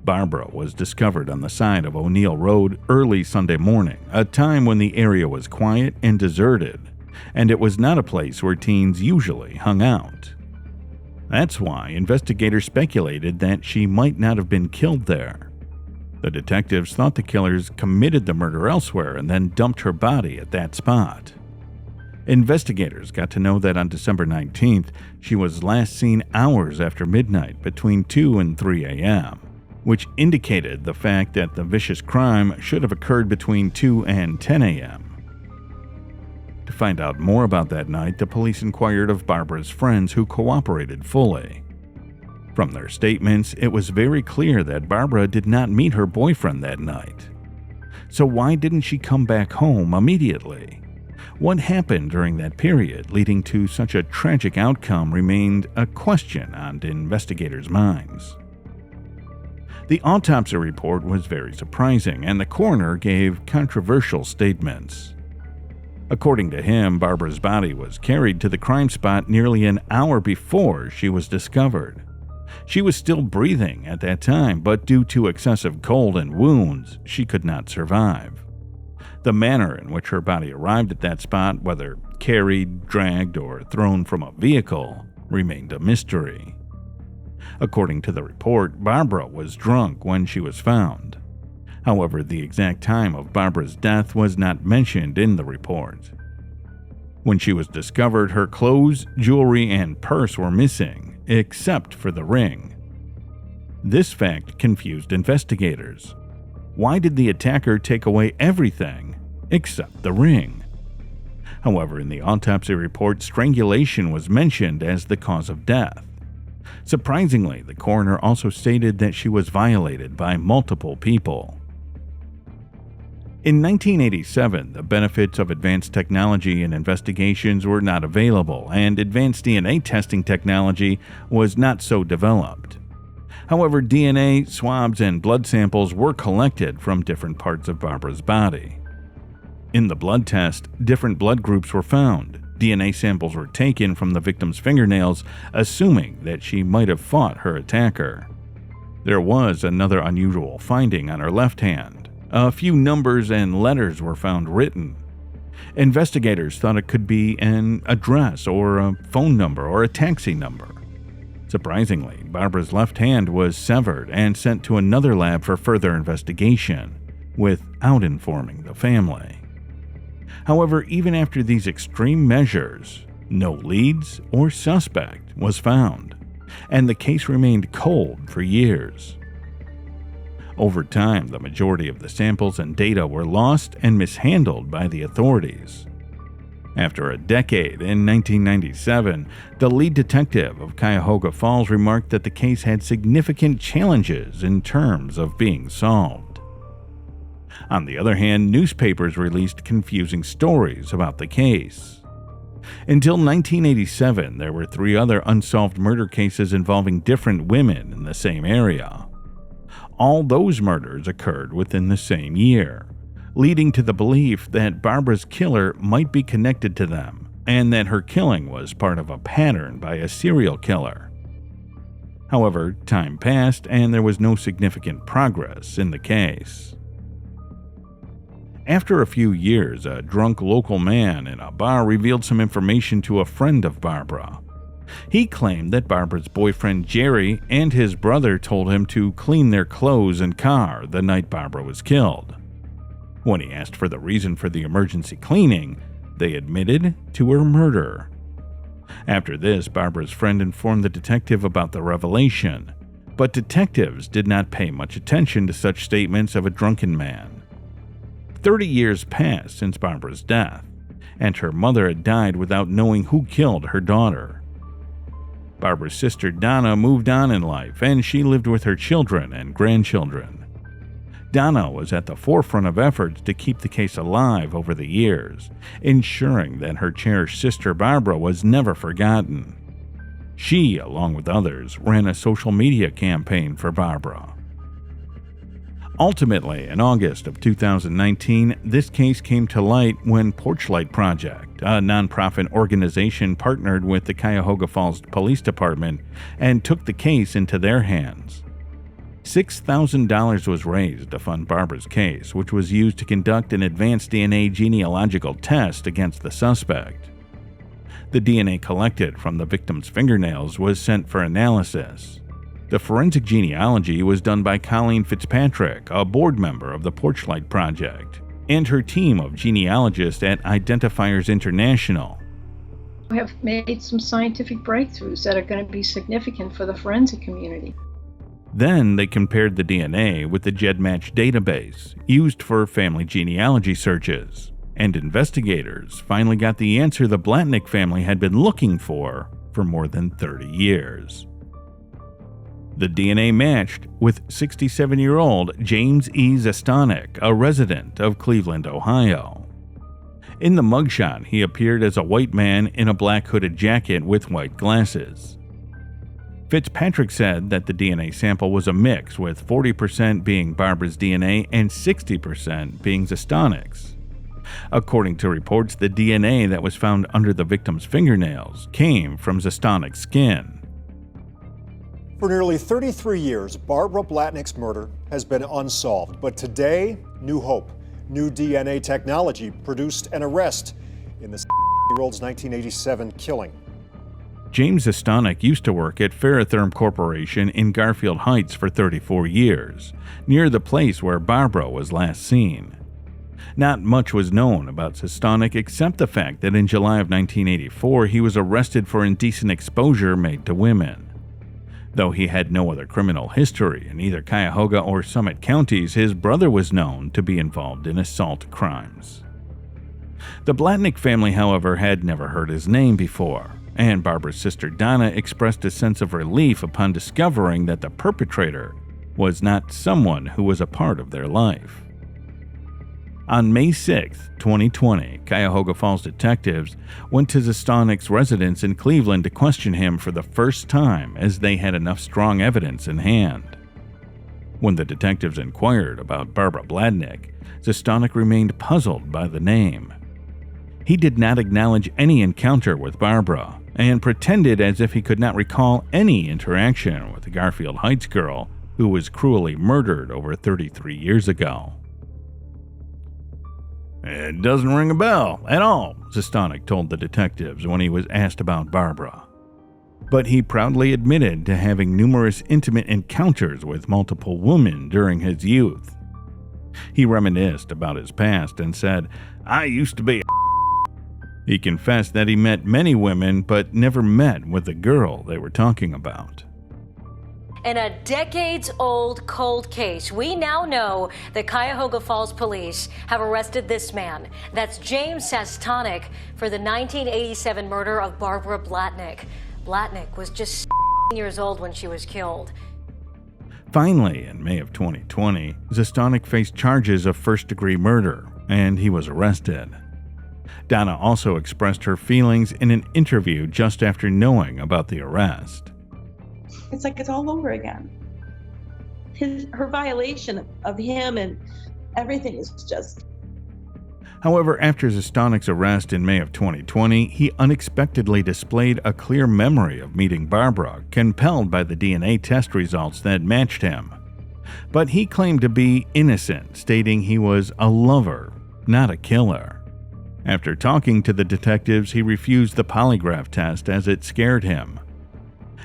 Barbara was discovered on the side of O'Neill Road early Sunday morning, a time when the area was quiet and deserted, and it was not a place where teens usually hung out. That's why investigators speculated that she might not have been killed there. The detectives thought the killers committed the murder elsewhere and then dumped her body at that spot. Investigators got to know that on December 19th, she was last seen hours after midnight between 2 and 3 a.m., which indicated the fact that the vicious crime should have occurred between 2 and 10 a.m. To find out more about that night, the police inquired of Barbara's friends who cooperated fully. From their statements, it was very clear that Barbara did not meet her boyfriend that night. So why didn't she come back home immediately? What happened during that period leading to such a tragic outcome remained a question on investigators' minds. The autopsy report was very surprising, and the coroner gave controversial statements. According to him, Barbara's body was carried to the crime spot nearly an hour before she was discovered. She was still breathing at that time, but due to excessive cold and wounds, she could not survive. The manner in which her body arrived at that spot, whether carried, dragged, or thrown from a vehicle, remained a mystery. According to the report, Barbara was drunk when she was found. However, the exact time of Barbara's death was not mentioned in the report. When she was discovered, her clothes, jewelry, and purse were missing, except for the ring. This fact confused investigators. Why did the attacker take away everything except the ring? However, in the autopsy report, strangulation was mentioned as the cause of death. Surprisingly, the coroner also stated that she was violated by multiple people. In 1987, the benefits of advanced technology in investigations were not available, and advanced DNA testing technology was not so developed. However, DNA, swabs, and blood samples were collected from different parts of Barbara's body. In the blood test, different blood groups were found. DNA samples were taken from the victim's fingernails, assuming that she might have fought her attacker. There was another unusual finding on her left hand. A few numbers and letters were found written. Investigators thought it could be an address or a phone number or a taxi number. Surprisingly, Barbara's left hand was severed and sent to another lab for further investigation, without informing the family. However, even after these extreme measures, no leads or suspect was found, and the case remained cold for years. Over time, the majority of the samples and data were lost and mishandled by the authorities. After a decade, in 1997, the lead detective of Cuyahoga Falls remarked that the case had significant challenges in terms of being solved. On the other hand, newspapers released confusing stories about the case. Until 1987, there were 3 other unsolved murder cases involving different women in the same area. All those murders occurred within the same year, leading to the belief that Barbara's killer might be connected to them, and that her killing was part of a pattern by a serial killer. However, time passed and there was no significant progress in the case. After a few years, a drunk local man in a bar revealed some information to a friend of Barbara. He claimed that Barbara's boyfriend Jerry and his brother told him to clean their clothes and car the night Barbara was killed. When he asked for the reason for the emergency cleaning, they admitted to her murder. After this, Barbara's friend informed the detective about the revelation, but detectives did not pay much attention to such statements of a drunken man. 30 years passed since Barbara's death, and her mother had died without knowing who killed her daughter. Barbara's sister Donna moved on in life, and she lived with her children and grandchildren. Donna was at the forefront of efforts to keep the case alive over the years, ensuring that her cherished sister Barbara was never forgotten. She, along with others, ran a social media campaign for Barbara. Ultimately, in August of 2019, this case came to light when Porchlight Project, a nonprofit organization, partnered with the Cuyahoga Falls Police Department and took the case into their hands. $6,000 was raised to fund Barbara's case, which was used to conduct an advanced DNA genealogical test against the suspect. The DNA collected from the victim's fingernails was sent for analysis. The forensic genealogy was done by Colleen Fitzpatrick, a board member of the Porchlight Project, and her team of genealogists at Identifiers International. We have made some scientific breakthroughs that are going to be significant for the forensic community. Then they compared the DNA with the GEDmatch database, used for family genealogy searches, and investigators finally got the answer the Blatnik family had been looking for more than 30 years. The DNA matched with 67-year-old James E. Zastanek, a resident of Cleveland, Ohio. In the mugshot, he appeared as a white man in a black hooded jacket with white glasses. Fitzpatrick said that the DNA sample was a mix, with 40% being Barbara's DNA and 60% being Zastanek's. According to reports, the DNA that was found under the victim's fingernails came from Zastanek's skin. For nearly 33 years, Barbara Blatnik's murder has been unsolved. But today, new hope. New DNA technology produced an arrest in the 60-year-old's 1987 killing. James Zastanek used to work at Ferrotherm Corporation in Garfield Heights for 34 years, near the place where Barbara was last seen. Not much was known about Zastanek except the fact that in July of 1984 he was arrested for indecent exposure made to women. Though he had no other criminal history in either Cuyahoga or Summit counties, his brother was known to be involved in assault crimes. The Blatnik family, however, had never heard his name before, and Barbara's sister Donna expressed a sense of relief upon discovering that the perpetrator was not someone who was a part of their life. On May 6, 2020, Cuyahoga Falls detectives went to Zastanek's residence in Cleveland to question him for the first time, as they had enough strong evidence in hand. When the detectives inquired about Barbara Blatnik, Zastanek remained puzzled by the name. He did not acknowledge any encounter with Barbara, and pretended as if he could not recall any interaction with the Garfield Heights girl who was cruelly murdered over 33 years ago. "It doesn't ring a bell at all," Zastanek told the detectives when he was asked about Barbara. But he proudly admitted to having numerous intimate encounters with multiple women during his youth. He reminisced about his past and said, "I used to be a." He confessed that he met many women but never met with the girl they were talking about. In a decades-old cold case, we now know that Cuyahoga Falls police have arrested this man. That's James Zastanek for the 1987 murder of Barbara Blatnik. Blatnik was just years old when she was killed. Finally, in May of 2020, Zastanek faced charges of first-degree murder, and he was arrested. Donna also expressed her feelings in an interview just after knowing about the arrest. It's like it's all over again. Her violation of him and everything is just... However, after Zastanik's arrest in May of 2020, he unexpectedly displayed a clear memory of meeting Barbara, compelled by the DNA test results that matched him. But he claimed to be innocent, stating he was a lover, not a killer. After talking to the detectives, he refused the polygraph test as it scared him.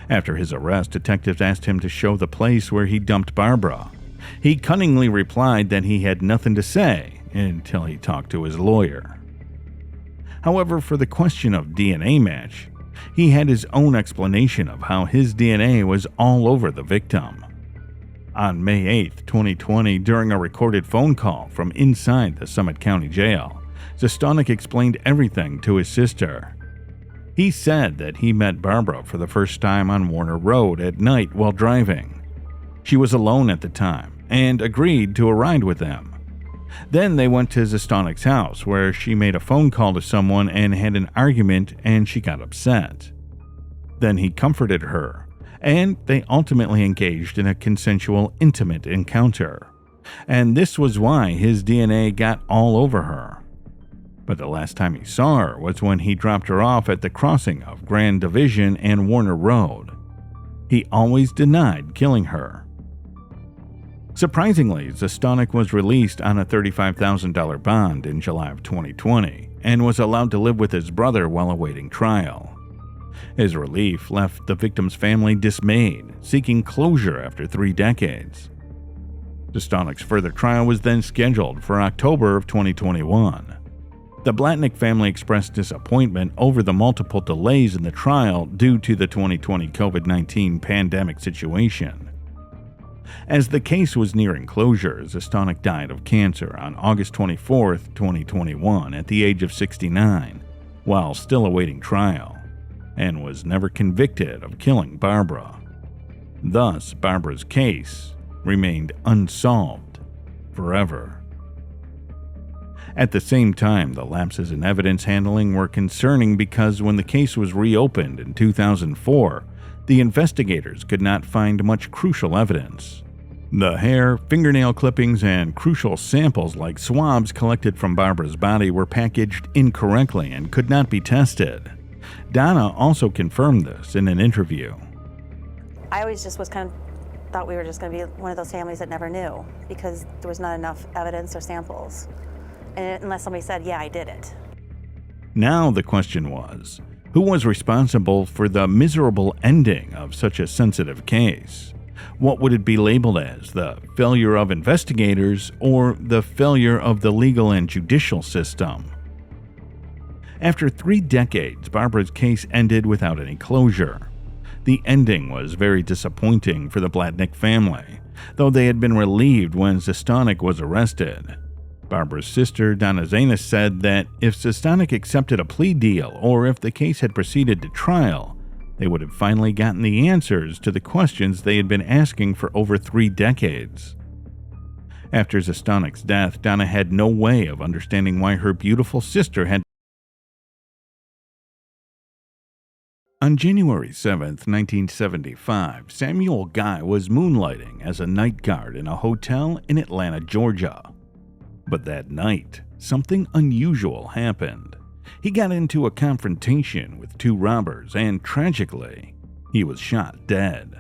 After his arrest, detectives asked him to show the place where he dumped Barbara. He cunningly replied that he had nothing to say until he talked to his lawyer. However, for the question of DNA match, he had his own explanation of how his DNA was all over the victim. On May 8, 2020, during a recorded phone call from inside the Summit County Jail, Zastanik explained everything to his sister. He said that he met Barbara for the first time on Warner Road at night while driving. She was alone at the time and agreed to a ride with them. Then they went to Zastanik's house, where she made a phone call to someone and had an argument, and she got upset. Then he comforted her, and they ultimately engaged in a consensual, intimate encounter. And this was why his DNA got all over her. But the last time he saw her was when he dropped her off at the crossing of Grand Division and Warner Road. He always denied killing her. Surprisingly, Zastanik was released on a $35,000 bond in July of 2020 and was allowed to live with his brother while awaiting trial. His relief left the victim's family dismayed, seeking closure after 3 decades. Zastanik's further trial was then scheduled for October of 2021. The Blatnik family expressed disappointment over the multiple delays in the trial due to the 2020 COVID-19 pandemic situation. As the case was nearing closure, Zastanik died of cancer on August 24, 2021, at the age of 69, while still awaiting trial, and was never convicted of killing Barbara. Thus, Barbara's case remained unsolved forever. At the same time, the lapses in evidence handling were concerning because when the case was reopened in 2004, the investigators could not find much crucial evidence. The hair, fingernail clippings, and crucial samples like swabs collected from Barbara's body were packaged incorrectly and could not be tested. Donna also confirmed this in an interview. I always just thought we were just going to be one of those families that never knew because there was not enough evidence or samples. And unless somebody said, yeah, I did it. Now the question was, who was responsible for the miserable ending of such a sensitive case? What would it be labeled as, the failure of investigators or the failure of the legal and judicial system? After 3 decades, Barbara's case ended without any closure. The ending was very disappointing for the Blatnik family, though they had been relieved when Zastanik was arrested. Barbara's sister, Donna Zanis, said that if Zastanik accepted a plea deal or if the case had proceeded to trial, they would have finally gotten the answers to the questions they had been asking for over 3 decades. After Zastanik's death, Donna had no way of understanding why her beautiful sister had. On January 7, 1975, Samuel Guy was moonlighting as a night guard in a hotel in Atlanta, Georgia. But that night, something unusual happened. He got into a confrontation with 2 robbers and, tragically, he was shot dead.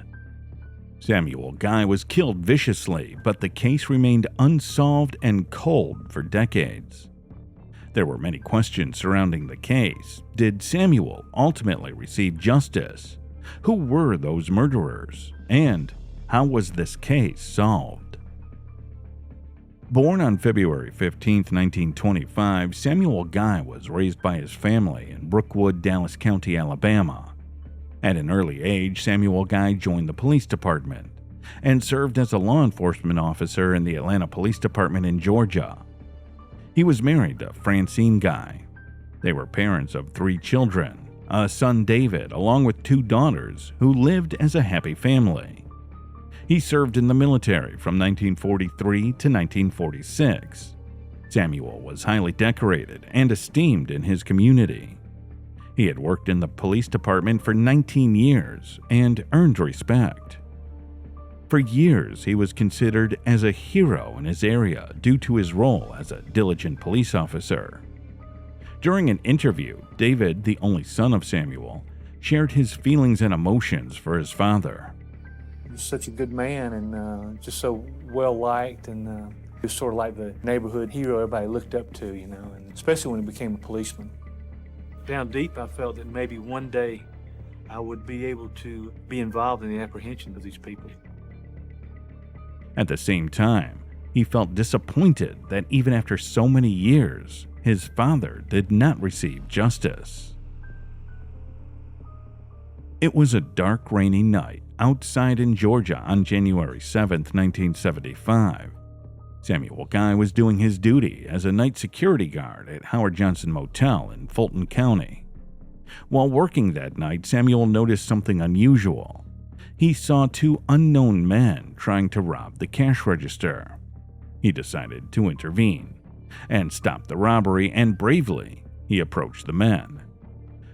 Samuel Guy was killed viciously, but the case remained unsolved and cold for decades. There were many questions surrounding the case. Did Samuel ultimately receive justice? Who were those murderers? And how was this case solved? Born on February 15, 1925, Samuel Guy was raised by his family in Brookwood, Dallas County, Alabama. At an early age, Samuel Guy joined the police department and served as a law enforcement officer in the Atlanta Police Department in Georgia. He was married to Francine Guy. They were parents of 3 children, a son David, along with 2 daughters, who lived as a happy family. He served in the military from 1943 to 1946. Samuel was highly decorated and esteemed in his community. He had worked in the police department for 19 years and earned respect. For years, he was considered as a hero in his area due to his role as a diligent police officer. During an interview, David, the only son of Samuel, shared his feelings and emotions for his father. He was such a good man and just so well liked, and he was sort of like the neighborhood hero everybody looked up to, you know, and especially when he became a policeman. Down deep, I felt that maybe one day I would be able to be involved in the apprehension of these people. At the same time, he felt disappointed that even after so many years, his father did not receive justice. It was a dark, rainy night outside in Georgia on January 7, 1975. Samuel Guy was doing his duty as a night security guard at Howard Johnson Motel in Fulton County. While working that night, Samuel noticed something unusual. He saw two unknown men trying to rob the cash register. He decided to intervene and stop the robbery, and bravely, he approached the men.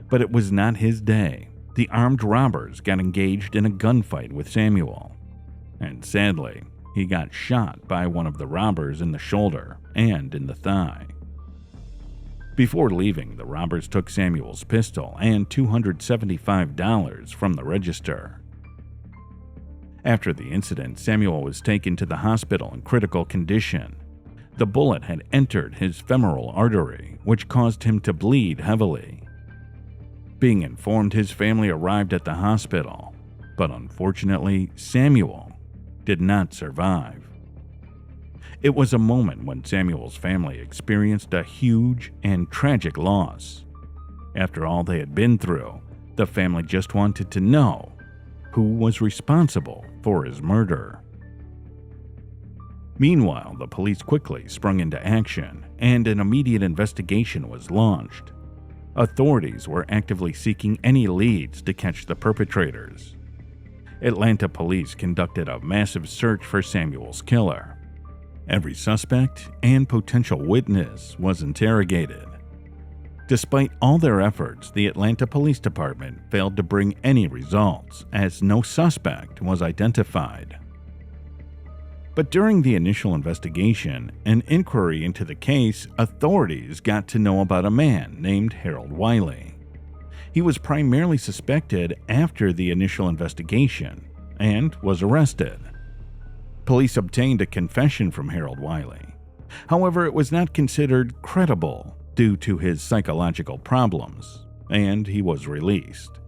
But it was not his day. The armed robbers got engaged in a gunfight with Samuel, and sadly, he got shot by one of the robbers in the shoulder and in the thigh. Before leaving, the robbers took Samuel's pistol and $275 from the register. After the incident, Samuel was taken to the hospital in critical condition. The bullet had entered his femoral artery, which caused him to bleed heavily. Being informed, his family arrived at the hospital, but unfortunately, Samuel did not survive. It was a moment when Samuel's family experienced a huge and tragic loss. After all they had been through, the family just wanted to know who was responsible for his murder. Meanwhile, the police quickly sprung into action, and an immediate investigation was launched. Authorities were actively seeking any leads to catch the perpetrators. Atlanta police conducted a massive search for Samuel's killer. Every suspect and potential witness was interrogated. Despite all their efforts, the Atlanta Police Department failed to bring any results, as no suspect was identified. But during the initial investigation and inquiry into the case, authorities got to know about a man named Harold Wiley. He was primarily suspected after the initial investigation and was arrested. Police obtained a confession from Harold Wiley. However, it was not considered credible due to his psychological problems, and he was released.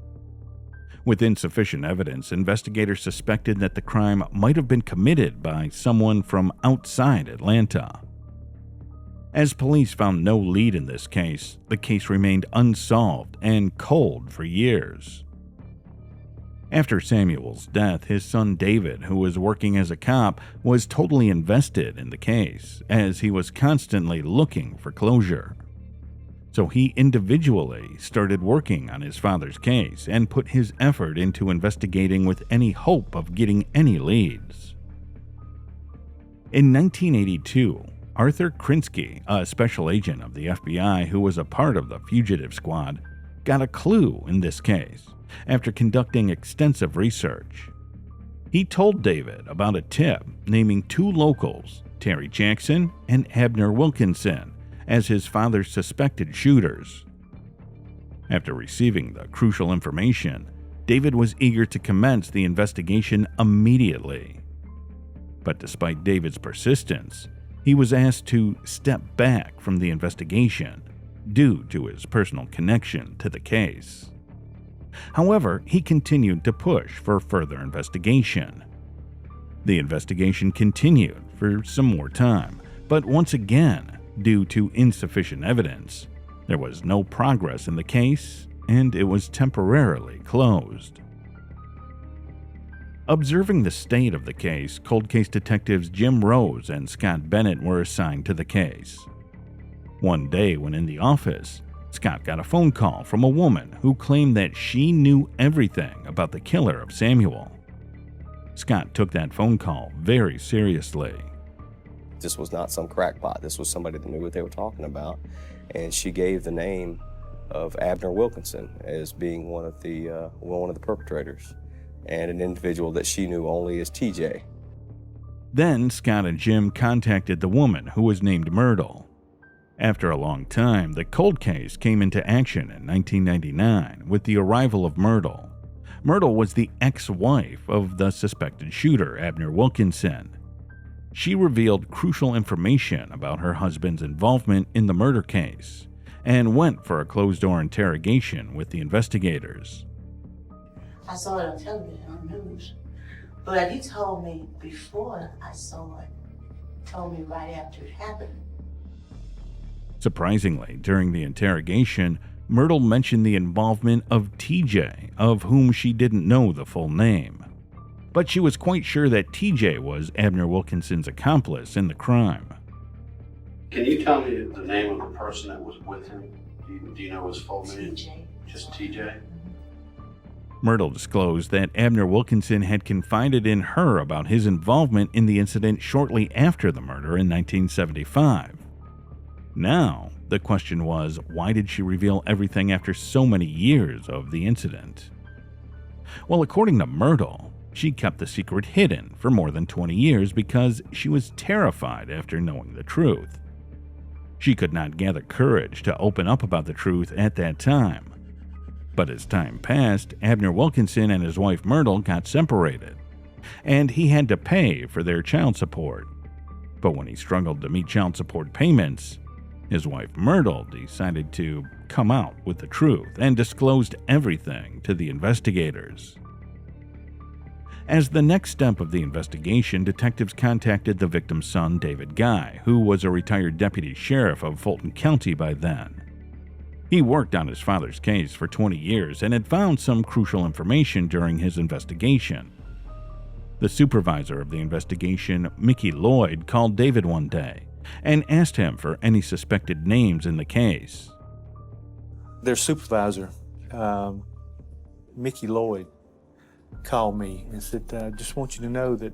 With insufficient evidence, investigators suspected that the crime might have been committed by someone from outside Atlanta. As police found no lead in this case, the case remained unsolved and cold for years. After Samuel's death, his son David, who was working as a cop, was totally invested in the case, as he was constantly looking for closure. So he individually started working on his father's case and put his effort into investigating with any hope of getting any leads. In 1982, Arthur Krinsky, a special agent of the FBI who was a part of the fugitive squad, got a clue in this case after conducting extensive research. He told David about a tip naming two locals, Terry Jackson and Abner Wilkinson, as his father's suspected shooters. After receiving the crucial information, David was eager to commence the investigation immediately. But despite David's persistence, he was asked to step back from the investigation due to his personal connection to the case. However, he continued to push for further investigation. The investigation continued for some more time, but once again, due to insufficient evidence, there was no progress in the case, and it was temporarily closed. Observing the state of the case, cold case detectives Jim Rose and Scott Bennett were assigned to the case. One day when in the office, Scott got a phone call from a woman who claimed that she knew everything about the killer of Samuel. Scott took that phone call very seriously. This was not some crackpot. This was somebody that knew what they were talking about. And she gave the name of Abner Wilkinson as being one of the perpetrators, and an individual that she knew only as TJ. Then Scott and Jim contacted the woman who was named Myrtle. After a long time, the cold case came into action in 1999 with the arrival of Myrtle. Myrtle was the ex-wife of the suspected shooter, Abner Wilkinson. She revealed crucial information about her husband's involvement in the murder case and went for a closed-door interrogation with the investigators. I saw it on television, on the news, but he told me before I saw it, told me right after it happened. Surprisingly, during the interrogation, Myrtle mentioned the involvement of TJ, of whom she didn't know the full name. But she was quite sure that TJ was Abner Wilkinson's accomplice in the crime. Can you tell me the name of the person that was with him? Do you know his full name? TJ. Just TJ? Myrtle disclosed that Abner Wilkinson had confided in her about his involvement in the incident shortly after the murder in 1975. Now, the question was, why did she reveal everything after so many years of the incident? Well, according to Myrtle, she kept the secret hidden for more than 20 years because she was terrified after knowing the truth. She could not gather courage to open up about the truth at that time. But as time passed, Abner Wilkinson and his wife Myrtle got separated, and he had to pay for their child support. But when he struggled to meet child support payments, his wife Myrtle decided to come out with the truth and disclosed everything to the investigators. As the next step of the investigation, detectives contacted the victim's son, David Guy, who was a retired deputy sheriff of Fulton County by then. He worked on his father's case for 20 years and had found some crucial information during his investigation. The supervisor of the investigation, Mickey Lloyd, called David one day and asked him for any suspected names in the case. Their supervisor, Mickey Lloyd, called me and said, I just want you to know that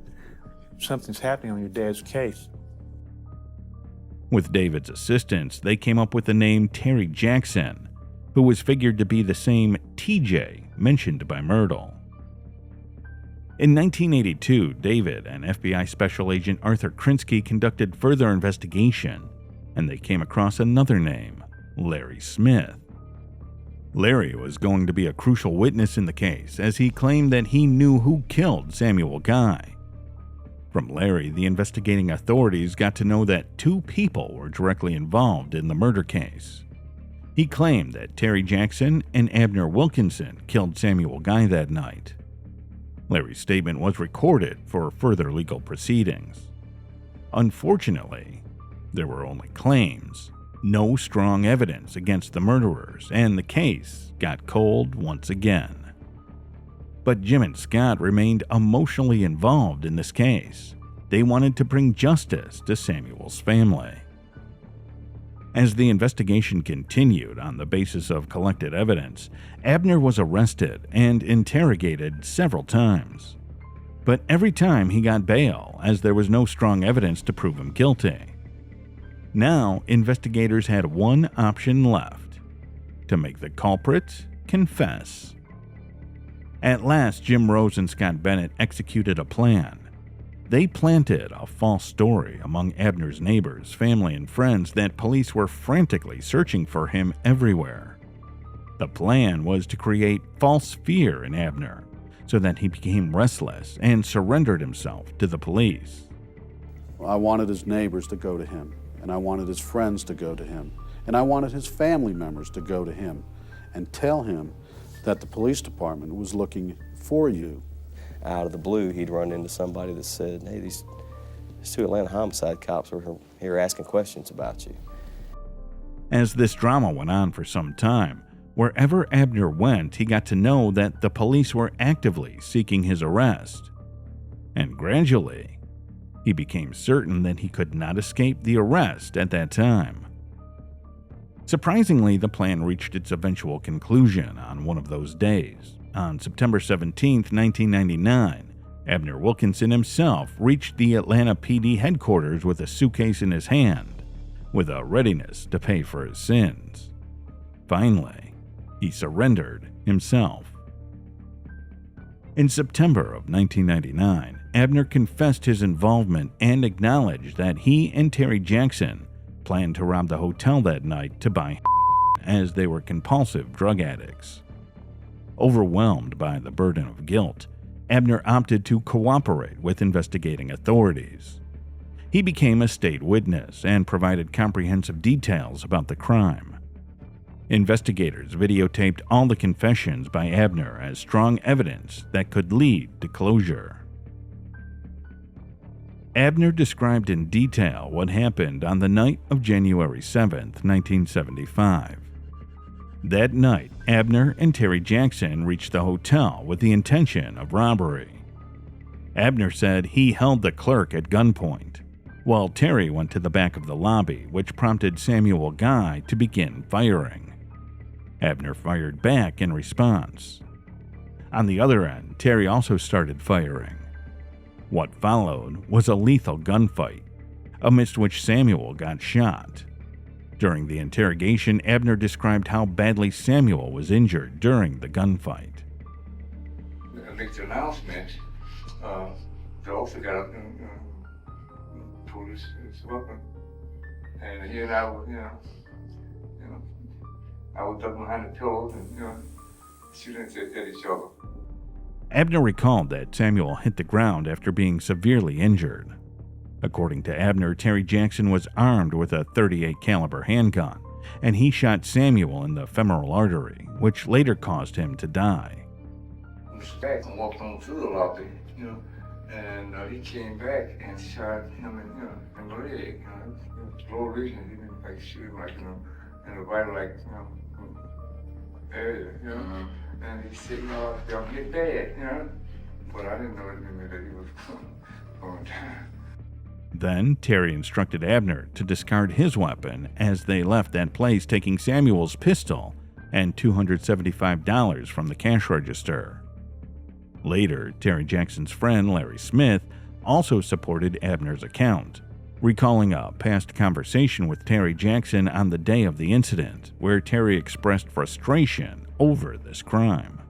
something's happening on your dad's case. With David's assistance, they came up with the name Teree Jackson, who was figured to be the same TJ mentioned by Myrtle. In 1982, David and FBI Special Agent Arthur Krinsky conducted further investigation, and they came across another name, Larry Smith. Larry was going to be a crucial witness in the case, as he claimed that he knew who killed Samuel Guy. From Larry, the investigating authorities got to know that two people were directly involved in the murder case. He claimed that Teree Jackson and Abner Wilkinson killed Samuel Guy that night. Larry's statement was recorded for further legal proceedings. Unfortunately, there were only claims, no strong evidence against the murderers, and the case got cold once again. But Jim and Scott remained emotionally involved in this case. They wanted to bring justice to Samuel's family. As the investigation continued on the basis of collected evidence, Abner was arrested and interrogated several times. But every time he got bail, as there was no strong evidence to prove him guilty. Now, investigators had one option left: to make the culprit confess. At last, Jim Rose and Scott Bennett executed a plan. They planted a false story among Abner's neighbors, family, and friends that police were frantically searching for him everywhere. The plan was to create false fear in Abner so that he became restless and surrendered himself to the police. I wanted his neighbors to go to him, and I wanted his friends to go to him, and I wanted his family members to go to him and tell him that the police department was looking for you. Out of the blue, he'd run into somebody that said, hey, these two Atlanta homicide cops are here asking questions about you. As this drama went on for some time, wherever Abner went, he got to know that the police were actively seeking his arrest. And gradually, he became certain that he could not escape the arrest at that time. Surprisingly, the plan reached its eventual conclusion on one of those days. On September 17, 1999, Abner Wilkinson himself reached the Atlanta PD headquarters with a suitcase in his hand, with a readiness to pay for his sins. Finally, he surrendered himself. In September of 1999, Abner confessed his involvement and acknowledged that he and Teree Jackson planned to rob the hotel that night to buy as they were compulsive drug addicts. Overwhelmed by the burden of guilt, Abner opted to cooperate with investigating authorities. He became a state witness and provided comprehensive details about the crime. Investigators videotaped all the confessions by Abner as strong evidence that could lead to closure. Abner described in detail what happened on the night of January 7, 1975. That night, Abner and Teree Jackson reached the hotel with the intention of robbery. Abner said he held the clerk at gunpoint, while Teree went to the back of the lobby, which prompted Samuel Guy to begin firing. Abner fired back in response. On the other end, Teree also started firing. What followed was a lethal gunfight, amidst which Samuel got shot. During the interrogation, Abner described how badly Samuel was injured during the gunfight. I make the announcement, the officer got up and pulled his weapon, and he and I were, I was ducking behind the pillows and, shooting at each other. Abner recalled that Samuel hit the ground after being severely injured. According to Abner, Teree Jackson was armed with a .38 caliber handgun, and he shot Samuel in the femoral artery, which later caused him to die. I was back and walked on through the lobby, and he came back and shot him in the leg, lower region. He didn't like shoot him in the vital area, And he said, they'll get bad, But I didn't know that he was going down. Then Teree instructed Abner to discard his weapon as they left that place, taking Samuel's pistol and $275 from the cash register. Later, Teree Jackson's friend Larry Smith also supported Abner's account, recalling a past conversation with Teree Jackson on the day of the incident, where Teree expressed frustration over this crime.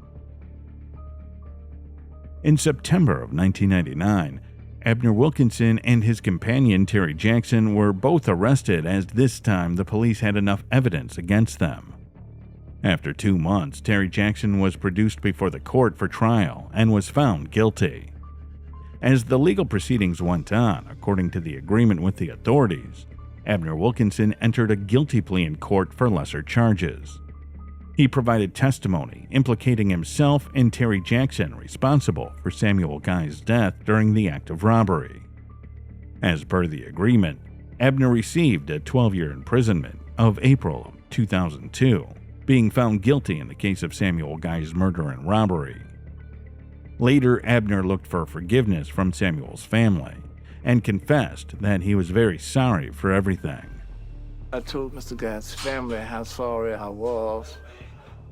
In September of 1999, Abner Wilkinson and his companion Teree Jackson were both arrested, as this time the police had enough evidence against them. After 2 months, Teree Jackson was produced before the court for trial and was found guilty. As the legal proceedings went on, according to the agreement with the authorities, Abner Wilkinson entered a guilty plea in court for lesser charges. He provided testimony implicating himself and Teree Jackson responsible for Samuel Guy's death during the act of robbery. As per the agreement, Abner received a 12-year imprisonment of April of 2002, being found guilty in the case of Samuel Guy's murder and robbery. Later, Abner looked for forgiveness from Samuel's family and confessed that he was very sorry for everything. I told Mr. Guy's family how sorry I was,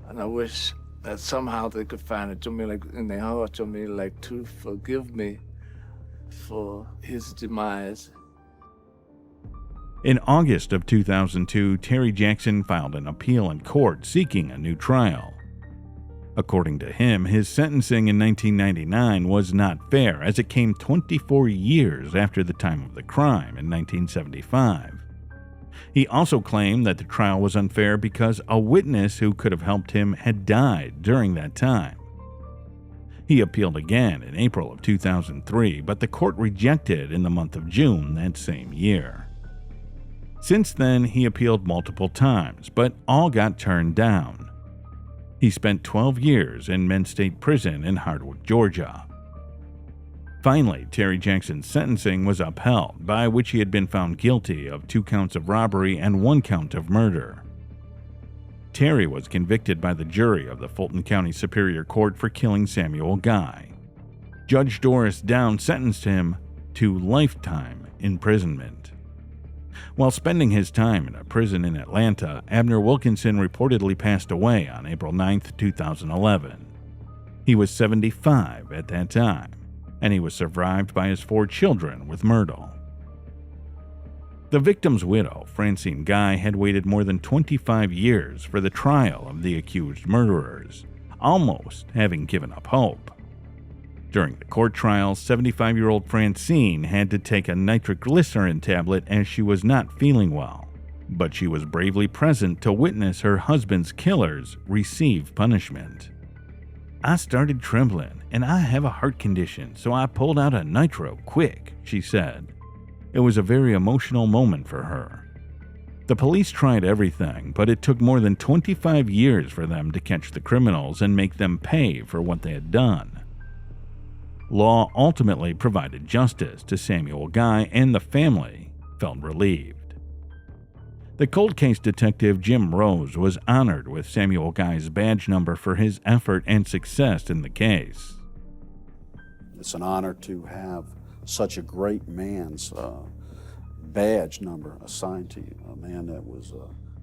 and I wish that somehow they could find it to me, like in their heart, to me, like to forgive me for his demise. In August of 2002, Teree Jackson filed an appeal in court seeking a new trial. According to him, his sentencing in 1999 was not fair, as it came 24 years after the time of the crime in 1975. He also claimed that the trial was unfair because a witness who could have helped him had died during that time. He appealed again in April of 2003, but the court rejected in the month of June that same year. Since then, he appealed multiple times, but all got turned down. He spent 12 years in Men's State Prison in Hardwick, Georgia. Finally, Teree Jackson's sentencing was upheld, by which he had been found guilty of 2 counts of robbery and 1 count of murder. Teree was convicted by the jury of the Fulton County Superior Court for killing Samuel Guy. Judge Doris Down sentenced him to lifetime imprisonment. While spending his time in a prison in Atlanta, Abner Wilkinson reportedly passed away on April 9, 2011. He was 75 at that time. and he was survived by his 4 children with Myrtle. The victim's widow, Francine Guy, had waited more than 25 years for the trial of the accused murderers, almost having given up hope. During the court trial, 75-year-old Francine had to take a nitroglycerin tablet as she was not feeling well, but she was bravely present to witness her husband's killers receive punishment. "I started trembling, and I have a heart condition, so I pulled out a nitro quick," she said. It was a very emotional moment for her. The police tried everything, but it took more than 25 years for them to catch the criminals and make them pay for what they had done. Law ultimately provided justice to Samuel Guy, and the family felt relieved. The cold case detective Jim Rose was honored with Samuel Guy's badge number for his effort and success in the case. It's an honor to have such a great man's badge number assigned to you, a man that was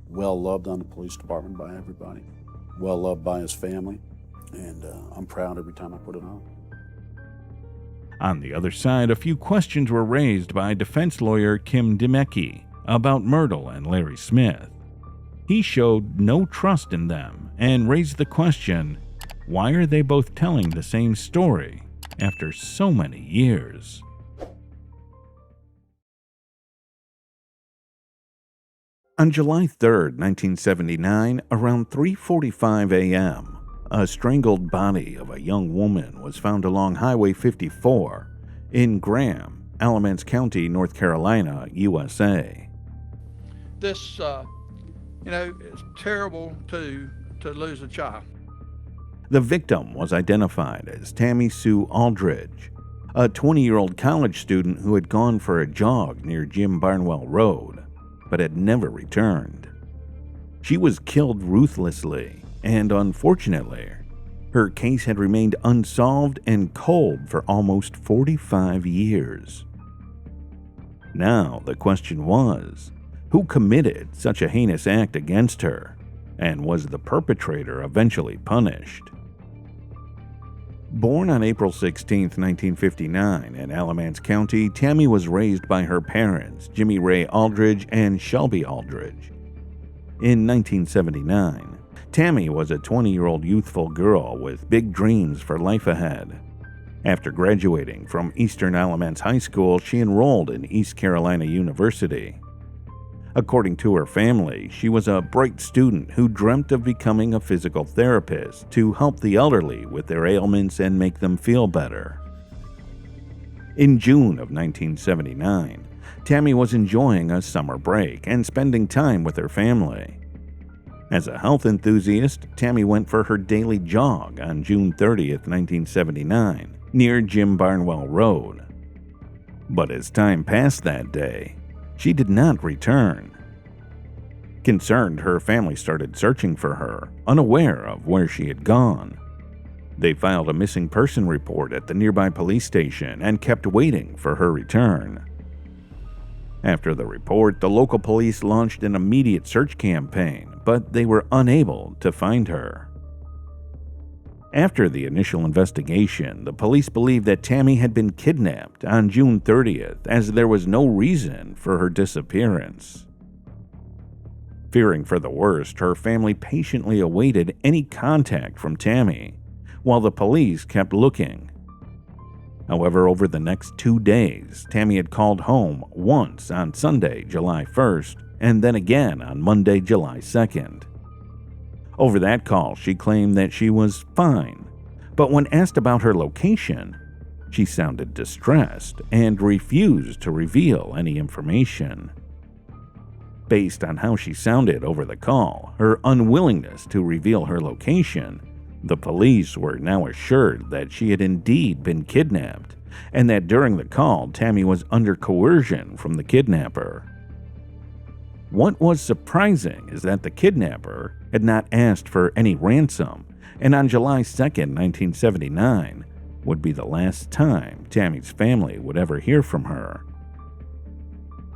well loved on the police department by everybody, well loved by his family, and I'm proud every time I put it on. On the other side, a few questions were raised by defense lawyer Kim Demecki about Myrtle and Larry Smith. He showed no trust in them and raised the question, why are they both telling the same story after so many years? On July 3, 1979, around 3:45 a.m., a strangled body of a young woman was found along Highway 54 in Graham, Alamance County, North Carolina, USA. This, it's terrible to lose a child. The victim was identified as Tammy Sue Aldridge, a 20-year-old college student who had gone for a jog near Jim Barnwell Road, but had never returned. She was killed ruthlessly, and unfortunately, her case had remained unsolved and cold for almost 45 years. Now the question was, who committed such a heinous act against her, and was the perpetrator eventually punished? Born on April 16, 1959 in Alamance County, Tammy was raised by her parents, Jimmy Ray Aldridge and Shelby Aldridge. In 1979, Tammy was a 20-year-old youthful girl with big dreams for life ahead. After graduating from Eastern Alamance High School, she enrolled in East Carolina University. According to her family, she was a bright student who dreamt of becoming a physical therapist to help the elderly with their ailments and make them feel better. In June of 1979, Tammy was enjoying a summer break and spending time with her family. As a health enthusiast, Tammy went for her daily jog on June 30th, 1979, near Jim Barnwell Road. But as time passed that day, she did not return. Concerned, her family started searching for her, unaware of where she had gone. They filed a missing person report at the nearby police station and kept waiting for her return. After the report, the local police launched an immediate search campaign, but they were unable to find her. After the initial investigation, the police believed that Tammy had been kidnapped on June 30th, as there was no reason for her disappearance. Fearing for the worst, her family patiently awaited any contact from Tammy, while the police kept looking. However, over the next 2 days, Tammy had called home once on Sunday, July 1st, and then again on Monday, July 2nd. Over that call, she claimed that she was fine, but when asked about her location, she sounded distressed and refused to reveal any information. Based on how she sounded over the call, her unwillingness to reveal her location, the police were now assured that she had indeed been kidnapped, and that during the call, Tammy was under coercion from the kidnapper. What was surprising is that the kidnapper had not asked for any ransom, and on July 2nd, 1979, would be the last time Tammy's family would ever hear from her.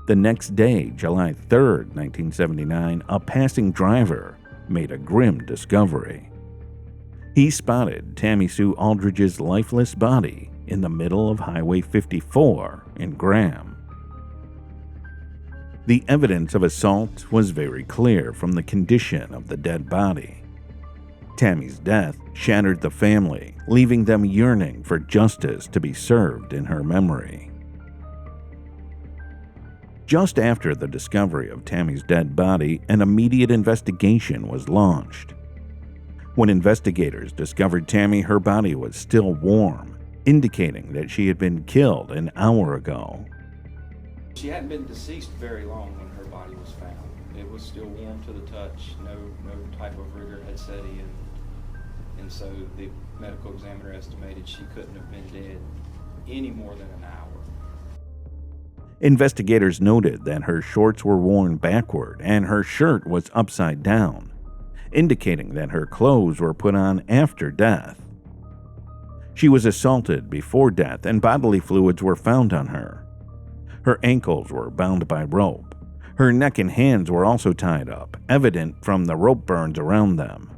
The next day, July 3rd, 1979, a passing driver made a grim discovery. He spotted Tammy Sue Aldridge's lifeless body in the middle of Highway 54 in Graham. The evidence of assault was very clear from the condition of the dead body. Tammy's death shattered the family, leaving them yearning for justice to be served in her memory. Just after the discovery of Tammy's dead body, an immediate investigation was launched. When investigators discovered Tammy, her body was still warm, indicating that she had been killed an hour ago. She hadn't been deceased very long when her body was found. It was still warm to the touch. No type of rigor had set in. And so the medical examiner estimated she couldn't have been dead any more than an hour. Investigators noted that her shorts were worn backward and her shirt was upside down, indicating that her clothes were put on after death. She was assaulted before death and bodily fluids were found on her. Her ankles were bound by rope. Her neck and hands were also tied up, evident from the rope burns around them.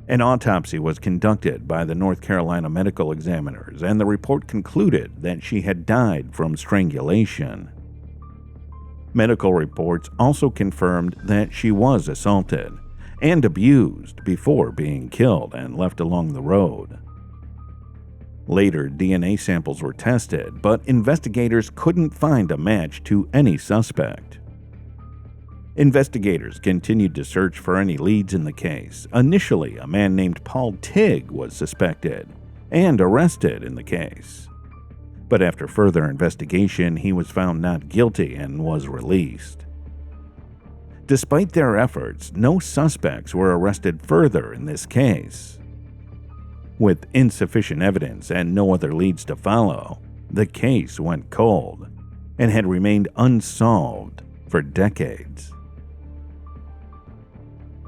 An autopsy was conducted by the North Carolina medical examiners, and the report concluded that she had died from strangulation. Medical reports also confirmed that she was assaulted and abused before being killed and left along the road. Later, DNA samples were tested, but investigators couldn't find a match to any suspect. Investigators continued to search for any leads in the case. Initially, a man named Paul Tigg was suspected and arrested in the case. But after further investigation, he was found not guilty and was released. Despite their efforts, no suspects were arrested further in this case. With insufficient evidence and no other leads to follow, the case went cold and had remained unsolved for decades.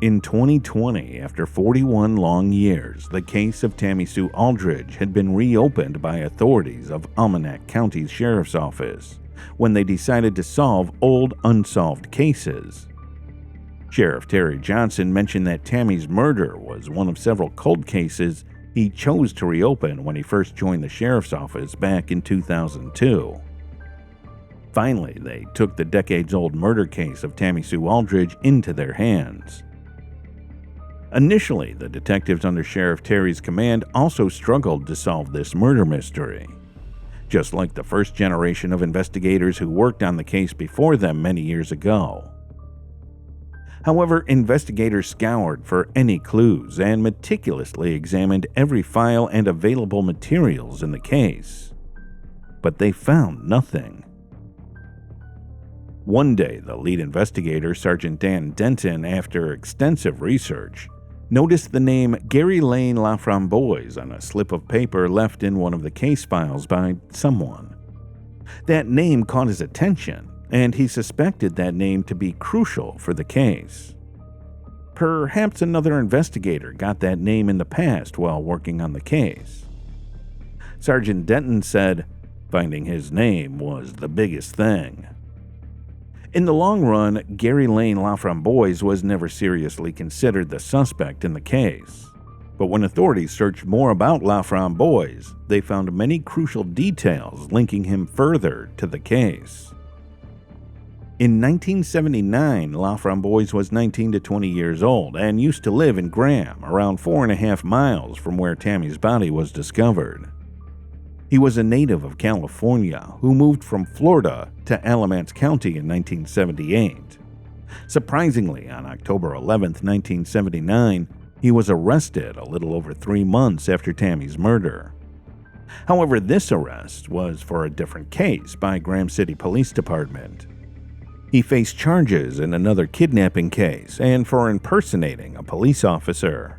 In 2020, after 41 long years, the case of Tammy Sue Aldridge had been reopened by authorities of Almanac County's Sheriff's Office when they decided to solve old unsolved cases. Sheriff Teree Johnson mentioned that Tammy's murder was one of several cold cases he chose to reopen when he first joined the Sheriff's Office back in 2002. Finally, they took the decades-old murder case of Tammy Sue Aldridge into their hands. Initially, the detectives under Sheriff Teree's command also struggled to solve this murder mystery. Just like the first generation of investigators who worked on the case before them many years ago. However, investigators scoured for any clues and meticulously examined every file and available materials in the case. But they found nothing. One day, the lead investigator, Sergeant Dan Denton, after extensive research, noticed the name Gary Lane Laframboise on a slip of paper left in one of the case files by someone. That name caught his attention, and he suspected that name to be crucial for the case. Perhaps another investigator got that name in the past while working on the case. Sergeant Denton said, finding his name was the biggest thing. In the long run, Gary Lane Laframboise was never seriously considered the suspect in the case. But when authorities searched more about Laframboise, they found many crucial details linking him further to the case. In 1979, Laframboise was 19 to 20 years old and used to live in Graham, around 4.5 miles from where Tammy's body was discovered. He was a native of California who moved from Florida to Alamance County in 1978. Surprisingly, on October 11, 1979, he was arrested a little over 3 months after Tammy's murder. However, this arrest was for a different case by Graham City Police Department. He faced charges in another kidnapping case and for impersonating a police officer.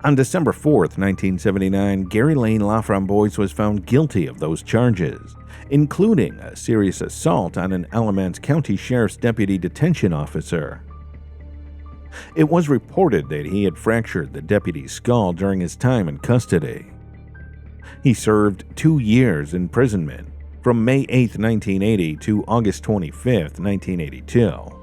On December 4, 1979, Gary Lane Laframboise was found guilty of those charges, including a serious assault on an Alamance County Sheriff's Deputy Detention Officer. It was reported that he had fractured the deputy's skull during his time in custody. He served 2 years imprisonment, from May 8, 1980 to August 25, 1982.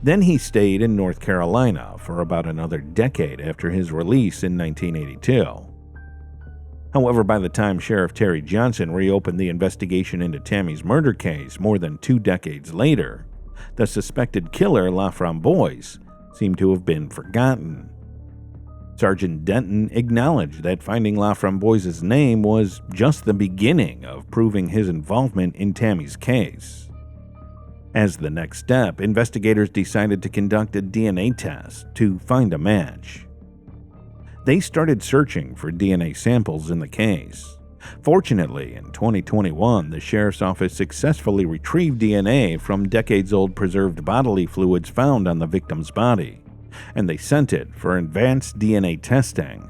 Then he stayed in North Carolina for about another decade after his release in 1982. However, by the time Sheriff Teree Johnson reopened the investigation into Tammy's murder case more than 2 decades later, the suspected killer, LaFramboise, seemed to have been forgotten. Sergeant Denton acknowledged that finding LaFramboise's name was just the beginning of proving his involvement in Tammy's case. As the next step, investigators decided to conduct a DNA test to find a match. They started searching for DNA samples in the case. Fortunately, in 2021, the Sheriff's Office successfully retrieved DNA from decades-old preserved bodily fluids found on the victim's body, and they sent it for advanced DNA testing.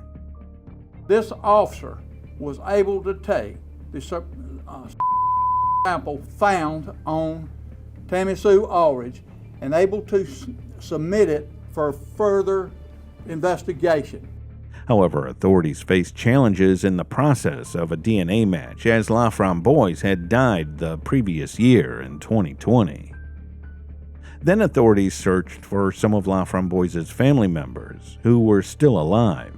This officer was able to take the sample found on Tammy Sue Aldridge and able to submit it for further investigation. However, authorities faced challenges in the process of a DNA match, as LaFramboise had died the previous year in 2020. Then authorities searched for some of LaFramboise's family members who were still alive.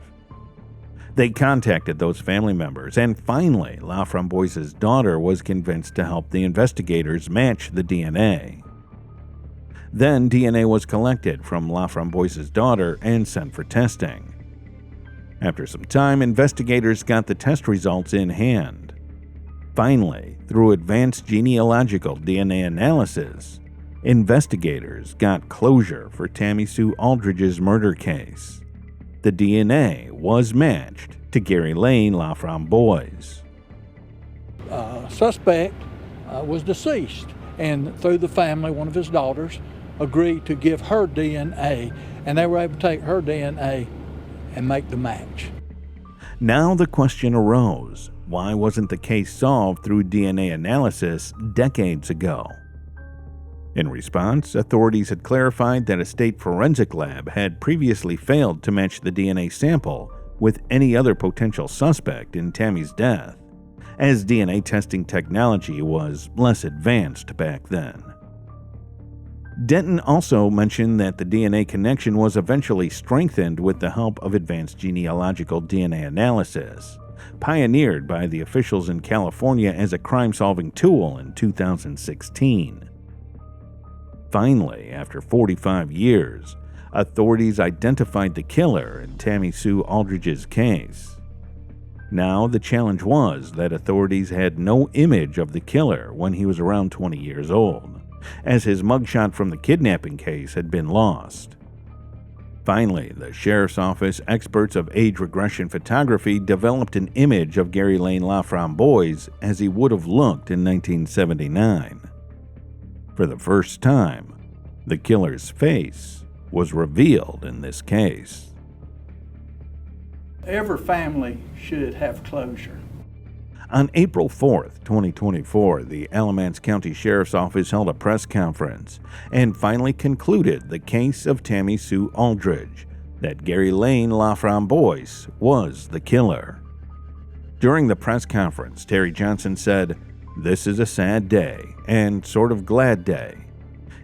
They contacted those family members, and finally, LaFramboise's daughter was convinced to help the investigators match the DNA. Then DNA was collected from LaFramboise's daughter and sent for testing. After some time, investigators got the test results in hand. Finally, through advanced genealogical DNA analysis, investigators got closure for Tammy Sue Aldridge's murder case. The DNA was matched to Gary Lane LaFramboise. Suspect was deceased, and through the family, one of his daughters agreed to give her DNA, and they were able to take her DNA and make the match. Now the question arose, why wasn't the case solved through DNA analysis decades ago? In response, authorities had clarified that a state forensic lab had previously failed to match the DNA sample with any other potential suspect in Tammy's death, as DNA testing technology was less advanced back then. Denton also mentioned that the DNA connection was eventually strengthened with the help of advanced genealogical DNA analysis, pioneered by the officials in California as a crime-solving tool in 2016. Finally, after 45 years, authorities identified the killer in Tammy Sue Aldridge's case. Now, the challenge was that authorities had no image of the killer when he was around 20 years old, as his mugshot from the kidnapping case had been lost. Finally, the Sheriff's Office experts of age regression photography developed an image of Gary Lane LaFramboise as he would have looked in 1979. For the first time, the killer's face was revealed in this case. Every family should have closure. On April 4th, 2024, the Alamance County Sheriff's Office held a press conference and finally concluded the case of Tammy Sue Aldridge, that Gary Lane LaFramboise was the killer. During the press conference, Teree Johnson said, "This is a sad day and sort of glad day.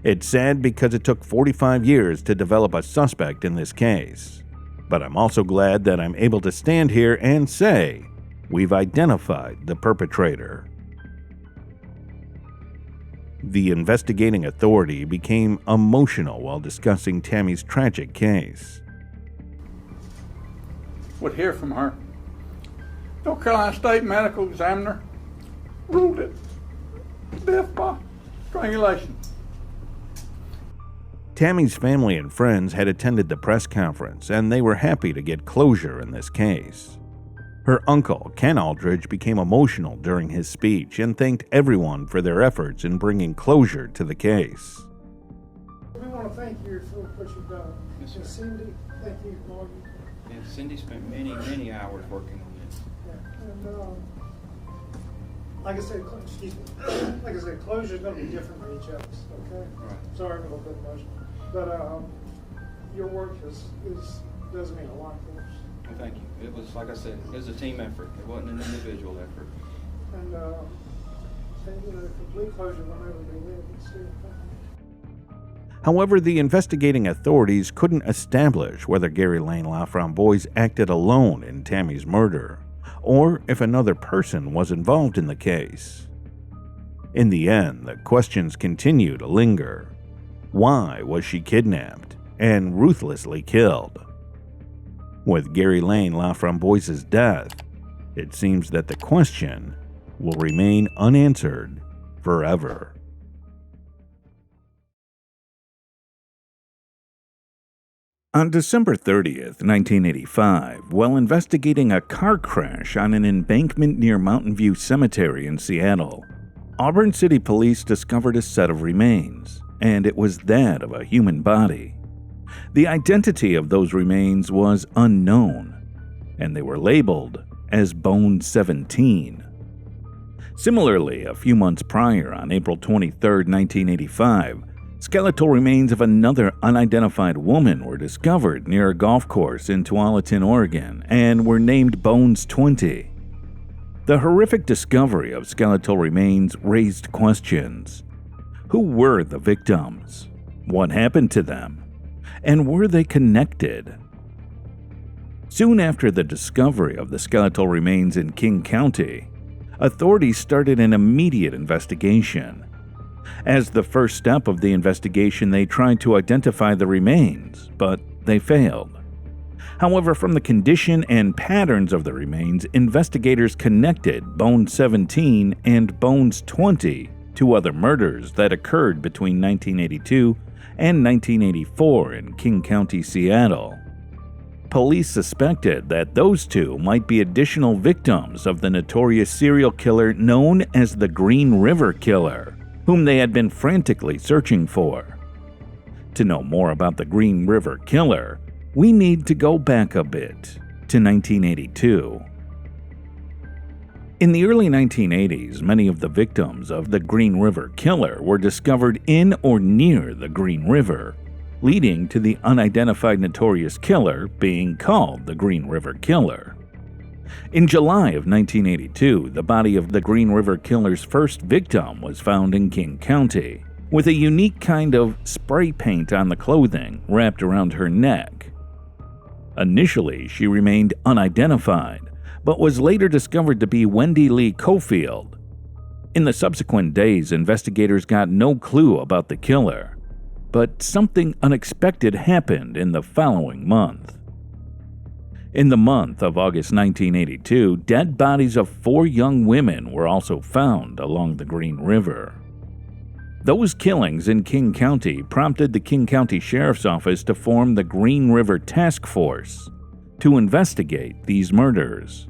It's sad because it took 45 years to develop a suspect in this case. But I'm also glad that I'm able to stand here and say, we've identified the perpetrator." The investigating authority became emotional while discussing Tammy's tragic case. Would hear from her. North Carolina State Medical Examiner ruled it death by strangulation. Tammy's family and friends had attended the press conference, and they were happy to get closure in this case. Her uncle, Ken Aldridge, became emotional during his speech and thanked everyone for their efforts in bringing closure to the case. We want to thank you for what you've done. Yes, And sir. Cindy, thank you for all you. And Cindy spent many hours working on this. Yeah. And like I said, excuse me. Like I said, closure is going to be different for each of us. Okay. Right. Sorry, I'm a little bit emotional, but your work does mean a lot for us. Well, thank you. It was, like I said, it was a team effort. It wasn't an individual effort. And complete closure will never be lived. It's still However, the investigating authorities couldn't establish whether Gary Lane LaFramboise acted alone in Tammy's murder, or if another person was involved in the case. In the end, the questions continue to linger. Why was she kidnapped and ruthlessly killed? With Gary Lane LaFramboise's death, it seems that the question will remain unanswered forever. On December 30th, 1985, while investigating a car crash on an embankment near Mountain View Cemetery in Seattle, Auburn City Police discovered a set of remains, and it was that of a human body. The identity of those remains was unknown, and they were labeled as Bone 17. Similarly, a few months prior, on April 23, 1985, skeletal remains of another unidentified woman were discovered near a golf course in Tualatin, Oregon, and were named Bones 20. The horrific discovery of skeletal remains raised questions. Who were the victims? What happened to them? And were they connected? Soon after the discovery of the skeletal remains in King County, authorities started an immediate investigation. As the first step of the investigation, they tried to identify the remains, but they failed. However, from the condition and patterns of the remains, investigators connected Bone 17 and Bones 20 to other murders that occurred between 1982 and 1984 in King County, Seattle. Police suspected that those two might be additional victims of the notorious serial killer known as the Green River Killer, whom they had been frantically searching for. To know more about the Green River Killer, we need to go back a bit to 1982. In the early 1980s, many of the victims of the Green River Killer were discovered in or near the Green River, leading to the unidentified notorious killer being called the Green River Killer. In July of 1982, the body of the Green River Killer's first victim was found in King County, with a unique kind of spray paint on the clothing wrapped around her neck. Initially, she remained unidentified, but was later discovered to be Wendy Lee Cofield. In the subsequent days, investigators got no clue about the killer, but something unexpected happened in the following month. In the month of August 1982, dead bodies of 4 young women were also found along the Green River. Those killings in King County prompted the King County Sheriff's Office to form the Green River Task Force to investigate these murders.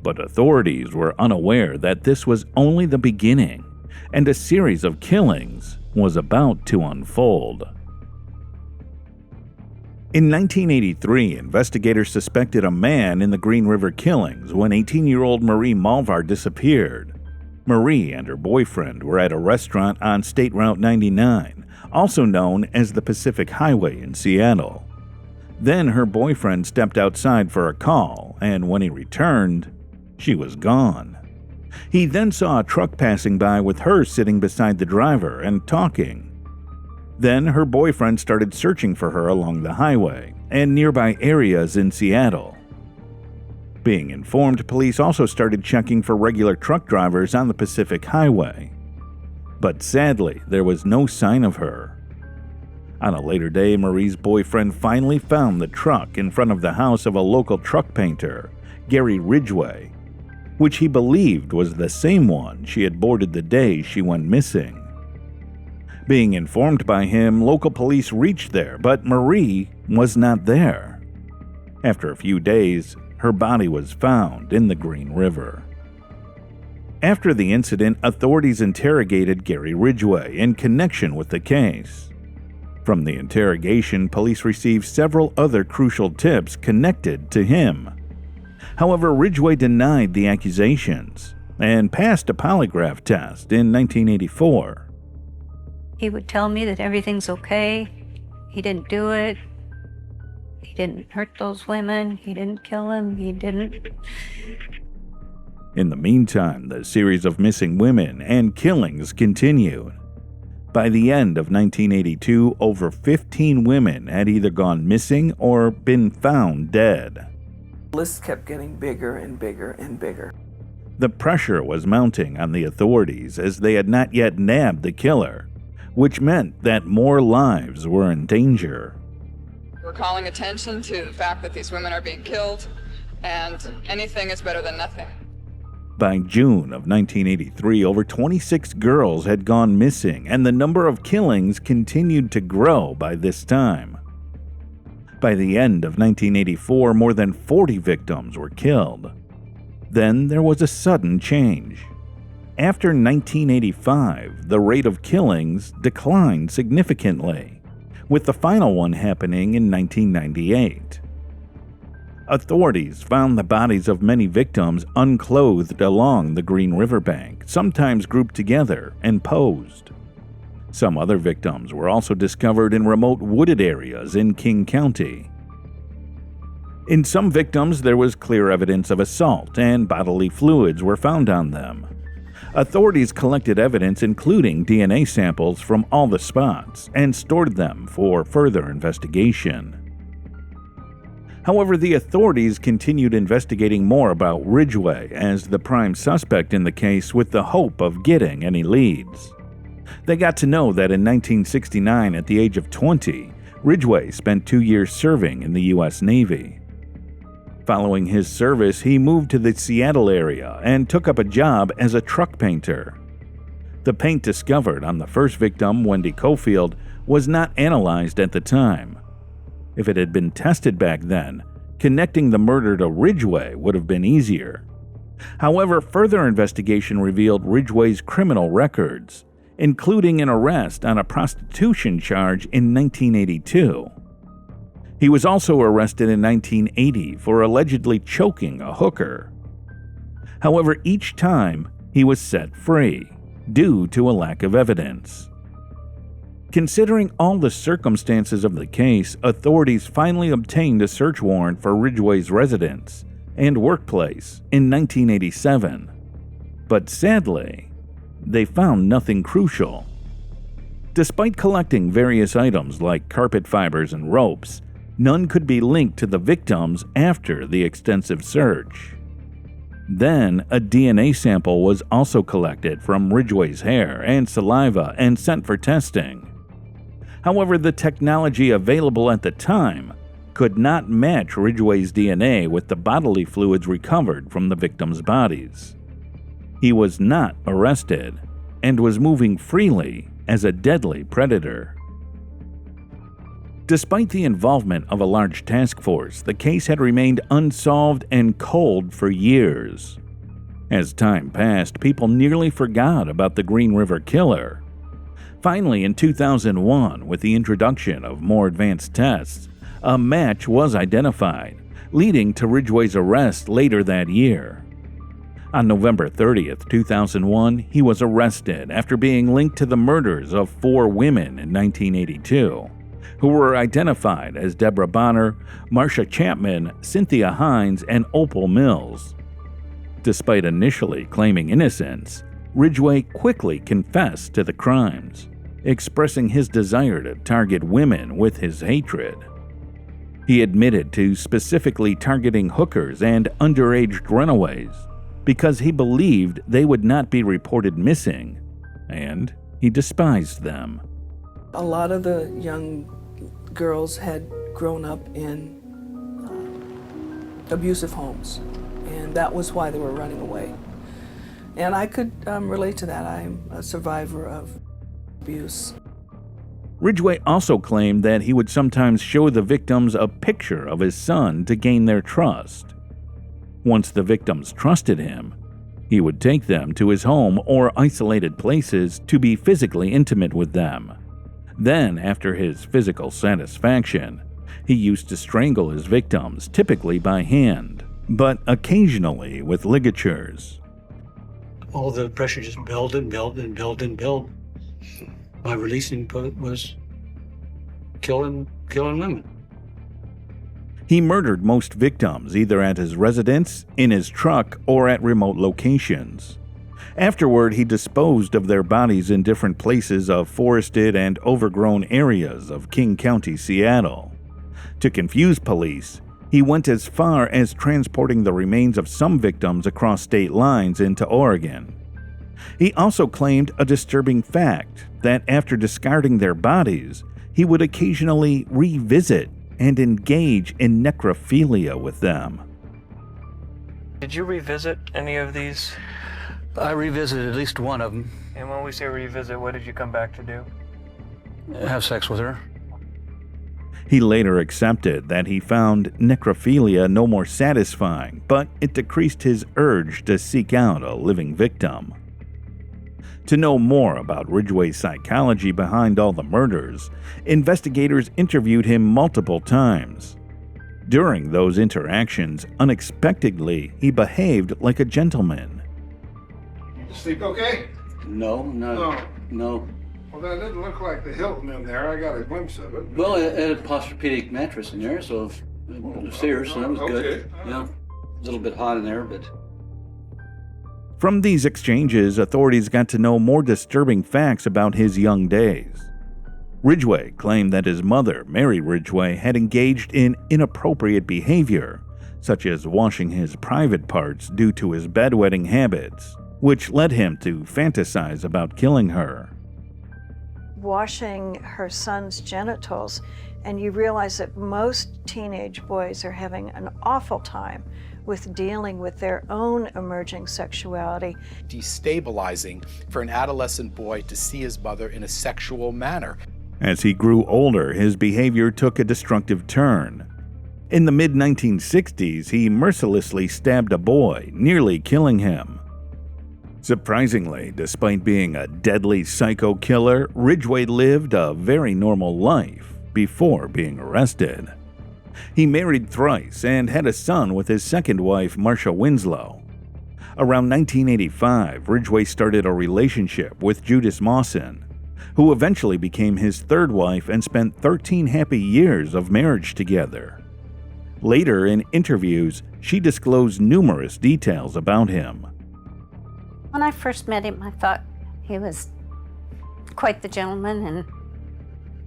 But authorities were unaware that this was only the beginning, and a series of killings was about to unfold. In 1983, investigators suspected a man in the Green River killings when 18-year-old Marie Malvar disappeared. Marie and her boyfriend were at a restaurant on State Route 99, also known as the Pacific Highway in Seattle. Then her boyfriend stepped outside for a call, and when he returned, she was gone. He then saw a truck passing by with her sitting beside the driver and talking. Then her boyfriend started searching for her along the highway and nearby areas in Seattle. Being informed, police also started checking for regular truck drivers on the Pacific Highway. But sadly, there was no sign of her. On a later day, Marie's boyfriend finally found the truck in front of the house of a local truck painter, Gary Ridgway, which he believed was the same one she had boarded the day she went missing. Being informed by him, local police reached there, but Marie was not there. After a few days, her body was found in the Green River. After the incident, authorities interrogated Gary Ridgway in connection with the case. From the interrogation, police received several other crucial tips connected to him. However, Ridgway denied the accusations and passed a polygraph test in 1984. He would tell me that everything's okay. He didn't do it. He didn't hurt those women. He didn't kill them. He didn't. In the meantime, the series of missing women and killings continued. By the end of 1982, over 15 women had either gone missing or been found dead. list kept getting bigger and bigger and bigger. The pressure was mounting on the authorities as they had not yet nabbed the killer, which meant that more lives were in danger. We're calling attention to the fact that these women are being killed, and anything is better than nothing. By June of 1983, over 26 girls had gone missing, and the number of killings continued to grow by this time. By the end of 1984, more than 40 victims were killed. Then there was a sudden change. After 1985, the rate of killings declined significantly, with the final one happening in 1998. Authorities found the bodies of many victims unclothed along the Green River bank, sometimes grouped together and posed. Some other victims were also discovered in remote wooded areas in King County. In some victims, there was clear evidence of assault, and bodily fluids were found on them. Authorities collected evidence including DNA samples from all the spots and stored them for further investigation. However, the authorities continued investigating more about Ridgway as the prime suspect in the case with the hope of getting any leads. They got to know that in 1969, at the age of 20, Ridgway spent 2 years serving in the U.S. Navy. Following his service, he moved to the Seattle area and took up a job as a truck painter. The paint discovered on the first victim, Wendy Cofield, was not analyzed at the time. If it had been tested back then, connecting the murder to Ridgway would have been easier. However, further investigation revealed Ridgway's criminal records, including an arrest on a prostitution charge in 1982. He was also arrested in 1980 for allegedly choking a hooker. However, each time he was set free due to a lack of evidence. Considering all the circumstances of the case, authorities finally obtained a search warrant for Ridgway's residence and workplace in 1987. But sadly, they found nothing crucial. Despite collecting various items like carpet fibers and ropes, none could be linked to the victims after the extensive search. Then, a DNA sample was also collected from Ridgway's hair and saliva and sent for testing. However, the technology available at the time could not match Ridgway's DNA with the bodily fluids recovered from the victims' bodies. He was not arrested and was moving freely as a deadly predator. Despite the involvement of a large task force, the case had remained unsolved and cold for years. As time passed, people nearly forgot about the Green River Killer. Finally, in 2001, with the introduction of more advanced tests, a match was identified, leading to Ridgway's arrest later that year. On November 30th, 2001, he was arrested after being linked to the murders of 4 women in 1982. Who were identified as Deborah Bonner, Marcia Chapman, Cynthia Hines, and Opal Mills. Despite initially claiming innocence, Ridgway quickly confessed to the crimes, expressing his desire to target women with his hatred. He admitted to specifically targeting hookers and underage runaways because he believed they would not be reported missing, and he despised them. A lot of the young girls had grown up in abusive homes, and that was why they were running away. And I could relate to that. I'm a survivor of abuse. Ridgway also claimed that he would sometimes show the victims a picture of his son to gain their trust. Once the victims trusted him, he would take them to his home or isolated places to be physically intimate with them. Then, after his physical satisfaction, he used to strangle his victims, typically by hand, but occasionally with ligatures. All the pressure just built and built and built and built. My releasing point was killing women. He murdered most victims either at his residence, in his truck, or at remote locations. Afterward, he disposed of their bodies in different places of forested and overgrown areas of King County, Seattle. To confuse police, He went as far as transporting the remains of some victims across state lines into Oregon. He also claimed a disturbing fact that after discarding their bodies, he would occasionally revisit and engage in necrophilia with them. Did you revisit any of these? I revisited at least one of them. And when we say revisit, what did you come back to do? Have sex with her. He later accepted that he found necrophilia no more satisfying, but it decreased his urge to seek out a living victim. To know more about Ridgway's psychology behind all the murders, investigators interviewed him multiple times. During those interactions, unexpectedly, he behaved like a gentleman. You sleep okay? No. Well, that didn't look like the Hilton in there. I got a glimpse of it. Well, it had a posturepedic mattress in there, so it was serious, so that was good. Yeah, a little bit hot in there, but... From these exchanges, authorities got to know more disturbing facts about his young days. Ridgway claimed that his mother, Mary Ridgway, had engaged in inappropriate behavior, such as washing his private parts due to his bedwetting habits, which led him to fantasize about killing her. Washing her son's genitals, and you realize that most teenage boys are having an awful time with dealing with their own emerging sexuality. Destabilizing for an adolescent boy to see his mother in a sexual manner. As he grew older, his behavior took a destructive turn. In the mid-1960s, he mercilessly stabbed a boy, nearly killing him. Surprisingly, despite being a deadly psycho killer, Ridgway lived a very normal life before being arrested. He married thrice and had a son with his second wife, Marcia Winslow. Around 1985, Ridgway started a relationship with Judith Mawson, who eventually became his third wife and spent 13 happy years of marriage together. Later, in interviews, she disclosed numerous details about him. When I first met him, I thought he was quite the gentleman and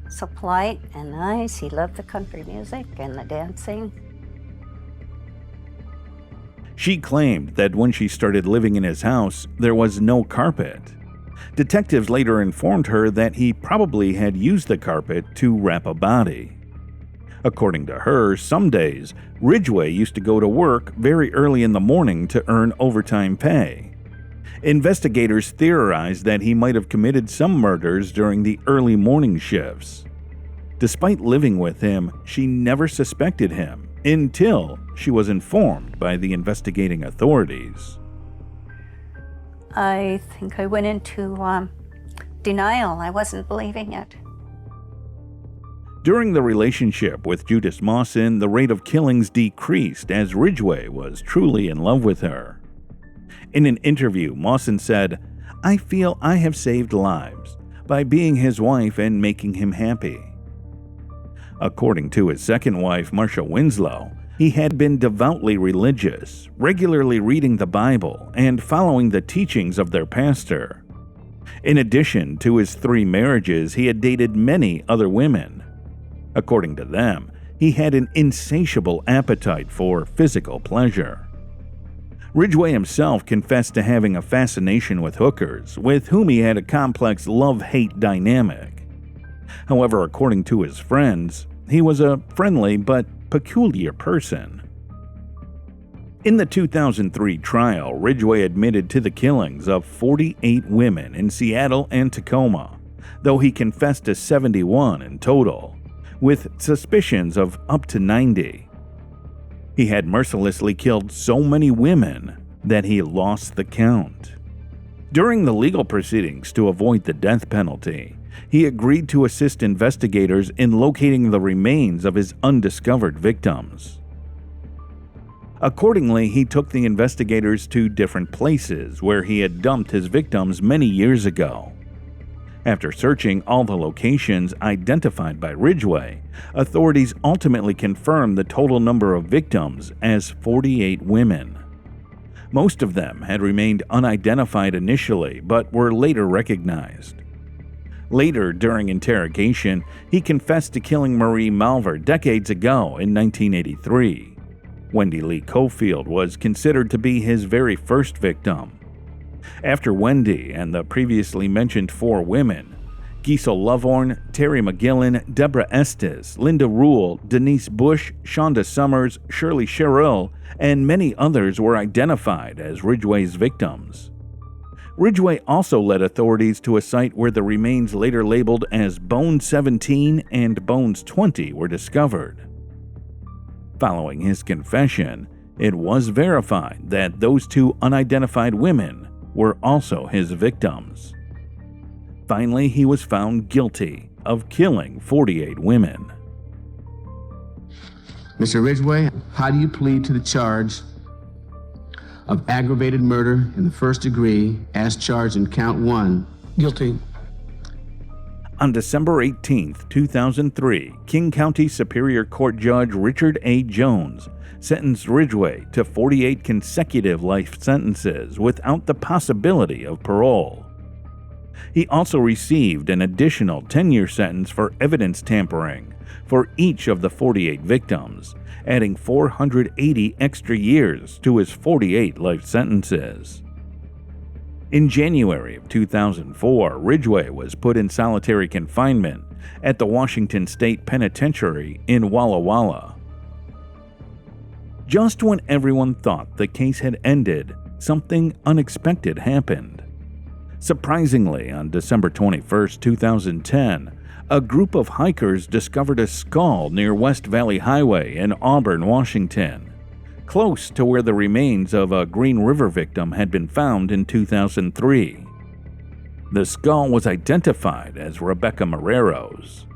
so polite and nice. He loved the country music and the dancing. She claimed that when she started living in his house, there was no carpet. Detectives later informed her that he probably had used the carpet to wrap a body. According to her, some days, Ridgway used to go to work very early in the morning to earn overtime pay. Investigators theorized that he might have committed some murders during the early morning shifts. Despite living with him, she never suspected him until she was informed by the investigating authorities. I think I went into denial. I wasn't believing it. During the relationship with Judith Mawson, the rate of killings decreased as Ridgway was truly in love with her. In an interview, Mawson said, "I feel I have saved lives by being his wife and making him happy." According to his second wife, Marcia Winslow, he had been devoutly religious, regularly reading the Bible and following the teachings of their pastor. In addition to his 3 marriages, he had dated many other women. According to them, he had an insatiable appetite for physical pleasure. Ridgway himself confessed to having a fascination with hookers, with whom he had a complex love-hate dynamic. However, according to his friends, he was a friendly but peculiar person. In the 2003 trial, Ridgway admitted to the killings of 48 women in Seattle and Tacoma, though he confessed to 71 in total, with suspicions of up to 90. He had mercilessly killed so many women that he lost the count. During the legal proceedings to avoid the death penalty, he agreed to assist investigators in locating the remains of his undiscovered victims. Accordingly, he took the investigators to different places where he had dumped his victims many years ago. After searching all the locations identified by Ridgway, authorities ultimately confirmed the total number of victims as 48 women. Most of them had remained unidentified initially, but were later recognized. Later, during interrogation, he confessed to killing Marie Malver decades ago in 1983. Wendy Lee Cofield was considered to be his very first victim. After Wendy and the previously mentioned 4 women, Giselle Lovorn, Terry McGillen, Deborah Estes, Linda Rule, Denise Bush, Shonda Summers, Shirley Sherrill, and many others were identified as Ridgway's victims. Ridgway also led authorities to a site where the remains later labeled as Bones 17 and Bones 20 were discovered. Following his confession, it was verified that those 2 unidentified women were also his victims. Finally, he was found guilty of killing 48 women. Mr. Ridgway, how do you plead to the charge of aggravated murder in the first degree as charged in count 1? Guilty. On December 18, 2003, King County Superior Court Judge Richard A. Jones sentenced Ridgway to 48 consecutive life sentences without the possibility of parole. He also received an additional 10-year sentence for evidence tampering for each of the 48 victims, adding 480 extra years to his 48 life sentences. In January of 2004, Ridgway was put in solitary confinement at the Washington State Penitentiary in Walla Walla. Just when everyone thought the case had ended, something unexpected happened. Surprisingly, on December 21, 2010, a group of hikers discovered a skull near West Valley Highway in Auburn, Washington, close to where the remains of a Green River victim had been found in 2003. The skull was identified as Rebecca Marrero's.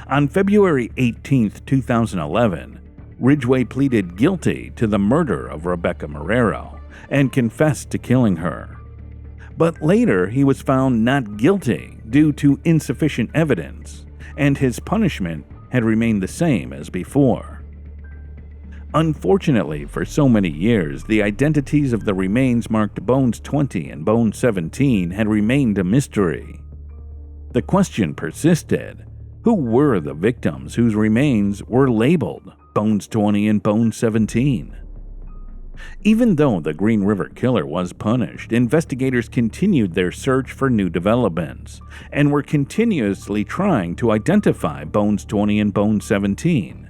On February 18, 2011, Ridgway pleaded guilty to the murder of Rebecca Marrero and confessed to killing her. But later he was found not guilty due to insufficient evidence, and his punishment had remained the same as before. Unfortunately, for so many years, the identities of the remains marked Bones 20 and Bones 17 had remained a mystery. The question persisted: who were the victims whose remains were labeled Bones 20 and Bones 17? Even though the Green River killer was punished, investigators continued their search for new developments and were continuously trying to identify Bones 20 and Bones 17.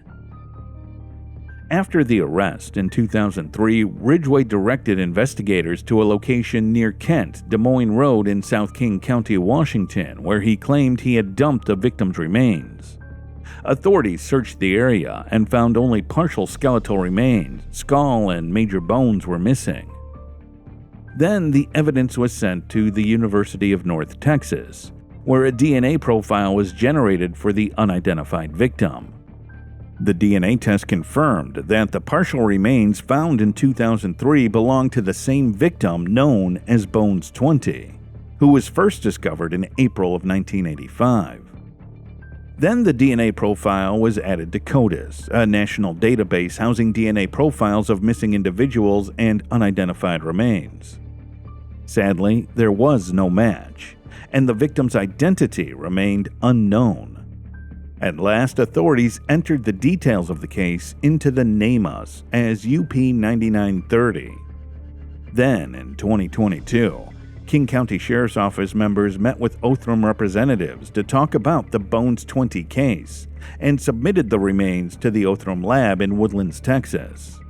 After the arrest in 2003, Ridgway directed investigators to a location near Kent, Des Moines Road in South King County, Washington, where he claimed he had dumped the victim's remains. Authorities searched the area and found only partial skeletal remains. Skull and major bones were missing. Then the evidence was sent to the University of North Texas, where a DNA profile was generated for the unidentified victim. The DNA test confirmed that the partial remains found in 2003 belonged to the same victim known as Bones 20, who was first discovered in April of 1985. Then the DNA profile was added to CODIS, a national database housing DNA profiles of missing individuals and unidentified remains. Sadly, there was no match, and the victim's identity remained unknown. At last, authorities entered the details of the case into the NamUs as UP 9930. Then, in 2022, King County Sheriff's Office members met with Othram representatives to talk about the Bones 20 case and submitted the remains to the Othram lab in Woodlands, Texas.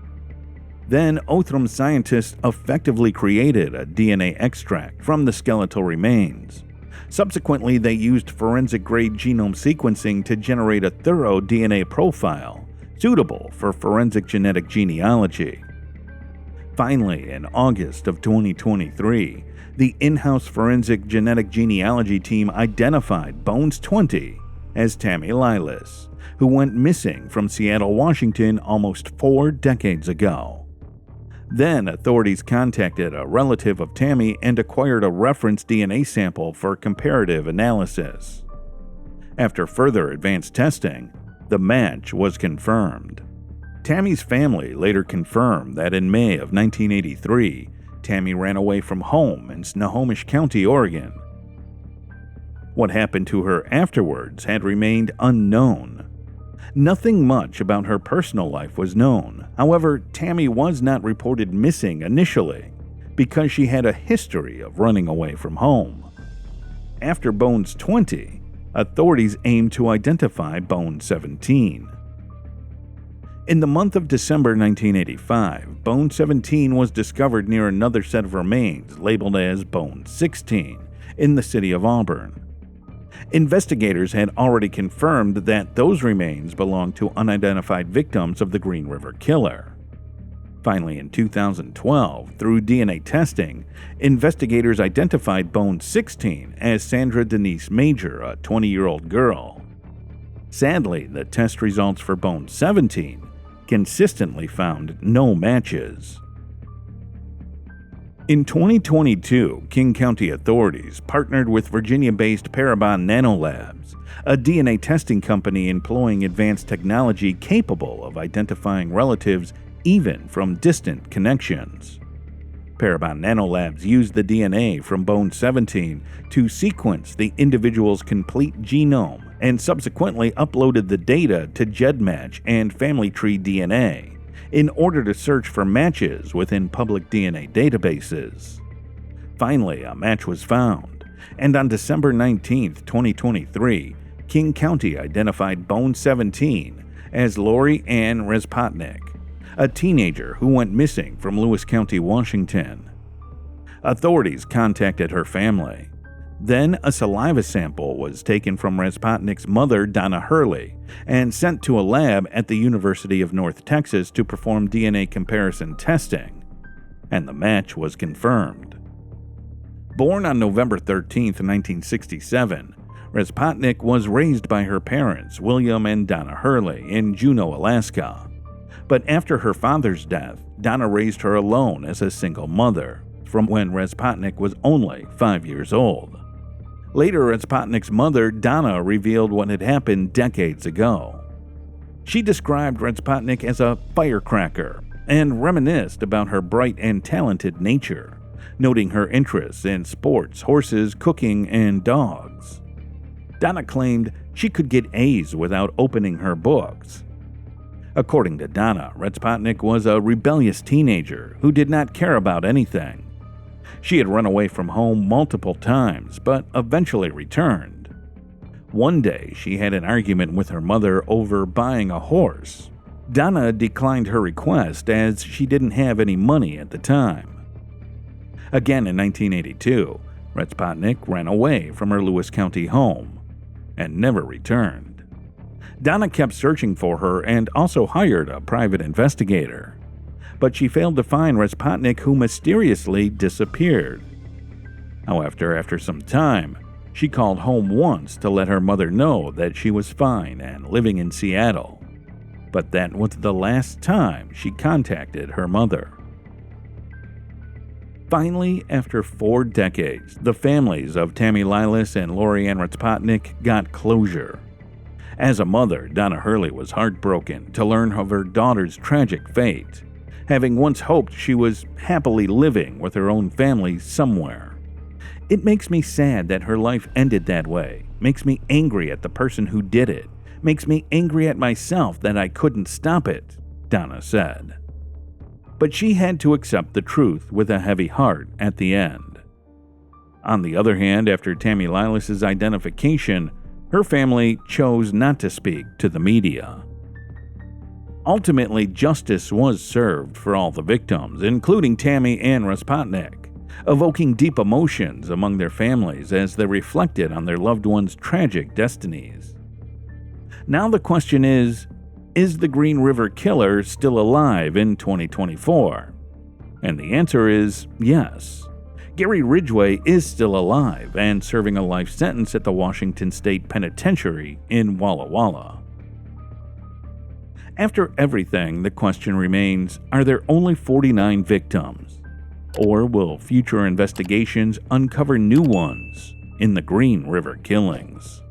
Then, Othram scientists effectively created a DNA extract from the skeletal remains. Subsequently, they used forensic-grade genome sequencing to generate a thorough DNA profile suitable for forensic genetic genealogy. Finally, in August of 2023, the in-house forensic genetic genealogy team identified Bones 20 as Tammy Lilas, who went missing from Seattle, Washington almost 4 decades ago. Then authorities contacted a relative of Tammy and acquired a reference DNA sample for comparative analysis. After further advanced testing, the match was confirmed. Tammy's family later confirmed that in May of 1983, Tammy ran away from home in Snohomish County, Oregon. What happened to her afterwards had remained unknown. Nothing much about her personal life was known. However, Tammy was not reported missing initially because she had a history of running away from home. After Bones 20, authorities aimed to identify Bone 17. In the month of December 1985, Bone 17 was discovered near another set of remains labeled as Bone 16 in the city of Auburn. Investigators had already confirmed that those remains belonged to unidentified victims of the Green River Killer. Finally, in 2012, through DNA testing, investigators identified Bone 16 as Sandra Denise Major, a 20-year-old girl. Sadly, the test results for Bone 17 consistently found no matches. In 2022, King County authorities partnered with Virginia-based Parabon Nanolabs, a DNA testing company employing advanced technology capable of identifying relatives even from distant connections. Parabon Nanolabs used the DNA from Bone 17 to sequence the individual's complete genome and subsequently uploaded the data to GEDmatch and Family Tree DNA in order to search for matches within public DNA databases. Finally, a match was found, and on December 19, 2023, King County identified Bone 17 as Lori Ann Respotnik, a teenager who went missing from Lewis County, Washington. Authorities contacted her family. Then a saliva sample was taken from Respotnik's mother, Donna Hurley, and sent to a lab at the University of North Texas to perform DNA comparison testing, and the match was confirmed. Born on November 13, 1967, Respotnik was raised by her parents, William and Donna Hurley, in Juneau, Alaska. But after her father's death, Donna raised her alone as a single mother, from when Respotnik was only 5 years old. Later, Respotnik's mother, Donna, revealed what had happened decades ago. She described Respotnik as a firecracker and reminisced about her bright and talented nature, noting her interests in sports, horses, cooking, and dogs. Donna claimed she could get A's without opening her books. According to Donna, Respotnik was a rebellious teenager who did not care about anything. She had run away from home multiple times, but eventually returned. One day, she had an argument with her mother over buying a horse. Donna declined her request as she didn't have any money at the time. Again in 1982, Respotnik ran away from her Lewis County home and never returned. Donna kept searching for her and also hired a private investigator, but she failed to find Respotnik, who mysteriously disappeared. However, after some time, she called home once to let her mother know that she was fine and living in Seattle, but that was the last time she contacted her mother. Finally, after 4 decades, the families of Tammy Lilas and Lori Ann Respotnik got closure. As a mother, Donna Hurley was heartbroken to learn of her daughter's tragic fate, having once hoped she was happily living with her own family somewhere. It makes me sad that her life ended that way, makes me angry at the person who did it, makes me angry at myself that I couldn't stop it, Donna said. But she had to accept the truth with a heavy heart at the end. On the other hand, after Tammy Lilas' identification, her family chose not to speak to the media. Ultimately, justice was served for all the victims, including Tammy and Respotnik, evoking deep emotions among their families as they reflected on their loved ones' tragic destinies. Now the question is the Green River Killer still alive in 2024? And the answer is yes. Gary Ridgway is still alive and serving a life sentence at the Washington State Penitentiary in Walla Walla. After everything, the question remains, are there only 49 victims? Or will future investigations uncover new ones in the Green River killings?